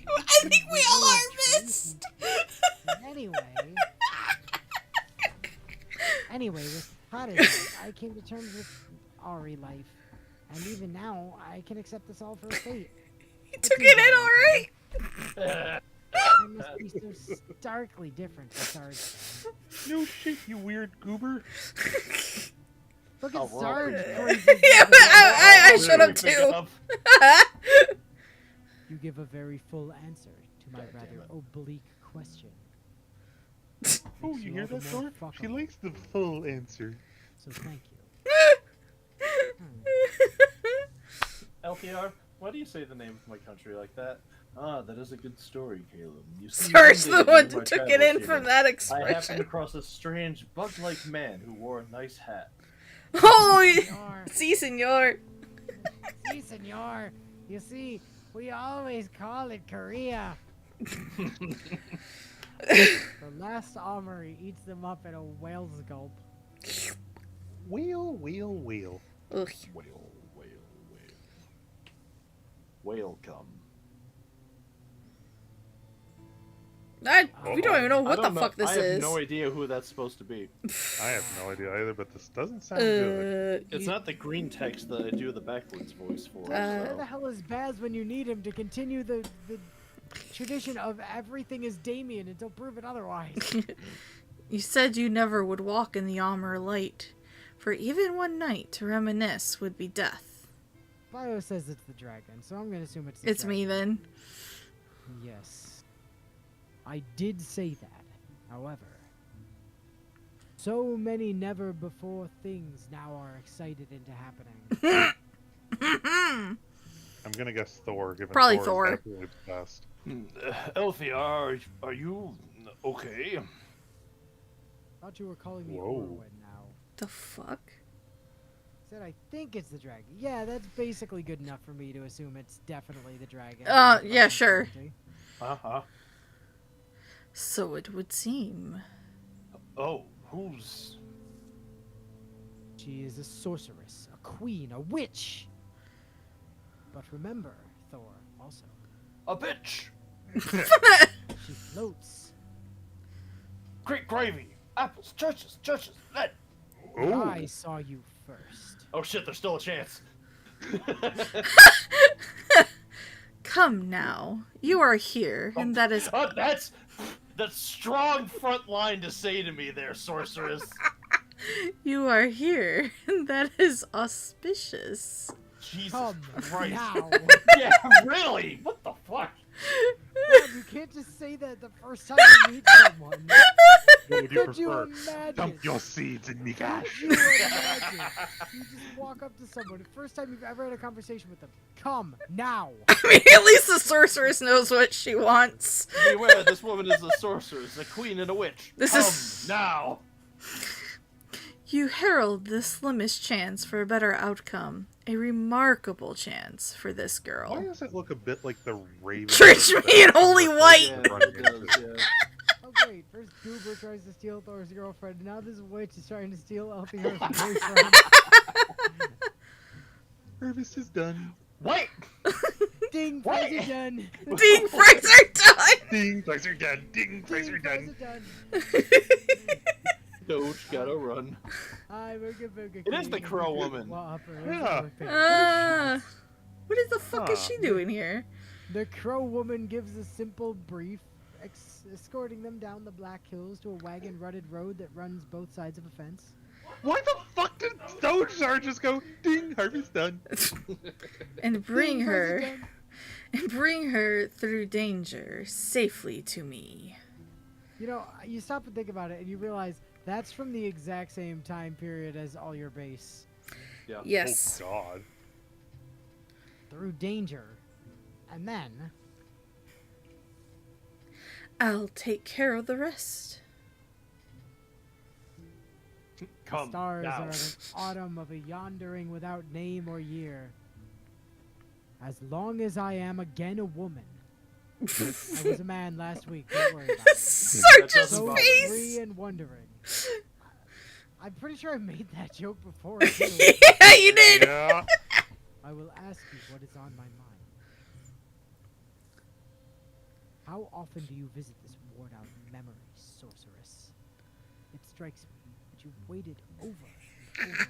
I think we all are missed. Anyway, with Prodigy, I came to terms with Ari life, and even now, I can accept this all for a fate. You took it in alright? I must be so starkly different from Sarge. No shit, you weird goober. Look Oh, at we're all Sarge. pretty crazy. Yeah, I shut up Pick it too. up. You give a very full answer to my God damn rather it. oblique question. Oh, Makes you hear all the that, more Thor? She fuckable. likes the full answer. So thank you. LPR, why do you say the name of my country like that? Ah, that is a good story, Caleb. You see, Sarge one the day one during my that took it travels in here, from that I happened expression. across a strange bug-like man who wore a nice hat. Oh, Senor. si, senor. Si, senor. You see, we always call it Korea. The last armory eats them up in a whale's gulp. Wheel, wheel, wheel. Ugh. Whale, whale, whale. Whale come. We don't even know what I the don't know- fuck this I have is. no idea who that's supposed to be. I have no idea either, but this doesn't sound good. It's not the green text that I do the backwards voice for. Where so. the hell is Baz when you need him to continue the tradition of everything is Damien until proven otherwise? You said you never would walk in the armor light, for even one night to reminisce would be death. Bio says it's the dragon, so I'm gonna assume it's the It's me then. Yes. I did say that. However, so many never before things now are excited into happening. I'm gonna guess Thor, given Probably Thor. Thor. Is absolutely the best. Elfie, are you Okay. Thought you were calling me Whoa. Orwin now. The fuck? Said I think it's the dragon. Yeah, that's basically good enough for me to assume it's definitely the dragon. Yeah, sure. Uh-huh. So it would seem. Oh, who's... She is a sorceress, a queen, a witch. But remember, Thor, also, A bitch! she floats. Great gravy! Apples, churches, lead! Oh, I saw you first. Oh shit, there's still a chance. Come now. You are here, and that is. That's strong front line to say to me there, sorceress. You are here, and that is auspicious. Jesus Come Christ. now. Yeah, really? What the fuck? God, you can't just say that the first time you meet someone. what would you Could you prefer? imagine? Dump your seeds in me cash. Could you imagine? You just walk up to someone, the first time you've ever had a conversation with them. Come now. I mean, at least the sorceress knows what she wants. Beware, this woman is a sorceress, a queen and a witch. This Come is. now. You herald the slimmest chance for a better outcome. A remarkable chance for this Why girl. does it look a bit like the raven? Trench me in holy white! Yeah, it does, yeah. Oh great, first Goober tries to steal Thor's girlfriend, and now this witch is trying to steal Elfier's boyfriend. Harvest is done. Wait! Ding, What? prize are done. Ding, price are done! Ding, price are done. Ding, price Ding, are prize done. are done. Doge gotta run. I'm a good It is the Crow Woman. Yeah. What the fuck is Huh. she doing here? The Crow Woman gives a simple brief, escorting them down the Black Hills to a wagon-rutted road that runs both sides of a fence. Why the fuck did Doge Sarge just go, ding, harvest done? And bring Ding, prize are her, done. and bring her through danger safely to me. You know, you stop and think about it, and you realize that's from the exact same time period as all your base. Yeah. Yes. Oh god. Through danger. And then... I'll take care of the rest. Come Stars now. are the autumn of a yondering without name or year. As long as I am again a woman. I was a man last week, don't worry about it. Sarge's doesn't So bother face! free and wondering. I'm pretty sure I made that joke before. Too. Yeah, you did! Yeah. I will ask you what is on my mind. How often do you visit this worn-out memory, sorceress? It strikes me that you've waited over and over again,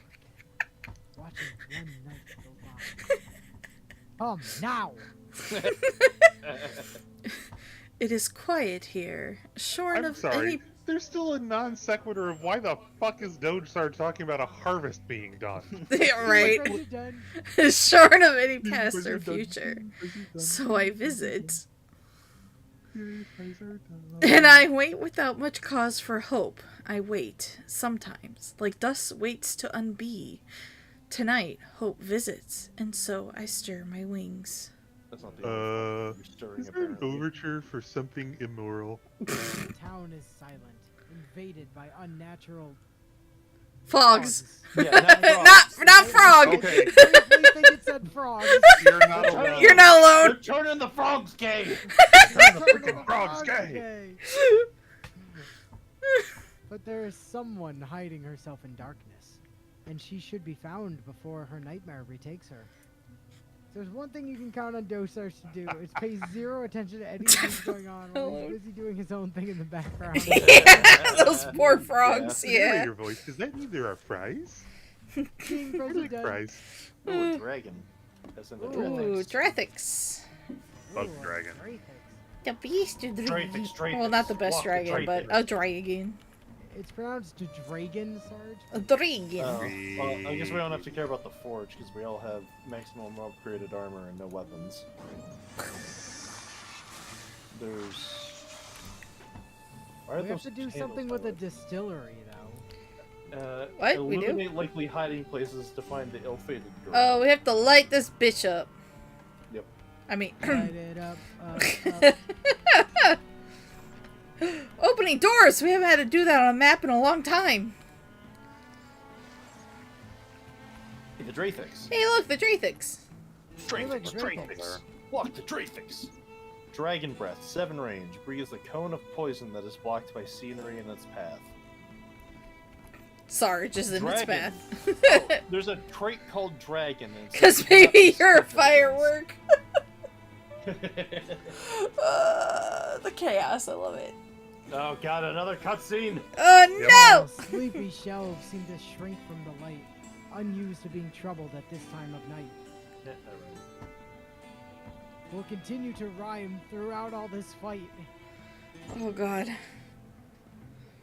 watching one night go by. Come now! It is quiet here, shorn I'm of sorry. There's still a non sequitur of why the fuck is Doge Sarge talking about a harvest being done? any... right. Friends are done. Shorn of any Ding, past price or are done. future. Ding, price are done. So I visit. Ding, price are done. And I wait without much cause for hope. I wait, sometimes, like dust waits to unbe. Tonight, hope visits, and so I stir my wings. That's not the you're stirring, Is there an apparently. overture for something immoral? The town is silent, invaded by unnatural Fogs. Yeah, not Not frog! Okay, Briefly think it said frogs. you're not alone. You're not alone! You're turning the frogs gay. Turn the freaking frogs gay. But there is someone hiding herself in darkness, and she should be found before her nightmare retakes her. There's one thing you can count on Dosarge to do, it's pay zero attention to anything that's going on while he's busy doing his own thing in the background. Yeah, those poor frogs, I hear yeah. your voice. Does that mean there are fries? King I like President. fries. Oh, a dragon. That's in the Ooh, Drathix. Bug dragon. The beast of Drathix. Well, not the best Walk the dragon, but Drathix. a dragon. It's pronounced dragon, Sarge. A dragon. Oh, well, I guess we don't have to care about the forge because we all have maximum upgraded armor and no weapons. There's. Why are We have those to do candles something with a highlighted? distillery, though. What? We do? Eliminate likely hiding places to find the ill-fated girl. Oh, we have to light this bitch up. Yep. I mean, Light it up, up. Opening doors! We haven't had to do that on a map in a long time. Hey, the Drathix. Hey, look, the Drathix. Drathix, Drathix. Drathix. Walk the Drathix. Dragon Breath, 7 range. Breathes a cone of poison that is blocked by scenery in its path. Sarge is in its Dragon. path. Oh, there's a trait called Dragon. Because maybe you're a firework. The chaos, I love it. Oh god, another cutscene! Oh no! The sleepy shelves seem to shrink from the light, unused to being troubled at this time of night. Yeah, alright. We'll continue to rhyme throughout all this fight. Oh god.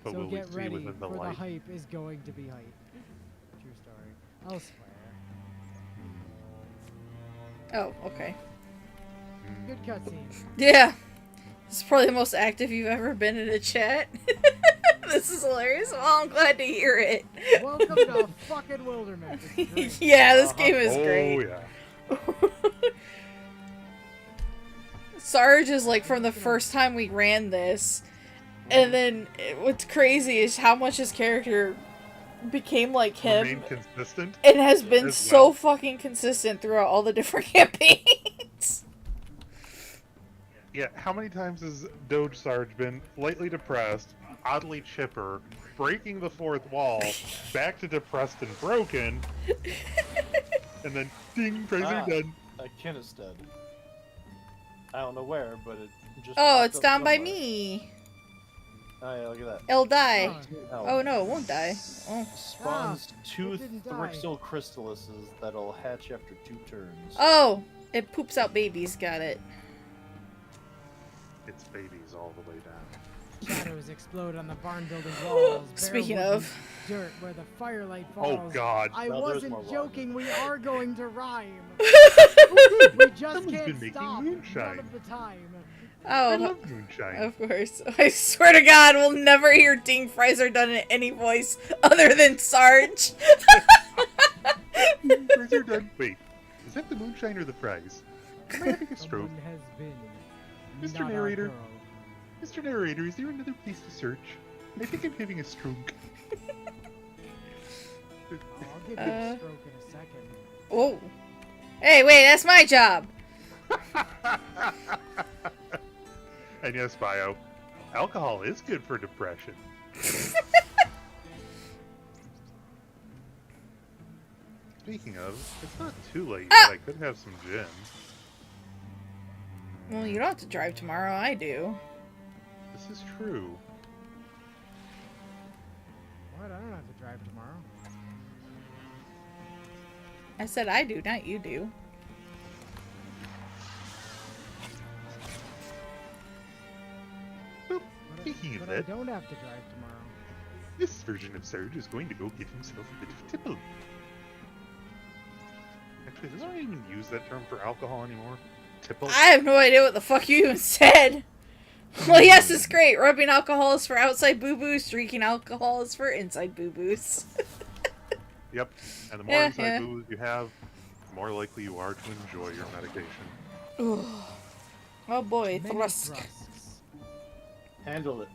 But So will we get see ready, within the for light? the hype is going to be hype. True story. Elsewhere. Oh, okay. Good cutscene. Yeah. This is probably the most active you've ever been in a chat. This is hilarious. Well, I'm glad to hear it. Welcome to fucking Wildermyth. It's great. Yeah, this game is Oh great. yeah. Sarge is like from the first time we ran this. And then what's crazy is how much his character became like him. Remain consistent. And has been as so well. fucking consistent throughout all the different campaigns. Yeah, how many times has Doge Sarge been lightly depressed, oddly chipper, breaking the fourth wall, back to depressed and broken, and then ding, Fraser done. Kin is dead. I don't know where, but it just. Oh, popped it's up down by somewhere. me. Oh yeah, look at that. It'll die. Oh, Oh no, it won't die. Oh. Spawns two it didn't die. Thrixil crystallises that'll hatch after 2 turns. Oh! It poops out babies, got it. It's babies all the way down. Shadows explode on the barn building walls. bare Speaking wood of. and dirt where the firelight falls. Oh god. I Well, there's more wasn't water. joking. We are going to rhyme. We just Someone's can't been making stop. moonshine. None of the time. I Oh, love moonshine. of course. I swear to God, we'll never hear Ding Fraser done in any voice other than Sarge. Fraser done. Wait, is that the moonshine or the fries? Am I having a stroke? Someone has been. Mr. not our Narrator. girl. Mr. Narrator, is there another place to search? I think I'm having a stroke. Oh, I'll give you a stroke in a second. Oh. Hey, wait, that's my job. And yes, Bio, alcohol is good for depression. Speaking of, it's not too late, but I could have some gin. Well, you don't have to drive tomorrow, I do. This is true. What? I don't have to drive tomorrow. I said I do, not you do. Well, But speaking of but I that, don't have to drive tomorrow. this version of Sarge is going to go get himself a bit of tipple. Actually, does anyone even use that term for alcohol anymore? Tipple? I have no idea what the fuck you even said. Well, yes, it's great. Rubbing alcohol is for outside boo-boos. Drinking alcohol is for inside boo-boos. Yep. And the more Yeah, inside yeah. booze you have, the more likely you are to enjoy your medication. Ooh. Oh boy, Many thrusk. thrusts. Handle it.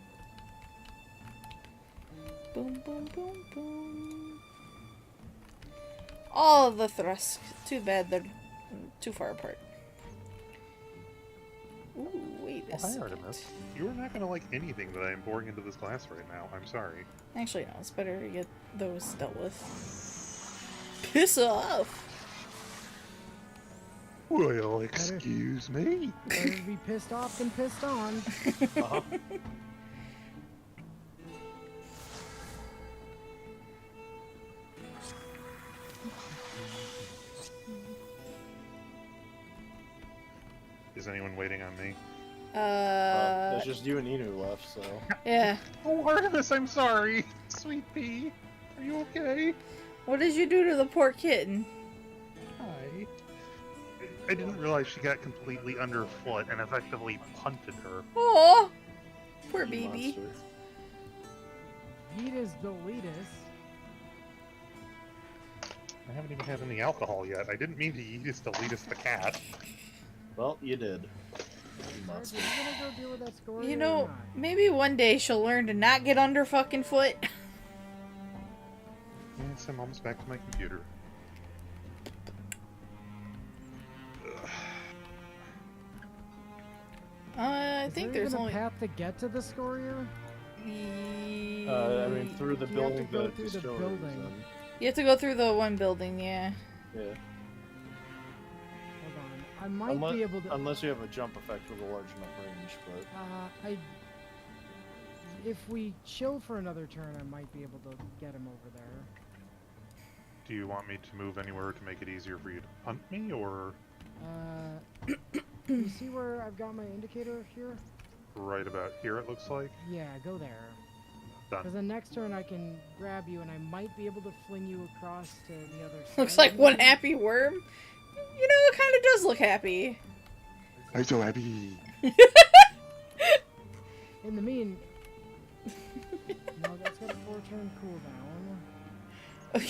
Boom, boom, boom, boom. All of the thrusk. Too bad they're too far apart. Ooh, wait a Well, hi, second. Artemis. You are not going to like anything that I am pouring into this glass right now. I'm sorry. Actually, no. It's better to get those dealt with. Piss off! Well, excuse me. Better to be pissed off than pissed on. Uh-huh. Is anyone waiting on me? There's just you and Inu left, so. Yeah. Oh, Artemis, I'm sorry. Sweet pea. Are you okay? What did you do to the poor kitten? Hi. I didn't realize she got completely underfoot and effectively punted her. Oh, poor You baby. monster. Yeetus deletus. I haven't even had any alcohol yet. I didn't mean to Yeetus Deletus the cat. Well, you did. Sarge, are you gonna go deal with that score? You know, maybe one day she'll learn to not get under fucking foot. Yes, I'm almost back to my computer. I think there's a only. path to get to the Scoria. I mean, through the You have to building, go the through the destroyers, building. You have to go through the one building, yeah. Yeah. Hold on, I might be able to. Unless you have a jump effect with a large enough range, but If we chill for another turn, I might be able to get him over there. Do you want me to move anywhere to make it easier for you to hunt me, or You see where I've got my indicator here? right about here it looks like? Yeah, go there. Done. Because the next turn I can grab you and I might be able to fling you across to the other side. Looks like one happy worm. You know, it kind of does look happy. I'm so happy. In the mean... No, that's got a 4-turn cooldown.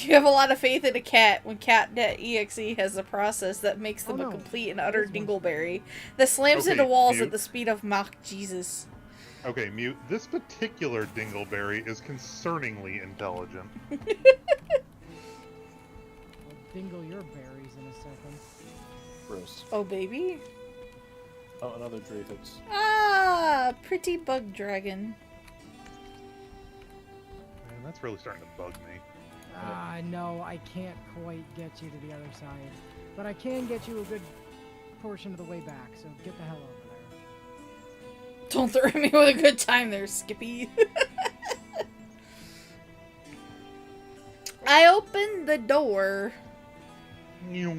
You have a lot of faith in a cat when cat.exe has a process that makes them Oh, a no. complete and utter This one's dingleberry that slams Okay, into walls mute. at the speed of Mach Jesus. Okay, Mute. This particular dingleberry is concerningly intelligent. I'll dingle your berries in a second. gross. Oh, baby. Oh, another Dreyfus. Ah, pretty bug dragon. Man, that's really starting to bug me. No, I can't quite get you to the other side. But I can get you a good portion of the way back, so get the hell over there. Don't threaten me with a good time there, Skippy. I opened the door. Meow.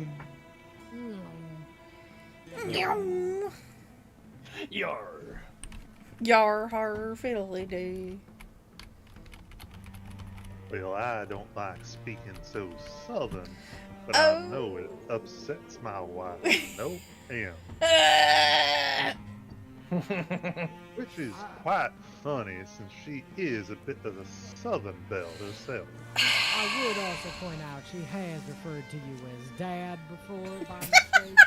Meow. Yar. Yar har fiddly-dee. Well, I don't like speaking so southern, but Oh. I know it upsets my wife. No, him. Which is quite funny since she is a bit of a southern belle herself. I would also point out she has referred to you as Dad before by mistake.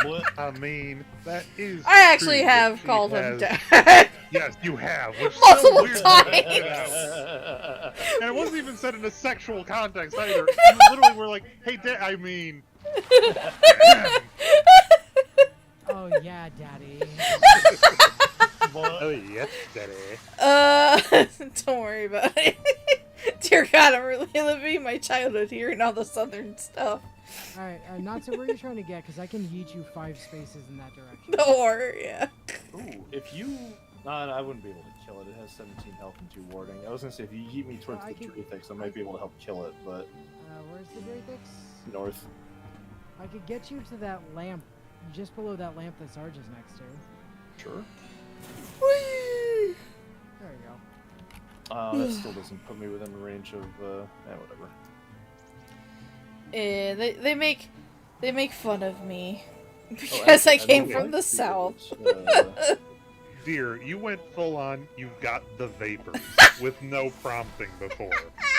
What? I mean, that is. I actually true that have she called him has- Dad. Yes, you have. Which is Multiple so weird to times. think about. And it wasn't even said in a sexual context either. You literally were like, "Hey, Dad." I mean. Oh yeah, Daddy. Oh yes, Daddy. Don't worry about it. Dear God, I'm really living my childhood hearing all the southern stuff. Alright, not to where you're trying to get, because I can yeet you 5 spaces in that direction. Or, yeah. Ooh, if you... Nah, I wouldn't be able to kill it. It has 17 health and 2 warding. I was gonna say, if you yeet me towards I the could- Dreyfus, I might be able to help kill it, but... Where's the Dreyfix? North. I could get you to that lamp, just below that lamp that Sarge is next to. Sure. Whee! There you go. That still doesn't put me within the range of, whatever. Yeah, they make fun of me. Because I came from the south. Dear, you went full on. You've got the vapors with no prompting before.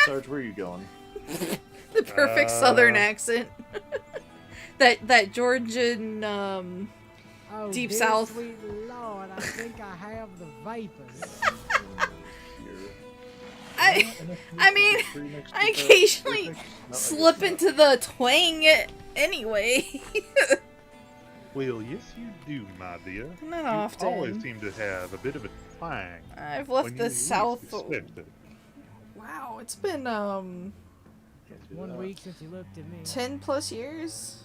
Sarge, where are you going? The perfect southern accent. that Georgian, Oh, Deep dear South. Sweet Lord, I think I have the vapors. I mean, I occasionally slip into the twang anyway. Well, yes, you do, my dear. Not You often. always seem to have a bit of a twang. I've when left you the least south. expect it. Wow, it's been 1 week since you looked at me. 10 plus years.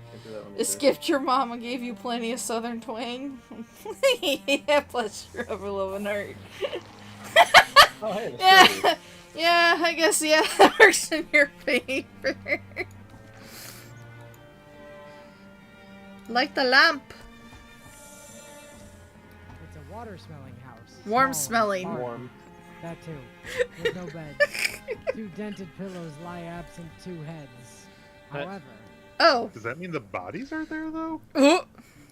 Can't do that one I either. skipped your mama gave you plenty of southern twang. Yeah, plus you're over loving art. Oh, hey, that's good. Yeah, yeah, I guess yeah, that works in your favor. Like the lamp. It's a water-smelling house. Warm Small, smelling. hard. Warm. That too. With no bed. 2 dented pillows lie absent 2 heads. However, Oh, Does that mean the bodies are there, though?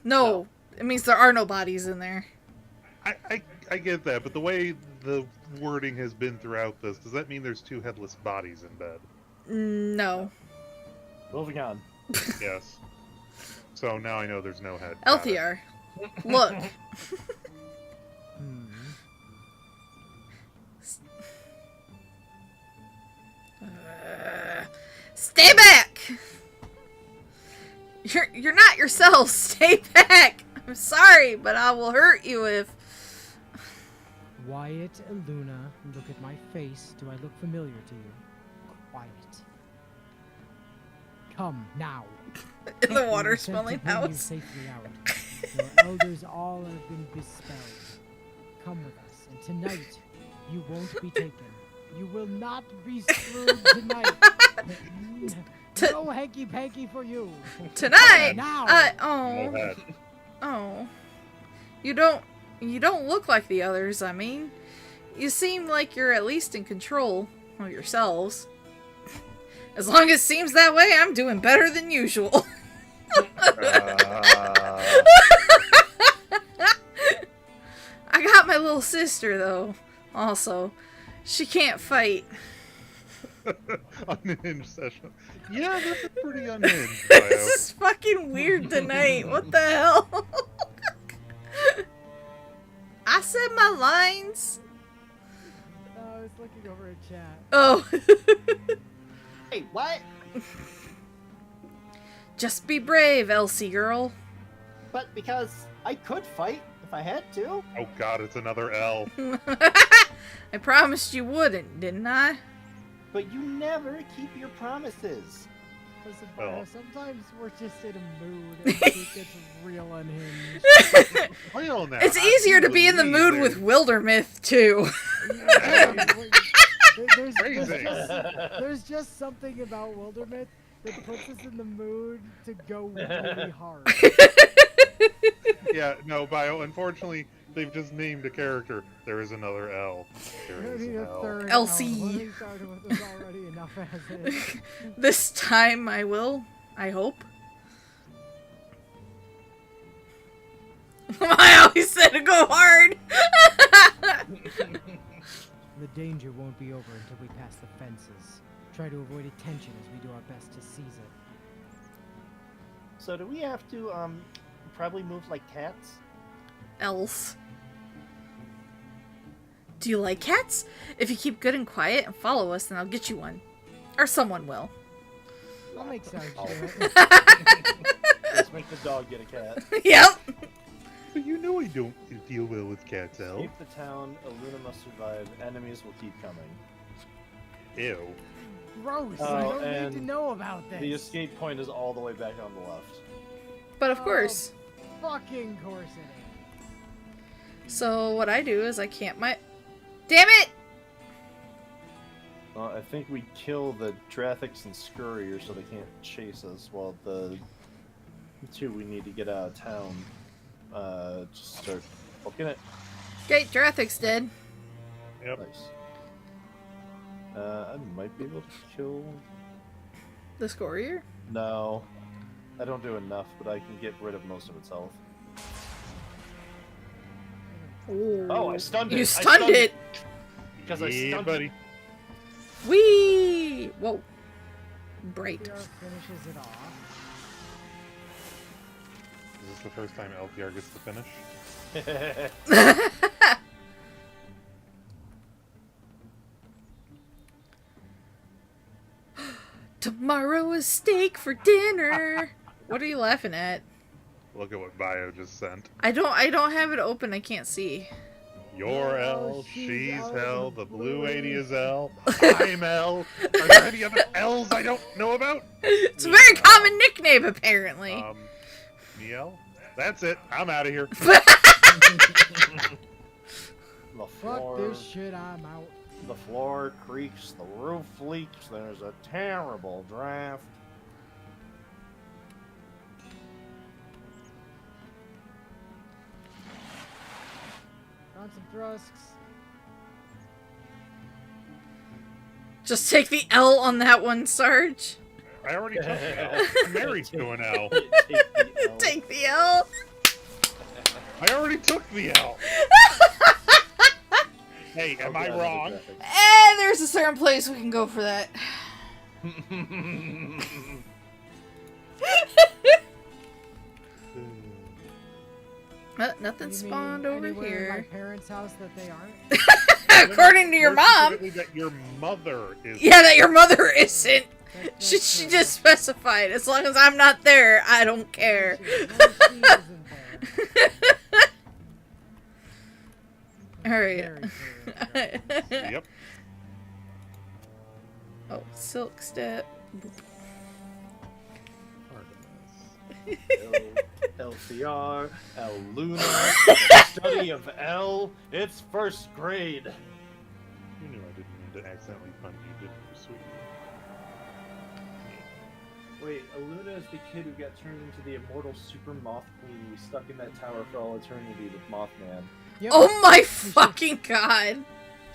no, it means there are no bodies in there. I get that, but the way the wording has been throughout this, does that mean there's 2 headless bodies in bed? No. Moving on. Yes. So now I know there's no head. Got it. Elthiar. Look. Hmm. Stay back! You're not yourself. Stay back. I'm sorry, but I will hurt you if... Wyatt and Luna, look at my face. Do I look familiar to you? Quiet. Come now. In the We were water sent to smelling bring you house. safely out. Your elders all have been dispelled. Come with us, and tonight you won't be taken. You will not be screwed tonight. No hanky-panky for you. Tonight? Now. Oh. Go ahead. Oh. You don't look like the others, I mean. You seem like you're at least in control of yourselves. As long as it seems that way, I'm doing better than usual. I got my little sister, though, also. She can't fight. Unhinged session. Yeah, this is pretty unhinged, This Bio. is fucking weird tonight. What the hell? I said my lines. I was looking over at chat. Oh. Hey, what? Just be brave, Elsie girl. But because I could fight if I had to. Oh god, it's another L. I promised you wouldn't, didn't I? But you never keep your promises. Listen, Oh. Bio, sometimes we're just in a mood and it gets real unhinged. Well, now, It's I easier do to be in the believe mood with there's- Wildermyth, too. Crazy. There's just something about Wildermyth that puts us in the mood to go really hard. Yeah, no, Bio, unfortunately, they've just named a character. There is another L. There We is need an a L. third Elsie. L. What we started with is already enough as is. This time I will, I hope. I always said to go hard. The danger won't be over until we pass the fences. Try to avoid attention as we do our best to seize it. So do we have to probably move like cats? Else. Do you like cats? If you keep good and quiet and follow us, then I'll get you one. Or someone will. I'll make Sarge Oh. do it. Let's make the dog get a cat. Yep. But you know I don't deal well with cats, L. Keep the town. Luna must survive. Enemies will keep coming. Ew. Gross. Oh, I don't need to and know about this. The escape point is all the way back on the left. But of course. Fucking course it is. So what I do is I camp my... Damn it! Well, I think we kill the Drathics and Scurrier so they can't chase us, while the two we need to get out of town just start booking it. Great, Drathic's dead. Yep. Nice. I might be able to kill... The Scorier? No. I don't do enough, but I can get rid of most of its health. Oh, I stunned it! You I stunned it! Because I Yeah, stunned buddy. it. Whee! Whoa. Bright. LTR finishes it off. Is this the first time LTR gets to finish? Tomorrow is steak for dinner. What are you laughing at? Look at what Bio just sent. I don't have it open. I can't see. You're Oh, L, she's she's L, L, the the blue blue 80 80 is L, I'm L. Are there any other L's I don't know about? It's a very common nickname, apparently. Me L? That's it. I'm out of here. The Fuck floor, this shit, I'm out. the floor creaks, the roof leaks, there's a terrible draft. On some thrusks. Just take the L on that one, Sarge. I already took the L. I'm married to an L. Take the L. Take the L. I already took the L. Hey, am I God, wrong? And there's a certain place we can go for that. Nothing You spawned mean over anywhere in my here. parents' house that they aren't? According to your More mom. specifically that your mother is. Yeah, that your mother isn't. That's She true. just specified. As long as I'm not there, I don't care. She isn't there. Alright. Very true. Yep. Oh, silk step. LCR, L Luna, the study of L. It's first grade. You knew I didn't mean to accidentally fund you, didn't you, sweetie? Wait, Aluna is the kid who got turned into the immortal super moth queen stuck in that tower for all eternity with Mothman. Yep. Oh my fucking god.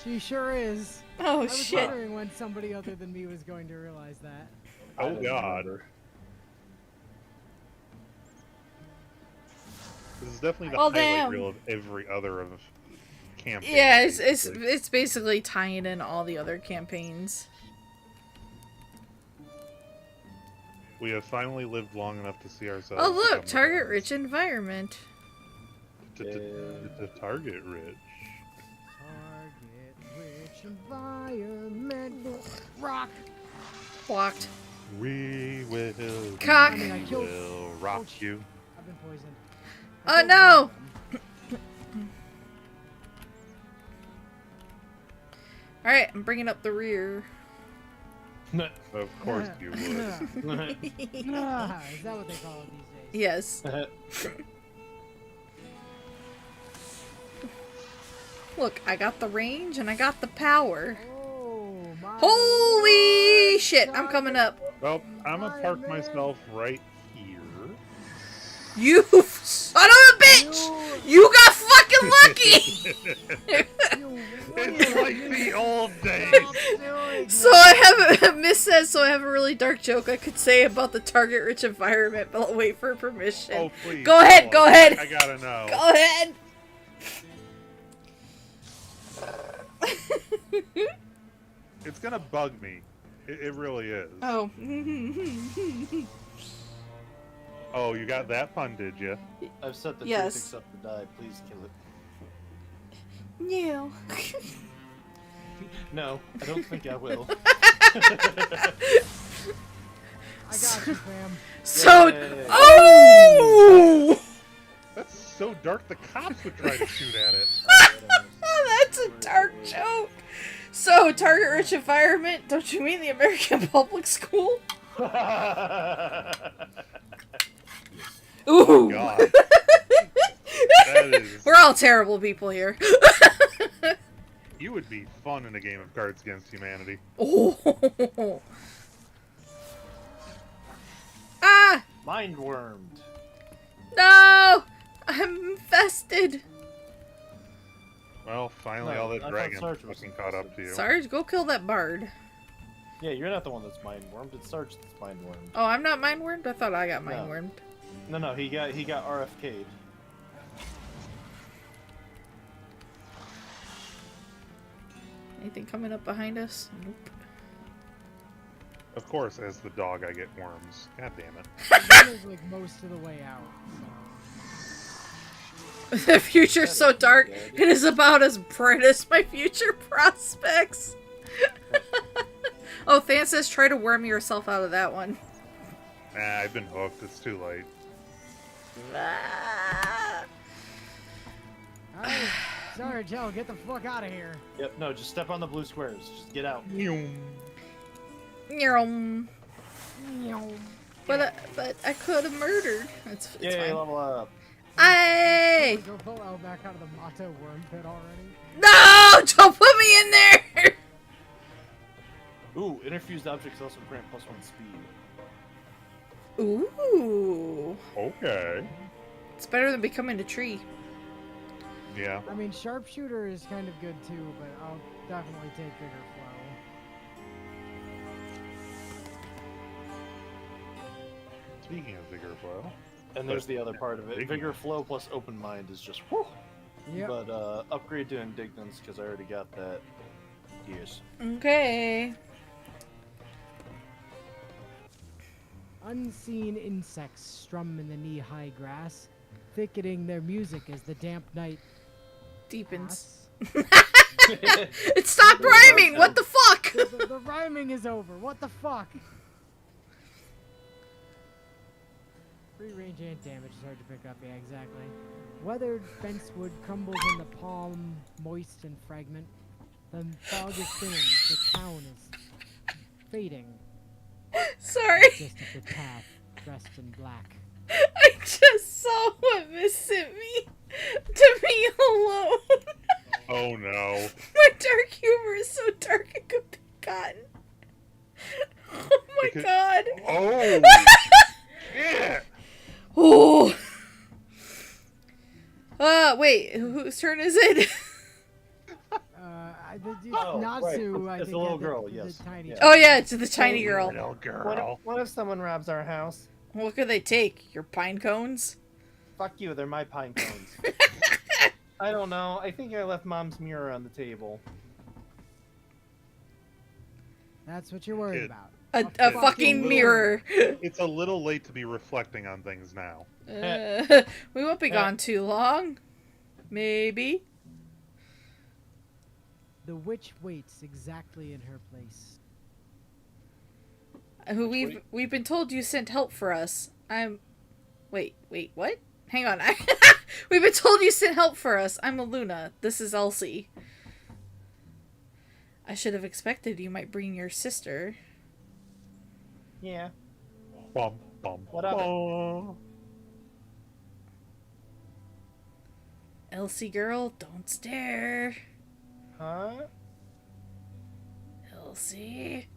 She sure is. Oh I was shit. wondering when somebody other than me was going to realize that. I Oh don't god. remember. This is definitely the Well, highlight damn. reel of every other of campaign. Yeah, it's basically. basically tying in all the other campaigns. We have finally lived long enough to see ourselves. Oh look, become target the rich environment. Target rich. Target rich environment. Rock. Blocked. We will. Cock. I mean, I killed- will rock Ouch. you. I've been poisoned. Oh, I killed no! one of them. Alright, I'm bringing up the rear. Of course you would. Ah, is that what they call it these days? Yes. Look, I got the range and I got the power. Oh my. Holy shit, I'm coming up. Well, I'm gonna park myself right here. You son of a bitch! You got fucking lucky! It's like the old days. So I have Miss says, so I have a really dark joke I could say about the target rich environment, but I'll wait for permission. Oh please. Go ahead, go ahead. I gotta know. Go ahead. It's gonna bug me. It really is. Oh. Oh, you got that fun, did you? I've set the Yes. physics up to die. Please kill it. No. No, I don't think I will. I got you, fam. So. Yay. Oh! That's so dark. The cops would try to shoot at it. That's a dark joke. So, target rich environment? Don't you mean the American public school? Ooh. God. That is. We're all terrible people here. You would be fun in a game of Cards Against Humanity. Oh. Ah! Mind wormed. No! I'm infested. Well, finally, No, all I that thought dragon Sarge was fucking caught up to you. Sarge, go kill that bard. Yeah, you're not the one that's mind wormed. It's Sarge that's mind wormed. Oh, I'm not mind wormed? I thought I got mind No. wormed. No, he got RFK'd. Anything coming up behind us? Nope. Of course, as the dog, I get worms. God damn it. That is like most of the way out. So. The future's so dark, it is about as bright as my future prospects. Oh, Than says try to worm yourself out of that one. Nah, I've been hooked. It's too late. Ah. Alright, Sarge, hell, get the fuck out of here. Yep, no, just step on the blue squares. Just get out. Nyom. But I could have murdered. It's Yay, fine. level up. Hey! Go pull Elle back out of the Motto worm pit already. No! Don't put me in there! Ooh, interfused objects also grant +1 speed. Ooh. Okay. It's better than becoming a tree. Yeah. I mean, Sharpshooter is kind of good too, but I'll definitely take Vigor Flow. Speaking of Vigor Flow. And there's the other part of it. Big Vigor one. Flow plus Open Mind is just whew. Yep. But upgrade to Indignance because I already got that. Yes. Okay. Unseen insects strum in the knee-high grass. thickening their music as the damp night Deepens. pass. It stopped rhyming! What the fuck? The rhyming is over. What the fuck? Free range and damage is hard to pick up. Yeah, exactly. Weathered fence wood crumbles in the palm, moist and fragment. The fog is thinning. The town is fading. Sorry. Just at the path, dressed in black. I just saw what Miss sent me to me alone. Oh no. My dark humor is so dark it could be gotten. Oh my Because- god. Oh! Yeah! Oh. Wait, whose turn is it? Oh, Natsu, right. I It's think, a little had girl, the yes. tiny Yeah. Oh yeah, it's the tiny girl. Little girl. What if someone robs our house? What could they take? Your pine cones? Fuck you, they're my pine cones. I don't know. I think I left Mom's mirror on the table. That's what you're worried Kid. about. A fucking mirror. It's a little late to be reflecting on things now. We won't be gone too long. Maybe. The witch waits exactly in her place. We've been told you sent help for us. Wait, what? Hang on. We've been told you sent help for us. I'm Aluna. This is Elsie. I should have expected you might bring your sister. Yeah. Bum, bum, What of it? bum. Elsie girl, don't stare. Huh? Elsie.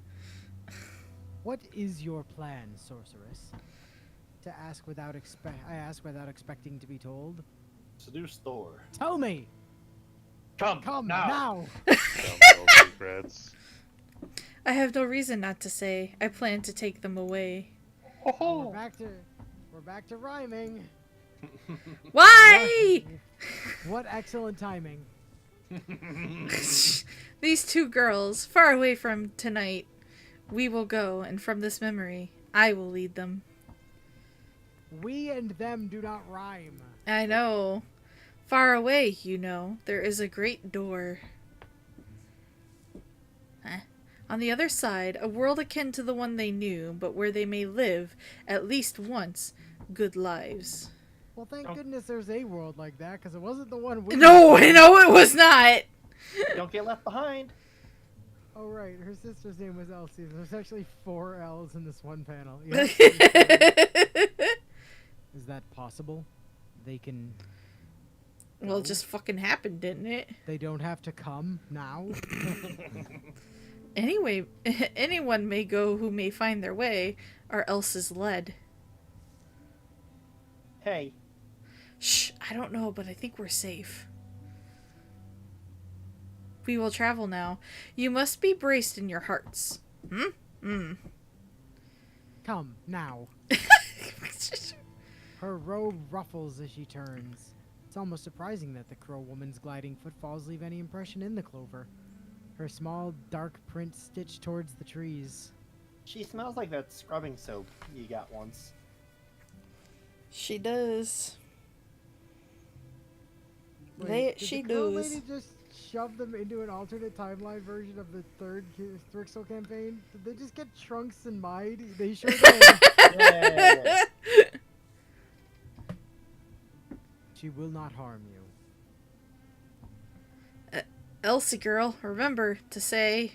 What is your plan, sorceress? To ask without I ask without expecting to be told. Seduce Thor. Tell me. Come Now. Dumb little secrets. I have no reason not to say. I plan to take them away. Oh, We're back to rhyming. Why? What excellent timing. These two girls, far away from tonight, we will go, and from this memory, I will lead them. We and them do not rhyme. I know. Far away, you know, there is a great door. On the other side, a world akin to the one they knew, but where they may live, at least once, good lives. Well, thank goodness there's a world like that, because it wasn't the one we... No, it was not! Don't get left behind. Oh, right. Her sister's name was Elsie. There's actually 4 L's in this one panel. Yeah. Is that possible? They can... Well, it just fucking happened, didn't it? They don't have to come now? Anyway, anyone may go who may find their way, or else is led. Hey. Shh, I don't know, but I think we're safe. We will travel now. You must be braced in your hearts. Come, now. Her robe ruffles as she turns. It's almost surprising that the crow woman's gliding footfalls leave any impression in the clover. Her small, dark print stitched towards the trees. She smells like that scrubbing soap you got once. She does. Wait, did She the crow does. lady just shove them into an alternate timeline version of the third Thrixel campaign? Did they just get Trunks and Mide? They sure did. Yeah. She will not harm you. Elsie girl, remember to say...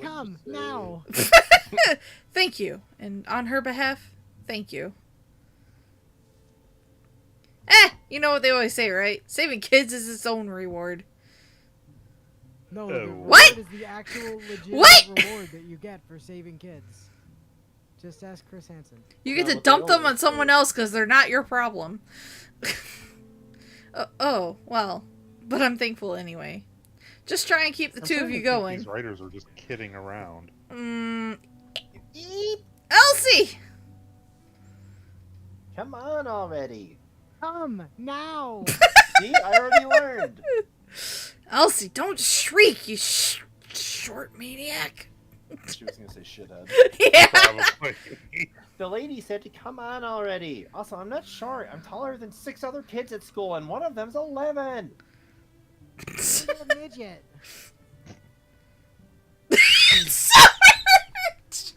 Come, now! Thank you. And on her behalf, thank you. You know what they always say, right? Saving kids is its own reward. No, Oh. the reward What? is the actual legitimate What? reward that you get for saving kids. Just ask Chris Hansen. You get No, to what they dump them always on someone say. else because they're not your problem. Oh, well. But I'm thankful anyway. Just try and keep the I'm two of starting you to think going. These writers are just kidding around. Elsie! Come on already. Come, now! See, I already learned. Elsie, don't shriek, you short maniac. She was gonna say shithead. Yeah. Probably. The lady said to come on already. Also, I'm not short. I'm taller than 6 other kids at school, and one of them's 11. You're a midget.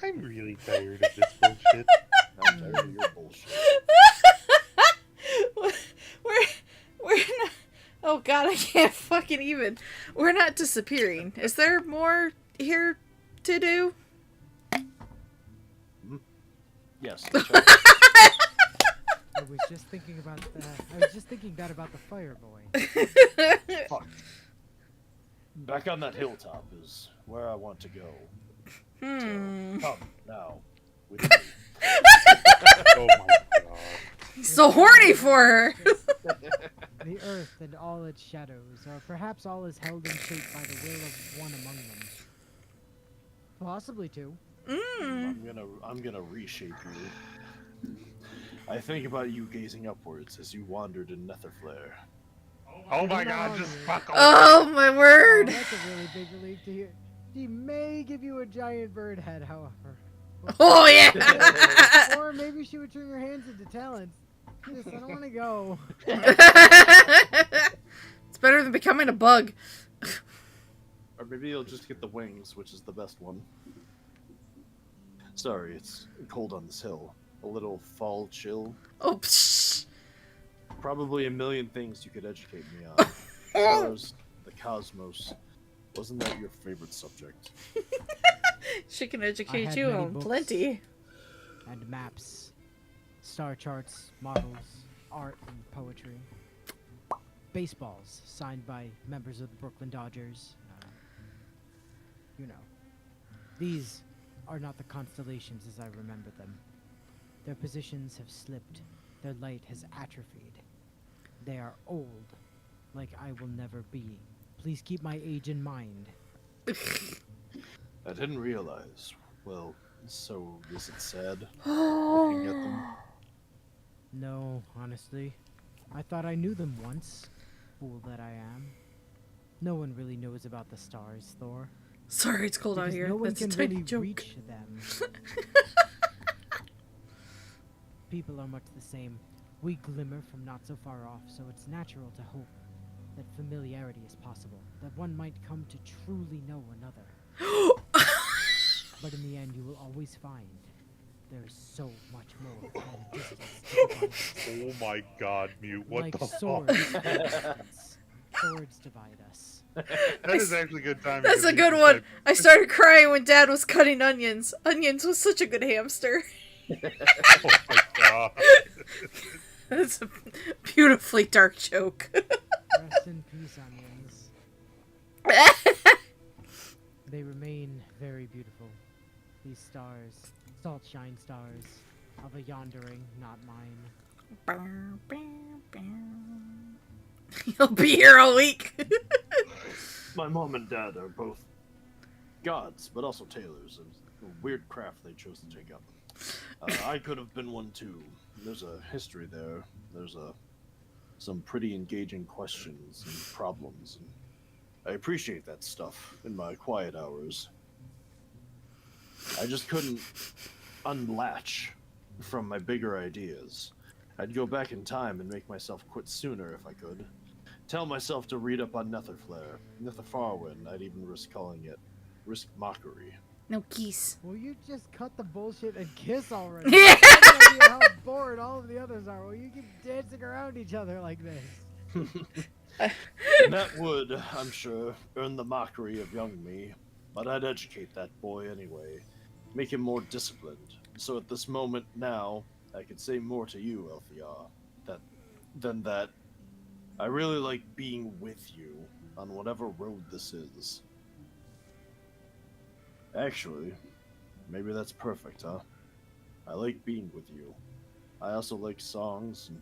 I'm really tired of this bullshit. I'm tired of your bullshit. We're not. Oh god, I can't fucking even. We're not disappearing. Is there more here to do? Yes. I was just thinking about that. I was just thinking that about the fire boy. Fuck. Back on that hilltop is where I want to go. Hmm. So, come now. With me. Oh my god. He's so horny for her. The earth and all its shadows, or perhaps all is held in shape by the will of one among them. Possibly two. I'm gonna reshape you. I think about you gazing upwards as you wandered in Netherflare. Oh my god, just fuck off. Oh my Oh, word. that's a really big relief to hear. She may give you a giant bird head, however. Oh yeah. Or maybe she would turn your hands into talents. Just, I don't want to go. It's better than becoming a bug. Or maybe you'll just get the wings, which is the best one. Sorry, it's cold on this hill. A little fall chill. Oh, psh. Probably a million things you could educate me on. Stars, the cosmos. Wasn't that your favorite subject? She can I educate had you many on books. plenty. And maps, star charts, models, art, and poetry. Baseballs signed by members of the Brooklyn Dodgers. You know. These are not the constellations as I remember them. Their positions have slipped. Their light has atrophied. They are old, like I will never be. Please keep my age in mind. I didn't realize. Well, so is it sad looking at them? No, honestly. I thought I knew them once. Fool that I am. No one really knows about the stars, Thor. Sorry, it's cold out Because here. no one That's a can tiny really joke. reach them. People are much the same. We glimmer from not so far off, so it's natural to hope that familiarity is possible, that one might come to truly know another. But in the end, you will always find there is so much more than distance to divide us. Oh my god, Mute. What Like the swords fuck? divide distance. Swords divide us. That is actually good time. That's a good one. I started crying when Dad was cutting onions. Onions was such a good hamster. Oh my god. That's a beautifully dark joke. Rest in peace, onions. They remain very beautiful. These stars, salt shine stars, of a yondering, not mine. You'll be here all week. My mom and dad are both gods, but also tailors. It's a weird craft they chose to take up. I could have been one too. There's a history there. There's some pretty engaging questions and problems. And I appreciate that stuff in my quiet hours. I just couldn't unlatch from my bigger ideas. I'd go back in time and make myself quit sooner if I could. Tell myself to read up on Netherfarwin. I'd even risk calling it mockery. No geese. Will you just cut the bullshit and kiss already? Yeah. I have no idea how bored all of the others are. Will you keep dancing around each other like this? And that would, I'm sure, earn the mockery of young me. But I'd educate that boy anyway. Make him more disciplined. So at this moment now, I could say more to you, Elthia, than that. I really like being with you on whatever road this is. Actually, maybe that's perfect, huh? I like being with you. I also like songs, and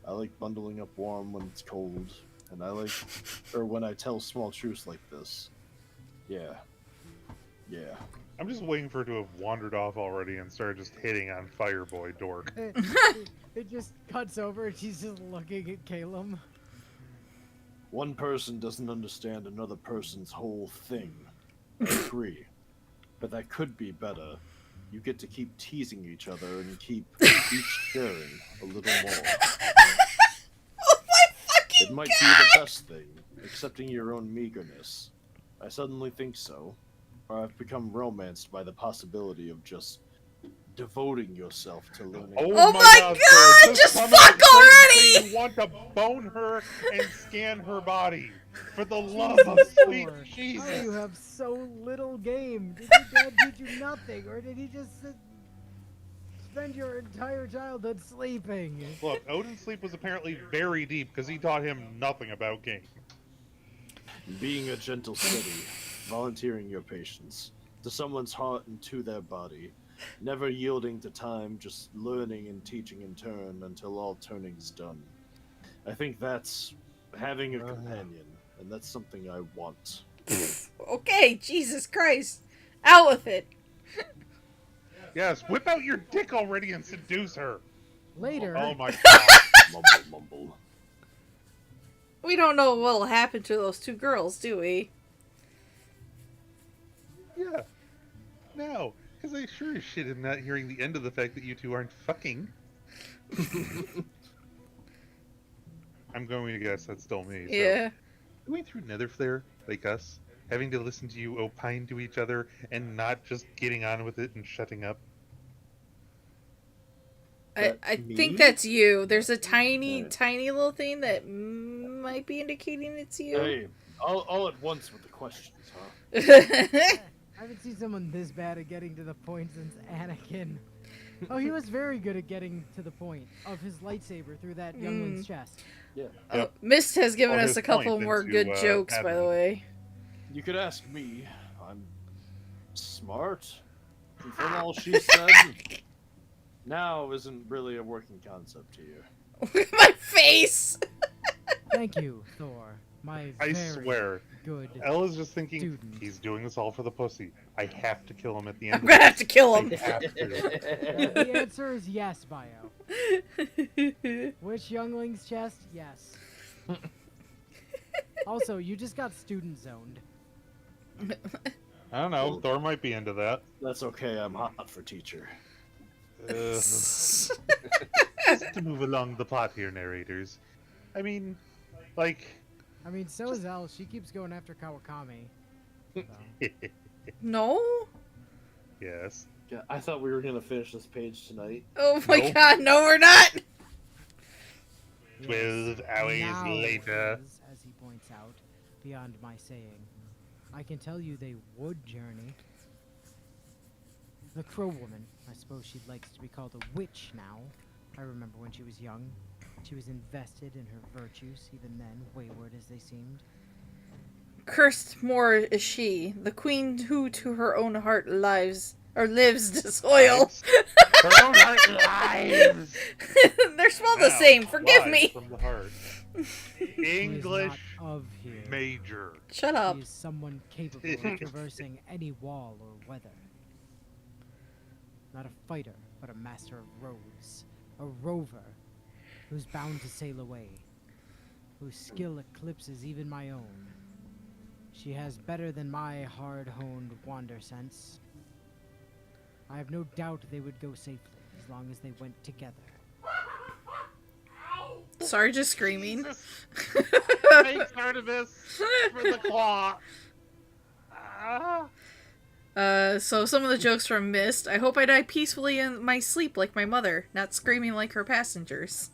I like bundling up warm when it's cold, and I like, or when I tell small truths like this. Yeah. Yeah. I'm just waiting for her to have wandered off already and started just hitting on Fireboy Dork. It just cuts over and she's just looking at Caleb. One person doesn't understand another person's whole thing. I agree. But that could be better. you get to keep teasing each other and keep each sharing a little more. Oh my fucking It might god! be the best thing, accepting your own meagerness. I suddenly think so, or I've become romanced by the possibility of just devoting yourself to learning. Oh my God, sir, just come fuck out and say already! You want to bone her and scan her body. For the love of Jesus, sweet Thor, How do Jesus. you have so little game? Did your dad teach you nothing, or did he just spend your entire childhood sleeping? Look, Odin's sleep was apparently very deep because he taught him nothing about game. Being a gentle steady, volunteering your patience to someone's heart and to their body, never yielding to time, just learning and teaching in turn until all turning's done. I think that's having a companion, and that's something I want. Okay, Jesus Christ. Out with it. Yes, whip out your dick already and seduce her. Later, Oh my god. Mumble, mumble. We don't know what'll happen to those two girls, do we? Yeah. No, because I sure as shit am not hearing the end of the fact that you two aren't fucking. I'm going to guess that's still me. So. Yeah. Going through Nether Flare, like us, having to listen to you opine to each other and not just getting on with it and shutting up. I Me? think that's you. There's a tiny, Right. tiny little thing that might be indicating it's you. Hey, all at once with the questions, huh? I haven't seen someone this bad at getting to the point since Anakin. Oh, he was very good at getting to the point of his lightsaber through that youngling's chest. Yeah. Yep. Mist has given Well, us his a couple point more into, good jokes, by the Padme. way. You could ask me. I'm smart. And from all she said, now isn't really a working concept to you. My face! Thank you, Thor. My I very swear, good. Ella's just thinking, Student. he's doing this all for the pussy. I have to kill him at the I'm end gonna of have to kill I him. have to. The answer is yes, Bio. Which youngling's chest? Yes. Also, you just got student zoned. I don't know, Thor might be into that. That's okay, I'm hot for teacher. Just to move along the plot here, narrators. I mean, like... I mean, so is Elle. She keeps going after Kawakami. So. No? Yes. Yeah, I thought we were gonna finish this page tonight. Oh my Nope. god, no we're not! 12 hours Now later. it is, as he points out, beyond my saying. I can tell you they would journey. The Crow Woman, I suppose she likes to be called a witch now. I remember when she was young. She was invested in her virtues, even then, wayward as they seemed. Cursed more is she, the queen who to her own heart lives disloyal. Her own heart lives! They're spelled the Wow, same, forgive live me! From the heart. She is English not of here. major. Shut up. She is someone capable of traversing any wall or weather. Not a fighter, but a master of roads. A rover, who's bound to sail away. Whose skill eclipses even my own. She has better than my hard-honed wander sense. I have no doubt they would go safely, as long as they went together. Sarge is screaming. Thanks, Artemis, for the claw. Ah. So some of the jokes from Mist. I hope I die peacefully in my sleep like my mother, not screaming like her passengers.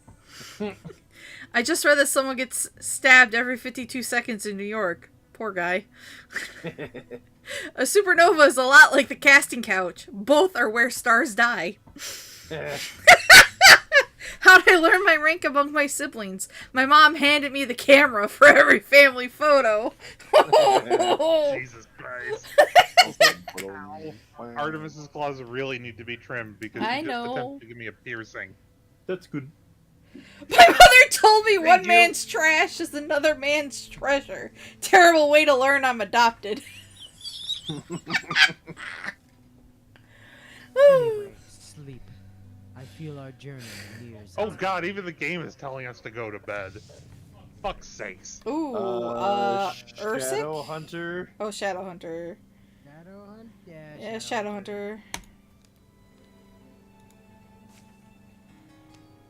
I just read that someone gets stabbed every 52 seconds in New York. Poor guy. A supernova is a lot like the casting couch. Both are where stars die. How'd I learn my rank among my siblings? My mom handed me the camera for every family photo. Jesus Christ. Artemis's claws really need to be trimmed because I she just know. attempted to give me a piercing. That's good. My mother told me Thank one you. man's trash is another man's treasure. Terrible way to learn I'm adopted. Anyway, sleep. I feel our journey nears. Oh god, even the game is telling us to go to bed. Fuck's sakes. Ooh, Shadow Ursic? Hunter. Oh, Shadowhunter. Shadowhunt? Yeah, Shadowhunter.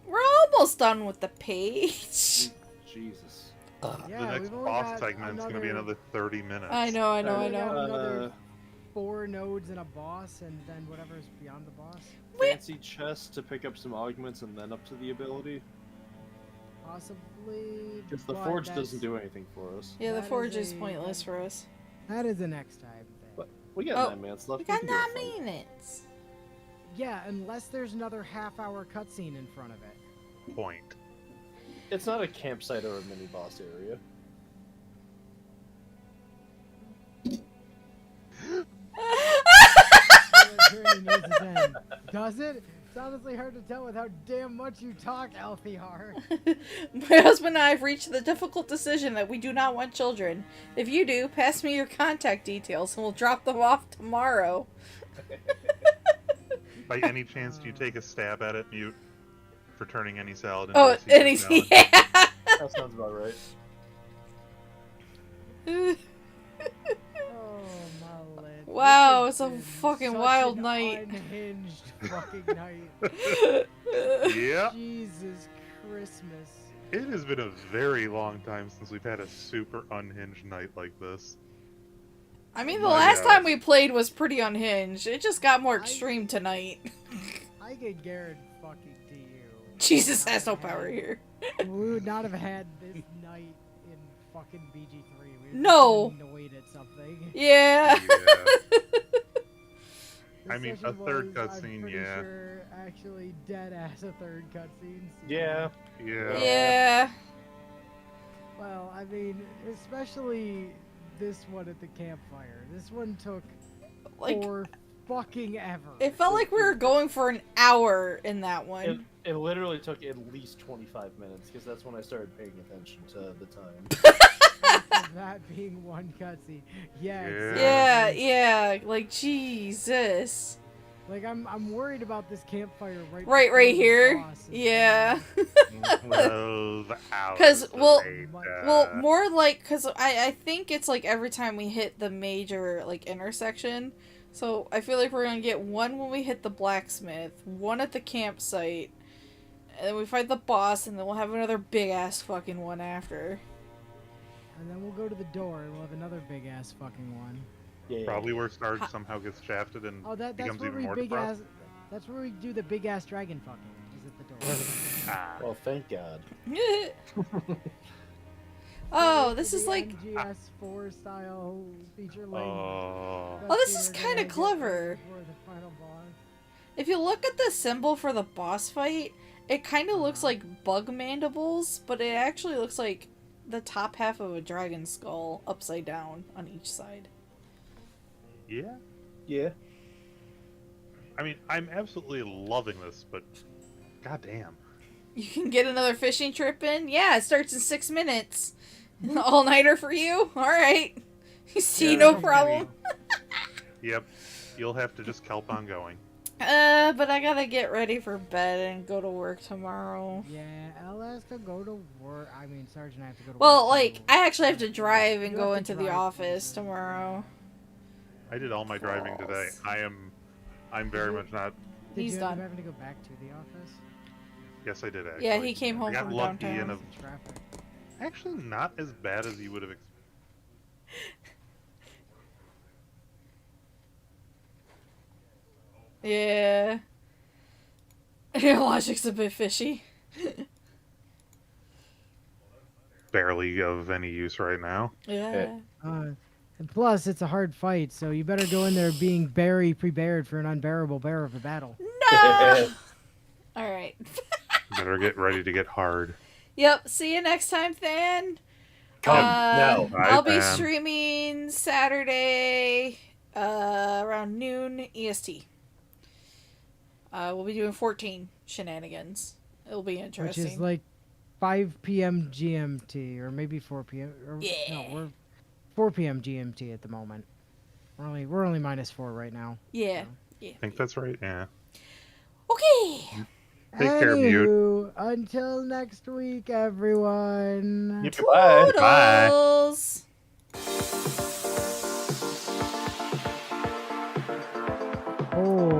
We're almost done with the page. Jesus. Yeah, the next we've only boss got segment's going to be another 30 minutes. I know. We got another Uh, 4 nodes and a boss, and then whatever's beyond the boss. fancy chest to pick up some augments and then up to the ability. Possibly. Because the but forge that's- doesn't do anything for us. Yeah, the That is forge is a- pointless for us. That is a next time thing. But we got Oh, 9 minutes left. We got can do a 9 fight. minutes. Yeah, unless there's another half-hour cutscene in front of it. Point. It's not a campsite or a mini boss area. Journey nears its end. Does it? It's honestly hard to tell with how damn much you talk, Althea. My husband and I have reached the difficult decision that we do not want children. If you do, pass me your contact details and we'll drop them off tomorrow. By any chance, do you take a stab at it, Mute, for turning any salad into Oh, a Caesar and he's salad? yeah. That sounds about right. Oh, Mullet. Wow, This it's a has been fucking such wild an night. Unhinged fucking night. Yeah. Jesus Christmas. It has been a very long time since we've had a super unhinged night like this. I mean, the My last God. time we played was pretty unhinged. It just got more extreme tonight. I get Garrett fucking to you. Jesus Not has no have power had- here. We would not have had this night in fucking BG3. We would No. have been annoyed at something. Yeah. Yeah. This I mean, a session third was, cutscene, I'm pretty yeah. Sure, actually, dead ass a third cutscene. Yeah. Yeah. Yeah. Well, I mean, especially this one at the campfire. This one took Like, for fucking ever. it felt like we were going for an hour in that one. It literally took at least 25 minutes because that's when I started paying attention to the time. Of that being one cutscene. Yeah. Yeah. exactly. Yeah. Like, Jesus. Like I'm worried about this campfire right. Right before the here. boss is Yeah. 12 hours 'Cause, well- later. Well, more like, because I think it's like every time we hit the major, like, intersection. So I feel like we're going to get one when we hit the blacksmith, one at the campsite, and then we fight the boss, and then we'll have another big-ass fucking one after. And then we'll go to the door and we'll have another big ass fucking one. Yeah. Probably where Sarge somehow gets shafted and Oh, that's becomes where even we more big depressed. ass. That's where we do the big ass dragon fucking. Is at the door. Ah. Well, thank God. Oh, this The is like... MGS4 style feature length. Oh. Oh, this is cutscene we're kinda gonna get clever. before the final boss. If you look at the symbol for the boss fight, it kind of looks like bug mandibles, but it actually looks like the top half of a dragon skull upside down on each side. Yeah. Yeah. I mean, I'm absolutely loving this, but goddamn. You can get another fishing trip in? Yeah, it starts in 6 minutes. All-nighter for you? Alright. You see Yeah, no that's problem. Yep. You'll have to just kelp on going. But I gotta get ready for bed and go to work tomorrow. Yeah, Elle has to go to work. I mean, Sarge and I have to go to work. Well, like, too. I actually have to drive and You go have to into the drive office places. tomorrow. I did all my driving today. False. I'm very much not. Did He's you end up done. having to go back to the office? Yes, I did actually. Yeah, he came I home got from lucky downtown. and Some traffic. actually not as bad as you would have. Yeah. Your logic's a bit fishy. Barely of any use right now. Yeah. And plus, it's a hard fight, so you better go in there being very prepared for an unbearable bear of a battle. No! Alright. Better get ready to get hard. Yep, see you next time, Than. Come now. I'll be Than. streaming Saturday around noon EST. We'll be doing 14 shenanigans. It'll be Which interesting. is like 5 p.m. GMT, or maybe 4 p.m. Or, Yeah. No, we're 4 p.m. GMT at the moment. We're only -4 right now. yeah. I think that's right. Yeah. Okay. Take care, Mute. Anywho, until next week, everyone. Yep, bye. Bye. Toodles. Oh.